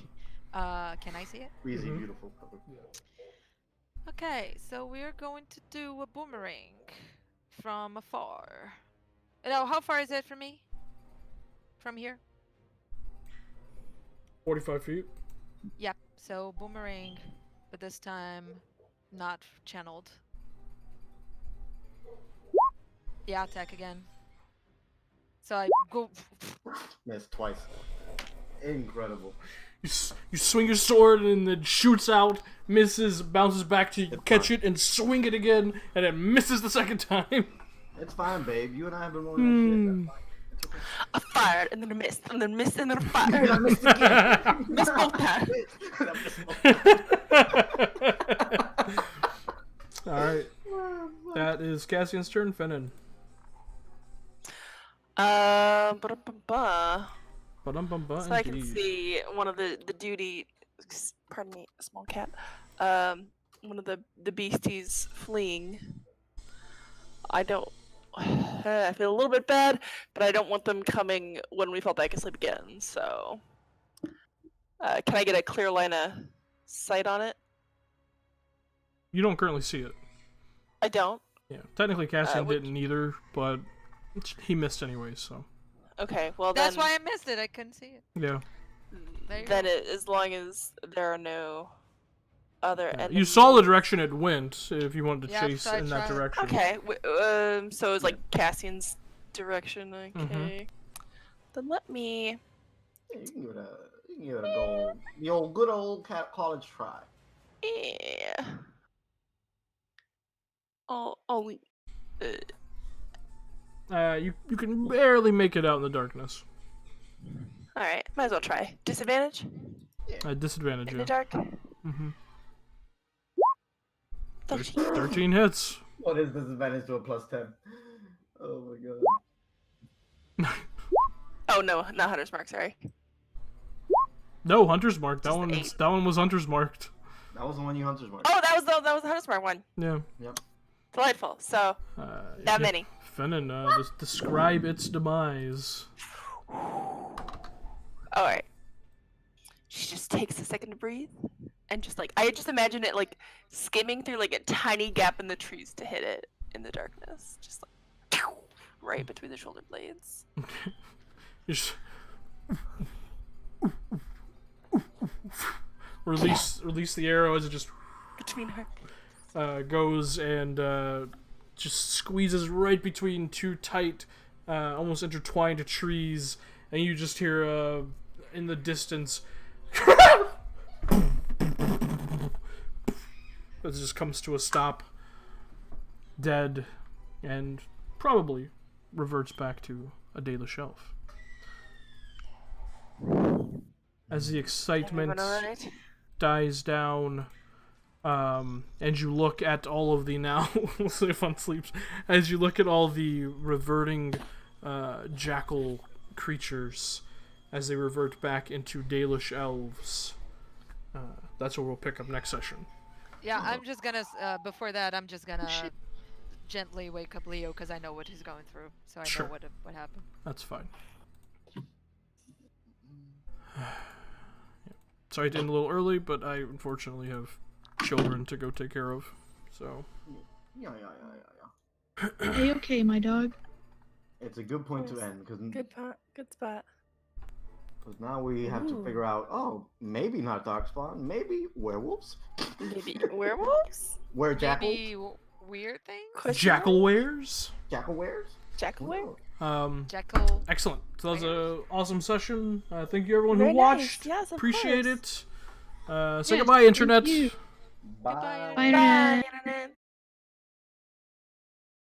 [SPEAKER 3] Can I see it?
[SPEAKER 5] Easy,
[SPEAKER 2] Mhm.
[SPEAKER 5] beautiful cover.
[SPEAKER 3] Okay, so we're going to do a boomerang from afar. No, how far is it from me? From here?
[SPEAKER 2] 45 feet.
[SPEAKER 3] Yep. So boomerang, but this time not channeled. Yeah, attack again. So I go.
[SPEAKER 5] Missed twice. Incredible.
[SPEAKER 2] You swing your sword and it shoots out, misses, bounces back to you, catch it and swing it again, and it misses the second time.
[SPEAKER 5] It's fine, babe. You and I have been rolling that shit. That's fine.
[SPEAKER 4] I fired and then I missed and then missed and then I fired and I missed again. Missed both times.
[SPEAKER 2] Alright. That is Cassian's turn, Fennin.
[SPEAKER 4] Ba-da-ba-ba.
[SPEAKER 2] Ba-dum-bum-ba,
[SPEAKER 4] So I can
[SPEAKER 2] indeed.
[SPEAKER 4] see one of the duty, pardon me, a small cat. One of the beasties fleeing. I don't. I feel a little bit bad, but I don't want them coming when we fall back asleep again. So, can I get a clear line of sight on it?
[SPEAKER 2] You don't currently see it.
[SPEAKER 4] I don't.
[SPEAKER 2] Yeah, technically Cassian
[SPEAKER 4] would-
[SPEAKER 2] didn't either, but he missed anyways, so.
[SPEAKER 4] Okay, well
[SPEAKER 3] That's
[SPEAKER 4] then.
[SPEAKER 3] why I missed it. I couldn't see it.
[SPEAKER 2] Yeah.
[SPEAKER 3] There you
[SPEAKER 4] Then
[SPEAKER 3] go.
[SPEAKER 4] as long as there are no other enemies.
[SPEAKER 2] You saw the direction it went, if you wanted to
[SPEAKER 3] Yeah,
[SPEAKER 2] chase
[SPEAKER 3] so I
[SPEAKER 2] in that
[SPEAKER 3] tried.
[SPEAKER 2] direction.
[SPEAKER 4] Okay, so it's like Cassian's direction. Okay. Then let me.
[SPEAKER 5] Yeah, you can give it a go. The old good old college try.
[SPEAKER 4] Yeah. I'll
[SPEAKER 2] You can barely make it out in the darkness.
[SPEAKER 4] all right, might as well try. Disadvantage
[SPEAKER 2] Disadvantage,
[SPEAKER 4] in
[SPEAKER 2] yeah.
[SPEAKER 4] the dark.
[SPEAKER 2] Mm-hmm.
[SPEAKER 4] 13.
[SPEAKER 2] 13 hits.
[SPEAKER 5] What is disadvantage to a +10? Oh my god.
[SPEAKER 4] Oh no, not Hunter's Mark. Sorry.
[SPEAKER 2] No, Hunter's Mark.
[SPEAKER 4] Just the 8.
[SPEAKER 2] That one was Hunter's Marked.
[SPEAKER 5] That was the one you hunters marked.
[SPEAKER 4] Oh, that was the Hunter's Mark one.
[SPEAKER 2] Yeah.
[SPEAKER 5] Yep.
[SPEAKER 4] Delightful. So
[SPEAKER 2] That
[SPEAKER 4] that many.
[SPEAKER 2] Fennin, describe its demise.
[SPEAKER 4] All right. She just takes a second to breathe, and just like I just imagine it like skimming through like a tiny gap in the trees to hit it in the darkness, just like right between the shoulder blades.
[SPEAKER 2] You just release the arrow as it just
[SPEAKER 4] Between her.
[SPEAKER 2] goes and just squeezes right between two tight, almost intertwined trees, and you just hear in the distance. It just comes to a stop, dead, and probably reverts back to a Dalish shelf. As the excitement
[SPEAKER 4] Alright.
[SPEAKER 2] dies down, and you look at all of the now, we'll see if one sleeps, as you look at all the reverting jackal creatures as they revert back into Dalish elves. That's where we'll pick up next session.
[SPEAKER 3] Yeah, I'm just gonna. Before that, I'm just gonna
[SPEAKER 4] Shit.
[SPEAKER 3] gently wake up Leo because I know what he's going through, so I
[SPEAKER 2] Sure.
[SPEAKER 3] know what happened.
[SPEAKER 2] That's fine. Sorry to end a little early, but I unfortunately have children to go take care of. So
[SPEAKER 5] Yeah.
[SPEAKER 6] Okay, my dog.
[SPEAKER 5] It's a good point to end because
[SPEAKER 4] Good spot.
[SPEAKER 5] now we have to
[SPEAKER 4] Ooh.
[SPEAKER 5] figure out. Oh, maybe not darkspawn. Maybe werewolves.
[SPEAKER 4] Maybe werewolves?
[SPEAKER 5] Jackal.
[SPEAKER 3] Maybe weird things.
[SPEAKER 4] Question mark?
[SPEAKER 2] jackal wares.
[SPEAKER 5] Jackal wares.
[SPEAKER 4] Jackal were?
[SPEAKER 3] Jackal.
[SPEAKER 2] Excellent. So that was an awesome session. Thank you everyone who
[SPEAKER 4] Very
[SPEAKER 2] watched.
[SPEAKER 4] nice. Yes, of
[SPEAKER 2] Appreciate
[SPEAKER 4] course.
[SPEAKER 2] it. Say
[SPEAKER 6] Yes,
[SPEAKER 2] goodbye,
[SPEAKER 6] thank
[SPEAKER 2] internet.
[SPEAKER 6] you.
[SPEAKER 5] Bye.
[SPEAKER 6] Bye, Internet.
[SPEAKER 4] Bye.